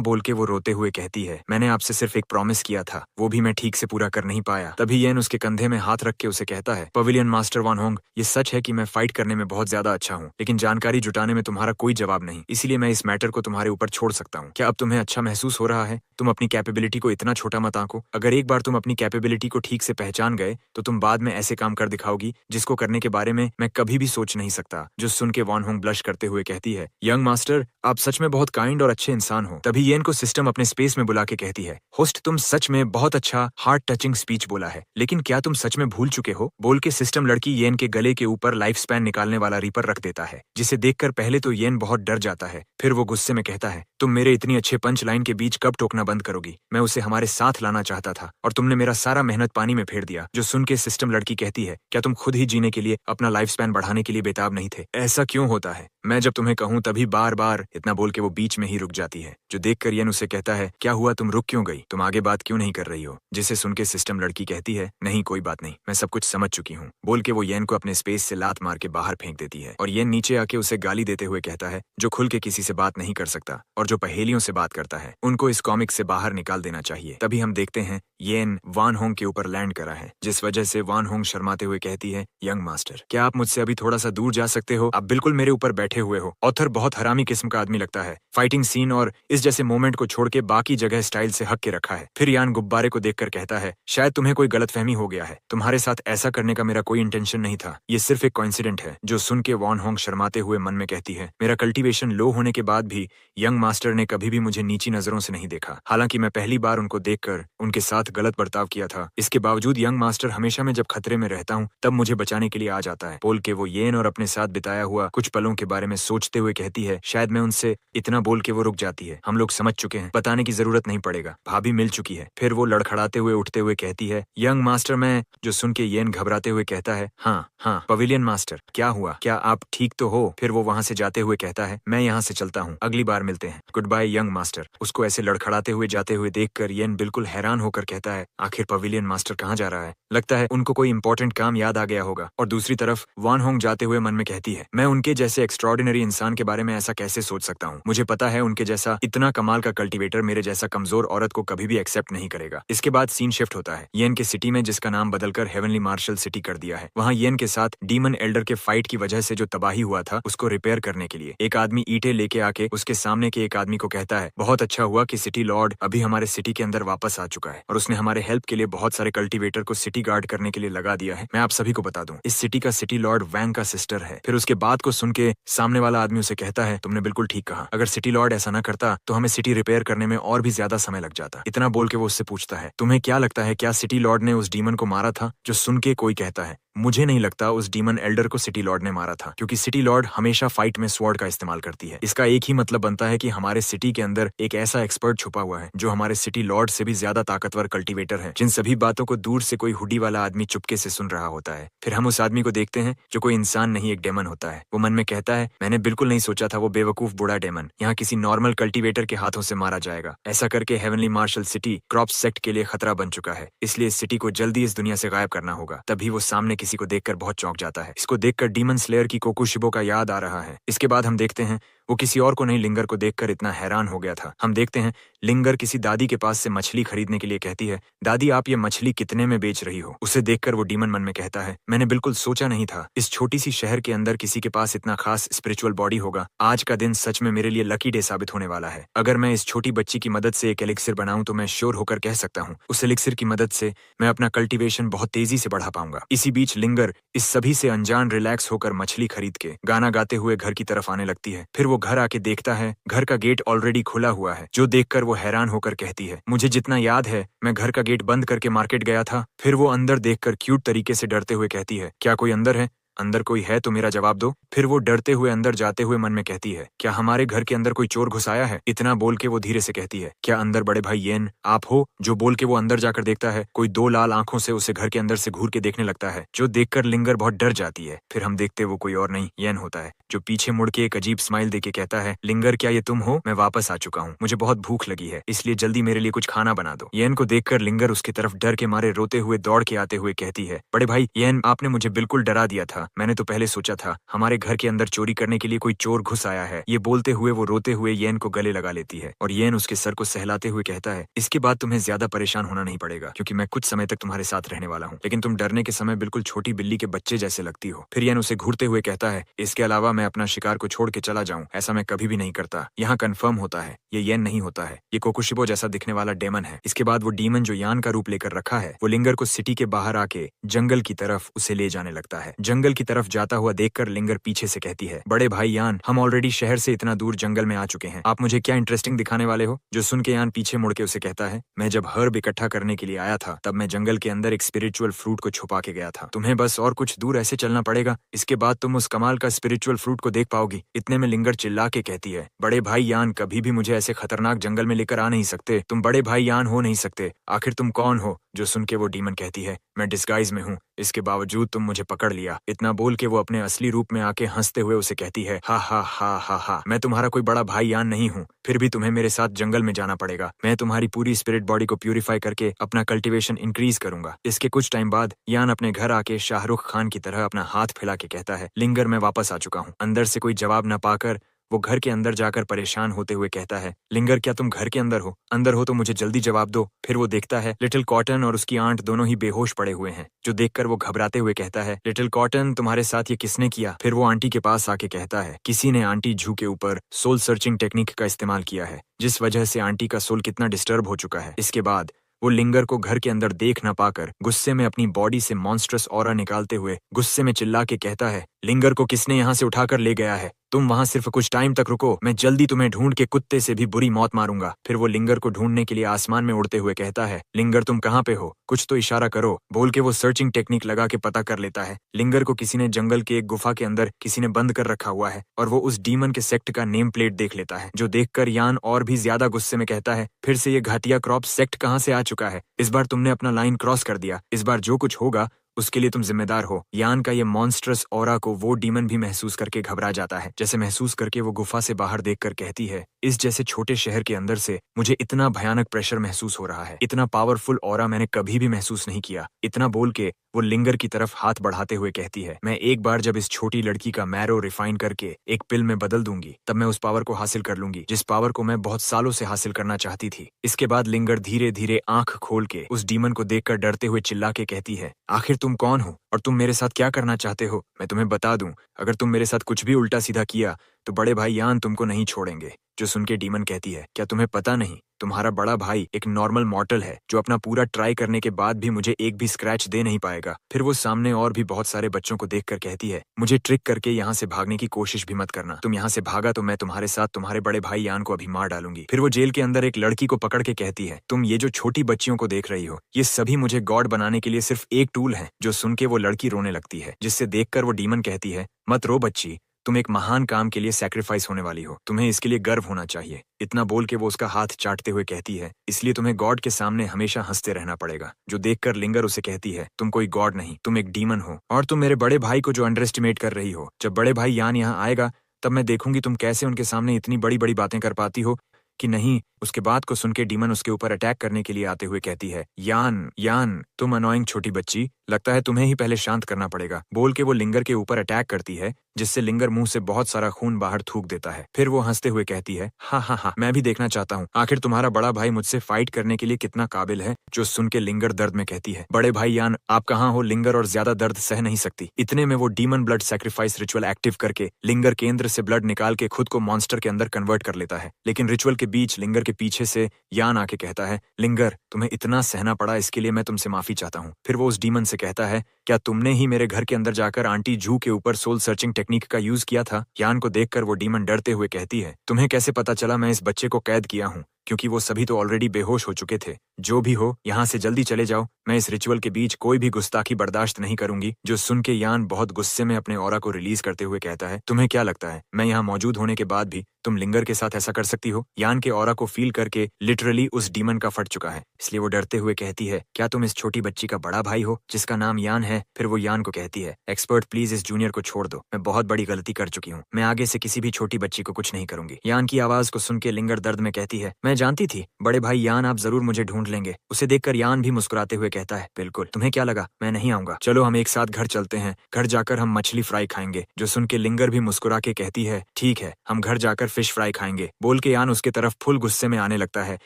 बोल के वो रोते हुए कहती है मैंने आपसे सिर्फ एक प्रॉमिस किया था, वो भी मैं ठीक से पूरा कर नहीं पाया। तभी येन उसके कंधे में हाथ रख के उसे कहता है पवेलियन मास्टर वान होंग ये सच है कि मैं फाइट करने में बहुत ज्यादा अच्छा हूँ, लेकिन जानकारी जुटाने में तुम्हारा कोई जवाब नहीं, इसीलिए मैं इस मैटर को तुम्हारे ऊपर छोड़ सकता हूँ। क्या अब तुम्हें अच्छा महसूस हो रहा है? तुम अपनी कैपेबिलिटी को इतना छोटा मत आंको। अगर एक बार तुम अपनी कैपेबिलिटी को ठीक से पहचान गए तो तुम बाद में ऐसे काम कर दिखाओगी जिसको करने के बारे में मैं कभी भी सोच नहीं सकता। जो सुन के वान होंग ब्लश करते हुए कहती है यंग मास्टर आप सच में बहुत काइंड और अच्छे इंसान हो। तभी येन को सिस्टम अपने स्पेस में बुला के कहती है होस्ट तुम सच में बहुत अच्छा हार्ट टचिंग स्पीच बोला है, लेकिन क्या तुम सच में भूल चुके हो? बोल के सिस्टम लड़की येन के गले के ऊपर लाइफ स्पैन निकालने वाला रीपर रख देता है, जिसे देखकर पहले तो येन बहुत डर जाता है। फिर वो गुस्से में कहता है तुम मेरे इतनी अच्छे पंच लाइन के बीच कब टोकना बंद करोगी? मैं उसे हमारे साथ लाना चाहता था और तुमने मेरा सारा मेहनत पानी में फेर दिया। जो सुन के सिस्टम लड़की कहती है क्या तुम खुद ही जीने के लिए अपना लाइफ स्पैन बढ़ाने के लिए बेताब नहीं थे? ऐसा क्यों होता है? मैं जब तुम्हें कहूँ तभी बार बार इतना बोल के वो बीच में ही रुक जाती है। जो देखकर येन उसे कहता है क्या हुआ, तुम रुक क्यों गई? तुम आगे बात क्यों नहीं कर रही हो? जिसे सुन के सिस्टम लड़की कहती है नहीं कोई बात नहीं, मैं सब कुछ समझ चुकी हूँ। बोल के वो येन को अपने स्पेस से लात मार के बाहर फेंक देती है और येन नीचे आके उसे गाली देते हुए कहता है जो खुल के किसी से बात नहीं कर सकता और जो पहेलियों से बात करता है उनको इस कॉमिक से बाहर निकाल देना चाहिए। तभी हम देखते हैं येन वान होंग के ऊपर लैंड करा है, जिस वजह से वान होंग शर्माते हुए कहती है यंग मास्टर क्या आप मुझसे अभी थोड़ा सा दूर जा सकते हो? आप बिल्कुल मेरे ऊपर बैठे हुए हो। ऑथर बहुत हरामी किस्म का आदमी लगता है। फाइटिंग सीन और इस जैसे मोमेंट को छोड़ के बाकी जगह स्टाइल से हक के रखा है। फिर यान गुब्बारे को देखकर कहता है शायद तुम्हें कोई गलतफहमी हो गया है, तुम्हारे साथ ऐसा करने का मेरा कोई इंटेंशन नहीं था, ये सिर्फ एक कोइंसिडेंट है। जो सुन के वान होंग शर्माते हुए मन में कहती है मेरा कल्टीवेशन लो होने के बाद भी यंग मास्टर ने कभी भी मुझे नीची नजरों से नहीं देखा। हालांकि मैं पहली बार उनको देखकर उनके साथ गलत बर्ताव किया था। इसके बावजूद यंग मास्टर हमेशा मैं जब खतरे में रहता हूँ तब मुझे बचाने के लिए आ जाता है। बोल के वो येन और अपने साथ बिताया हुआ कुछ पलों के बारे में सोचते हुए कहती है, शायद मैं उनसे इतना बोल के वो रुक जाती है। हम लोग समझ चुके हैं, बताने की जरूरत नहीं पड़ेगा, भाभी मिल चुकी है। फिर वो लड़खड़ाते हुए उठते हुए कहती है, यंग मास्टर मैं, जो सुन के येन घबराते हुए कहता है, हाँ हाँ पवेलियन मास्टर, क्या हुआ, क्या आप ठीक तो हो? फिर वो वहाँ से जाते हुए कहता है, मैं यहाँ से चलता हूँ, अगली बार मिलते हैं, गुड बाय यंग मास्टर। उसको ऐसे लड़खड़ाते हुए जाते हुए देखकर येन बिल्कुल हैरान होकर कहता है, आखिर पवेलियन मास्टर कहाँ जा रहा है? लगता है उनको कोई इंपॉर्टेंट काम याद आ गया होगा। और दूसरी तरफ वान होंग जाते हुए मन में कहती है, मैं उनके जैसे एक्स्ट्रॉर्डिनरी इंसान के बारे में ऐसा कैसे सोच सकता हूँ? मुझे पता है उनके जैसा इतना कमाल का कल्टीवेटर मेरे जैसा कमजोर औरत को कभी भी एक्सेप्ट नहीं करेगा। इसके बाद सीन शिफ्ट होता है येन के सिटी में, जिसका नाम बदलकर हेवनली मार्शल सिटी कर दिया है। वहाँ येन के साथ डीमन एल्डर के फाइट की वजह से जो तबाही हुआ था उसको रिपेयर करने के लिए एक आदमी ईंटें लेके आके उसके सामने के एक आदमी को कहता है, बहुत अच्छा हुआ कि सिटी लॉर्ड अभी हमारे सिटी के अंदर वापस आ चुका है और उसने हमारे हेल्प के लिए बहुत सारे कल्टीवेटर को सिटी गार्ड करने के लिए लगा दिया है। मैं आप सभी को बता दूं, इस सिटी का सिटी लॉर्ड वैंग का सिस्टर है। फिर उसके बात को सुन के सामने वाला आदमी उसे कहता है, तुमने बिल्कुल ठीक कहा, अगर सिटी लॉर्ड ऐसा न करता तो हमें सिटी रिपेयर करने में और भी ज्यादा समय लग जाता। इतना बोल के वो उससे पूछता है, तुम्हें क्या लगता है, क्या सिटी लॉर्ड ने उस डीमन को मारा था? जो सुन के कोई कहता है, मुझे नहीं लगता उस डीमन एल्डर को सिटी लॉर्ड ने मारा था, क्योंकि सिटी लॉर्ड हमेशा फाइट में स्वॉर्ड का इस्तेमाल करती है। इसका एक ही मतलब बनता है कि हमारे सिटी के अंदर एक ऐसा एक्सपर्ट छुपा हुआ है जो हमारे सिटी लॉर्ड से भी ज्यादा ताकतवर कल्टीवेटर है। जिन सभी बातों को दूर से कोई हुडी वाला आदमी चुपके से सुन रहा होता है। फिर हम उस आदमी को देखते हैं जो कोई इंसान नहीं, एक डेमन होता है। वो मन में कहता है, मैंने बिल्कुल नहीं सोचा था वो बेवकूफ बूढ़ा डेमन यहाँ किसी नॉर्मल कल्टीवेटर के हाथों से मारा जाएगा। ऐसा करके heavenly martial city crop sect के लिए खतरा बन चुका है, इसलिए इस सिटी को जल्दी इस दुनिया से गायब करना होगा। तभी वो सामने किसी को देखकर बहुत चौंक जाता है। इसको देखकर डीमन स्लेयर की कोकुशिबो का याद आ रहा है। इसके बाद हम देखते हैं वो किसी और को नहीं, लिंगर को देखकर इतना हैरान हो गया था। हम देखते हैं लिंगर किसी दादी के पास से मछली खरीदने के लिए कहती है, दादी आप ये मछली कितने में बेच रही हो? उसे देखकर वो डीमन मन में कहता है, मैंने बिल्कुल सोचा नहीं था इस छोटी सी शहर के अंदर किसी के पास इतना खास स्पिरिचुअल बॉडी होगा। आज का दिन सच में मेरे लिए लकी डे साबित होने वाला है। अगर मैं इस छोटी बच्ची की मदद से एक एलिक्सिर बनाऊं तो मैं श्योर होकर कह सकता हूँ उस एलिक्सिर की मदद से मैं अपना कल्टीवेशन बहुत तेजी से बढ़ा पाऊंगा। इसी बीच लिंगर इस सभी से अनजान रिलैक्स होकर मछली खरीद के गाना गाते हुए घर की तरफ आने लगती है। फिर वो घर आके देखता है घर का गेट ऑलरेडी खुला हुआ है, जो देखकर वो हैरान होकर कहती है, मुझे जितना याद है मैं घर का गेट बंद करके मार्केट गया था। फिर वो अंदर देखकर क्यूट तरीके से डरते हुए कहती है, क्या कोई अंदर है? अंदर कोई है तो मेरा जवाब दो। फिर वो डरते हुए अंदर जाते हुए मन में कहती है, क्या हमारे घर के अंदर कोई चोर घुस आया है? इतना बोल के वो धीरे से कहती है, क्या अंदर बड़े भाई येन आप हो? जो बोल के वो अंदर जाकर देखता है कोई दो लाल आंखों से उसे घर के अंदर से घूर के देखने लगता है, जो देखकर लिंगर बहुत डर जाती है। फिर हम देखते वो कोई और नहीं येन होता है, जो पीछे मुड़ के एक अजीब स्माइल देके कहता है, लिंगर क्या ये तुम हो? मैं वापस आ चुका हूँ, मुझे बहुत भूख लगी है, इसलिए जल्दी मेरे लिए कुछ खाना बना दो। येन को देखकर लिंगर उसकी तरफ डर के मारे रोते हुए दौड़ के आते हुए कहती है, बड़े भाई येन आपने मुझे बिल्कुल डरा दिया था, मैंने तो पहले सोचा था हमारे घर के अंदर चोरी करने के लिए कोई चोर घुस आया है। ये बोलते हुए वो रोते हुए येन को गले लगा लेती है और येन उसके सर को सहलाते हुए कहता है, इसके बाद तुम्हें ज्यादा परेशान होना नहीं पड़ेगा, क्योंकि मैं कुछ समय तक तुम्हारे साथ रहने वाला हूँ, लेकिन तुम डरने के समय बिल्कुल छोटी बिल्ली के बच्चे जैसे लगती हो। फिर येन उसे घूरते हुए कहता है, इसके अलावा मैं अपना शिकार को छोड़ के चला जाऊं, ऐसा मैं कभी भी नहीं करता। यहाँ कंफर्म होता है ये येन नहीं होता है, ये कोकुशिबो जैसा दिखने वाला डेमन है। इसके बाद वो डीमन जो यान का रूप लेकर रखा है वो लिंगर को सिटी के बाहर आके जंगल की तरफ उसे ले जाने लगता है। जंगल की तरफ जाता हुआ देखकर लिंगर पीछे से कहती है, बड़े भाई यान हम ऑलरेडी शहर से इतना दूर जंगल में आ चुके हैं, आप मुझे क्या इंटरेस्टिंग दिखाने वाले हो? जो सुन के यान पीछे मुड़ के उसे कहता है, मैं जब हर्ब इकट्ठा करने के लिए आया था तब मैं जंगल के अंदर एक स्पिरिचुअल फ्रूट को छुपा के गया था, तुम्हें बस और कुछ दूर ऐसे चलना पड़ेगा, इसके बाद तुम उस कमाल का स्पिरिचुअल फ्रूट को देख पाओगी। इतने में लिंगर चिल्ला के कहती है, बड़े भाई यान कभी भी मुझे ऐसे खतरनाक जंगल में लेकर आ नहीं सकते, तुम बड़े भाई यान हो नहीं सकते, आखिर तुम कौन हो? जो सुन के वो डीमन कहती है, मैं डिस्गाइज में हूँ, इसके बावजूद तुम मुझे पकड़ लिया। इतना बोल के वो अपने असली रूप में आके हंसते हुए उसे कहती है, हा हा हा हा हा, मैं तुम्हारा कोई बड़ा भाई यान नहीं हूँ, फिर भी तुम्हें मेरे साथ जंगल में जाना पड़ेगा। मैं तुम्हारी पूरी स्पिरिट बॉडी को प्यूरिफाई करके अपना कल्टीवेशन इंक्रीज करूंगा। इसके कुछ टाइम बाद यान अपने घर आके शाहरुख खान की तरह अपना हाथ फैला के कहता है, लिंगर मैं वापस आ चुका हूँ। अंदर से कोई जवाब न पाकर वो घर के अंदर जाकर परेशान होते हुए कहता है, लिंगर क्या तुम घर के अंदर हो? अंदर हो तो मुझे जल्दी जवाब दो। फिर वो देखता है लिटिल कॉटन और उसकी आंट दोनों ही बेहोश पड़े हुए हैं, जो देखकर वो घबराते हुए कहता है, लिटिल कॉटन तुम्हारे साथ ये किसने किया? फिर वो आंटी के पास आके कहता है, किसी ने आंटी जू के ऊपर सोल सर्चिंग टेक्निक का इस्तेमाल किया है, जिस वजह से आंटी का सोल कितना डिस्टर्ब हो चुका है। इसके बाद वो लिंगर को घर के अंदर देख न पाकर गुस्से में अपनी बॉडी से मॉन्स्ट्रस ऑरा निकालते हुए गुस्से में चिल्ला के कहता है, लिंगर को किसने यहाँ से उठाकर ले गया है? तुम वहाँ सिर्फ कुछ टाइम तक रुको, मैं जल्दी तुम्हें ढूंढ के कुत्ते से भी बुरी मौत मारूंगा। फिर वो लिंगर को ढूंढने के लिए आसमान में उड़ते हुए कहता है, लिंगर तुम कहाँ पे हो? कुछ तो इशारा करो, बोल के वो सर्चिंग टेक्निक लगा के पता कर लेता है। लिंगर को किसी ने जंगल के एक गुफा के अंदर किसी ने बंद कर रखा हुआ है और वो उस डीमन के सेक्ट का नेम प्लेट देख लेता है, जो देखकर यान और भी ज्यादा गुस्से में कहता है, फिर से ये घाटिया क्रॉप सेक्ट कहाँ से आ चुका है? इस बार तुमने अपना लाइन क्रॉस कर दिया, इस बार जो कुछ होगा उसके लिए तुम जिम्मेदार हो। यान का ये मॉन्स्ट्रस ऑरा को वो डीमन भी महसूस करके घबरा जाता है, जैसे महसूस करके वो गुफा से बाहर देखकर कहती है, इस जैसे छोटे शहर के अंदर से मुझे इतना भयानक प्रेशर महसूस हो रहा है, इतना पावरफुल ऑरा मैंने कभी भी महसूस नहीं किया। इतना बोल के वो लिंगर की तरफ हाथ बढ़ाते हुए कहती है, मैं एक बार जब इस छोटी लड़की का मैरो रिफाइन करके एक पिल में बदल दूंगी, तब मैं उस पावर को हासिल कर लूंगी जिस पावर को मैं बहुत सालों से हासिल करना चाहती थी। इसके बाद लिंगर धीरे धीरे आंख खोल के उस डीमन को देखकर डरते हुए चिल्ला के कहती है, आखिर तुम कौन हो और तुम मेरे साथ क्या करना चाहते हो? मैं तुम्हें बता दूं, अगर तुम मेरे साथ कुछ भी उल्टा सीधा किया तो बड़े भाई यान तुमको नहीं छोड़ेंगे। जो सुन के डीमन कहती है, क्या तुम्हें पता नहीं, तुम्हारा बड़ा भाई एक नॉर्मल मॉर्टल है जो अपना पूरा ट्राई करने के बाद भी मुझे एक भी स्क्रैच दे नहीं पाएगा। फिर वो सामने और भी बहुत सारे बच्चों को देखकर कहती है, मुझे ट्रिक करके यहाँ से भागने की कोशिश भी मत करना, तुम यहाँ से भागा तो मैं तुम्हारे साथ तुम्हारे बड़े भाई यान को अभी मार डालूंगी। फिर वो जेल के अंदर एक लड़की को पकड़ के कहती है, तुम ये जो छोटी बच्चियों को देख रही हो, ये सभी मुझे गॉड बनाने के लिए सिर्फ एक टूल है। जो सुन के वो लड़की रोने लगती है, जिससे देखकर वो डीमन कहती है, मत रो बच्ची, तुम एक महान काम के लिए सैक्रिफाइस होने वाली हो, तुम्हें इसके लिए गर्व होना चाहिए। इतना बोल के वो उसका हाथ चाटते हुए कहती है, इसलिए तुम्हें गॉड के सामने हमेशा हंसते रहना पड़ेगा। जो देखकर लिंगर उसे कहती है, तुम कोई गॉड नहीं, तुम एक डीमन हो और तुम मेरे बड़े भाई को जो अंडर एस्टिमेट कर रही हो। जब बड़े भाई यान यहाँ आएगा तब मैं देखूंगी तुम कैसे उनके सामने इतनी बड़ी बड़ी बातें कर पाती हो कि नहीं। उसके बात को सुन के डीमन उसके ऊपर अटैक करने के लिए आते हुए कहती है, यान तुम अनोइंग छोटी बच्ची, लगता है तुम्हें ही पहले शांत करना पड़ेगा। बोल के वो लिंगर के ऊपर अटैक करती है, जिससे लिंगर मुंह से बहुत सारा खून बाहर थूक देता है। फिर वो हंसते हुए कहती है, हाँ, मैं भी देखना चाहता हूँ आखिर तुम्हारा बड़ा भाई मुझसे फाइट करने के लिए कितना काबिल है। जो सुन के लिंगर दर्द में कहती है, बड़े भाई यान आप कहाँ हो? लिंगर और ज्यादा दर्द सह नहीं सकती। इतने में वो demon blood sacrifice ritual active करके लिंगर केंद्र से ब्लड निकाल के खुद को मॉन्स्टर के अंदर कन्वर्ट कर लेता है। लेकिन रिचुअल के बीच लिंगर के पीछे से यान आके कहता है, लिंगर तुम्हें इतना सहना पड़ा, इसके लिए मैं तुमसे माफी चाहता हूँ। फिर वो उस डीमन से कहता है, क्या तुमने ही मेरे घर के अंदर जाकर आंटी जू के ऊपर सोल सर्चिंग टेक्निक का यूज किया था? यान को देखकर वो डीमन डरते हुए कहती है, तुम्हें कैसे पता चला मैं इस बच्चे को कैद किया हूँ? क्योंकि वो सभी तो ऑलरेडी बेहोश हो चुके थे। जो भी हो, यहाँ से जल्दी चले जाओ, मैं इस रिचुअल के बीच कोई भी गुस्ताखी बर्दाश्त नहीं करूंगी। जो सुन के यान बहुत गुस्से में अपने ऑरा को रिलीज करते हुए कहता है, तुम्हें क्या लगता है मैं यहाँ मौजूद होने के बाद भी तुम लिंगर के साथ ऐसा कर सकती हो? यान के ऑरा को फील करके लिटरली उस डीमन का फट चुका है, इसलिए वो डरते हुए कहती है, क्या तुम इस छोटी बच्ची का बड़ा भाई हो जिसका नाम यान है? फिर वो यान को कहती है, एक्सपर्ट प्लीज इस जूनियर को छोड़ दो, मैं बहुत बड़ी गलती कर चुकी हूँ, मैं आगे से किसी भी छोटी बच्ची को कुछ नहीं करूंगी। यान की आवाज को सुन के लिंगर दर्द में कहती है, मैं जानती थी बड़े भाई यान आप जरूर मुझे ढूंढ लेंगे। उसे देखकर यान भी मुस्कुराते हुए कहता है, बिल्कुल, तुम्हें क्या लगा मैं नहीं आऊंगा? चलो हम एक साथ घर चलते हैं, घर जाकर हम मछली फ्राई खाएंगे। जो सुन के लिंगर भी मुस्कुरा के कहती है, ठीक है, हम घर जाकर फिश फ्राई खाएंगे। बोल के यान उसके तरफ फुल गुस्से में आने लगता है,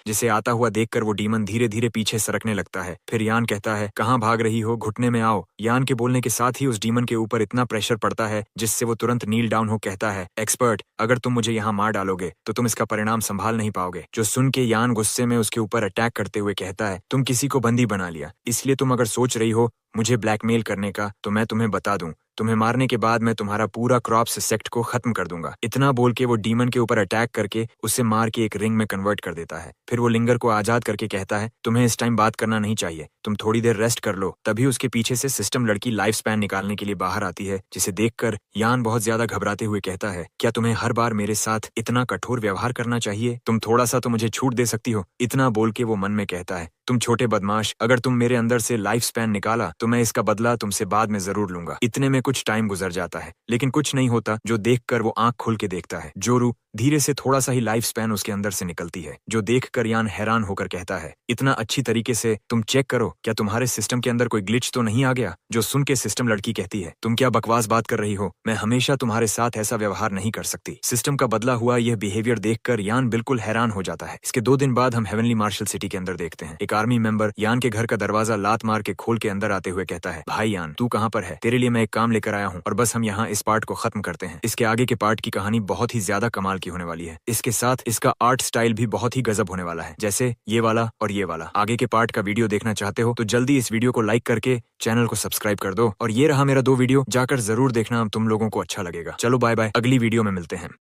जिसे आता हुआ देखकर वो डीमन धीरे धीरे पीछे सरकने लगता है। फिर यान कहता है, कहाँ भाग रही हो, घुटने में आओ। यान के बोलने के साथ ही उस डीमन के ऊपर इतना प्रेशर पड़ता है जिससे वो तुरंत नील डाउन हो कहता है, एक्सपर्ट अगर तुम मुझे यहाँ मार डालोगे तो तुम इसका परिणाम संभाल नहीं पाओगे। जो सुन के यान गुस्से में उसके ऊपर अटैक करते हुए कहता है, तुम किसी को बंदी बना लिया, इसलिए तुम अगर सोच रही हो मुझे ब्लैकमेल करने का तो मैं तुम्हें बता दूं, तुम्हें मारने के बाद मैं तुम्हारा पूरा क्रॉप्स सेक्ट को खत्म कर दूंगा। इतना बोल के वो डीमन के ऊपर अटैक करके उसे मार के एक रिंग में कन्वर्ट कर देता है। फिर वो लिंगर को आजाद करके कहता है, तुम्हें इस टाइम बात करना नहीं चाहिए, तुम थोड़ी देर रेस्ट कर लो। तभी उसके पीछे से सिस्टम लड़की लाइफ स्पैन निकालने के लिए बाहर आती है, जिसे देखकर यान बहुत ज्यादा घबराते हुए कहता है, क्या तुम्हें हर बार मेरे साथ इतना कठोर व्यवहार करना चाहिए? तुम थोड़ा सा तो मुझे छूट दे सकती हो। इतना बोल के वो मन में कहता है, तुम छोटे बदमाश, अगर तुम मेरे अंदर से लाइफ स्पैन निकाला तो मैं इसका बदला तुमसे बाद में जरूर लूंगा। इतने में कुछ टाइम गुजर जाता है, लेकिन कुछ नहीं होता। जो देखकर वो आंख खोल के देखता है, जोरू धीरे से थोड़ा सा ही लाइफ स्पैन उसके अंदर से निकलती है। जो देखकर यान हैरान होकर कहता है, इतना अच्छी तरीके से तुम चेक करो, क्या तुम्हारे सिस्टम के अंदर कोई ग्लिच तो नहीं आ गया? जो सुन के सिस्टम लड़की कहती है, तुम क्या बकवास बात कर रही हो, मैं हमेशा तुम्हारे साथ ऐसा व्यवहार नहीं कर सकती। सिस्टम का बदला हुआ यह बिहेवियर देखकर यान बिल्कुल हैरान हो जाता है। इसके 2 दिन बाद हम हेवनली मार्शल सिटी के अंदर देखते हैं। एक आर्मी मेंबर यान के घर का दरवाजा लात मार के खोल के अंदर आते हुए कहता है, भाई यान तू कहाँ पर है? तेरे लिए मैं एक काम लेकर आया हूँ और बस हम यहाँ इस पार्ट को खत्म करते हैं। इसके आगे के पार्ट की कहानी बहुत ही ज्यादा कमाल की होने वाली है। इसके साथ इसका आर्ट स्टाइल भी बहुत ही गजब होने वाला है, जैसे ये वाला और ये वाला। आगे के पार्ट का वीडियो देखना चाहते हो तो जल्दी इस वीडियो को लाइक करके चैनल को सब्सक्राइब कर दो। और ये रहा मेरा 2 वीडियो, जाकर जरूर देखना, तुम लोगों को अच्छा लगेगा। चलो बाय बाय, अगली वीडियो में मिलते हैं।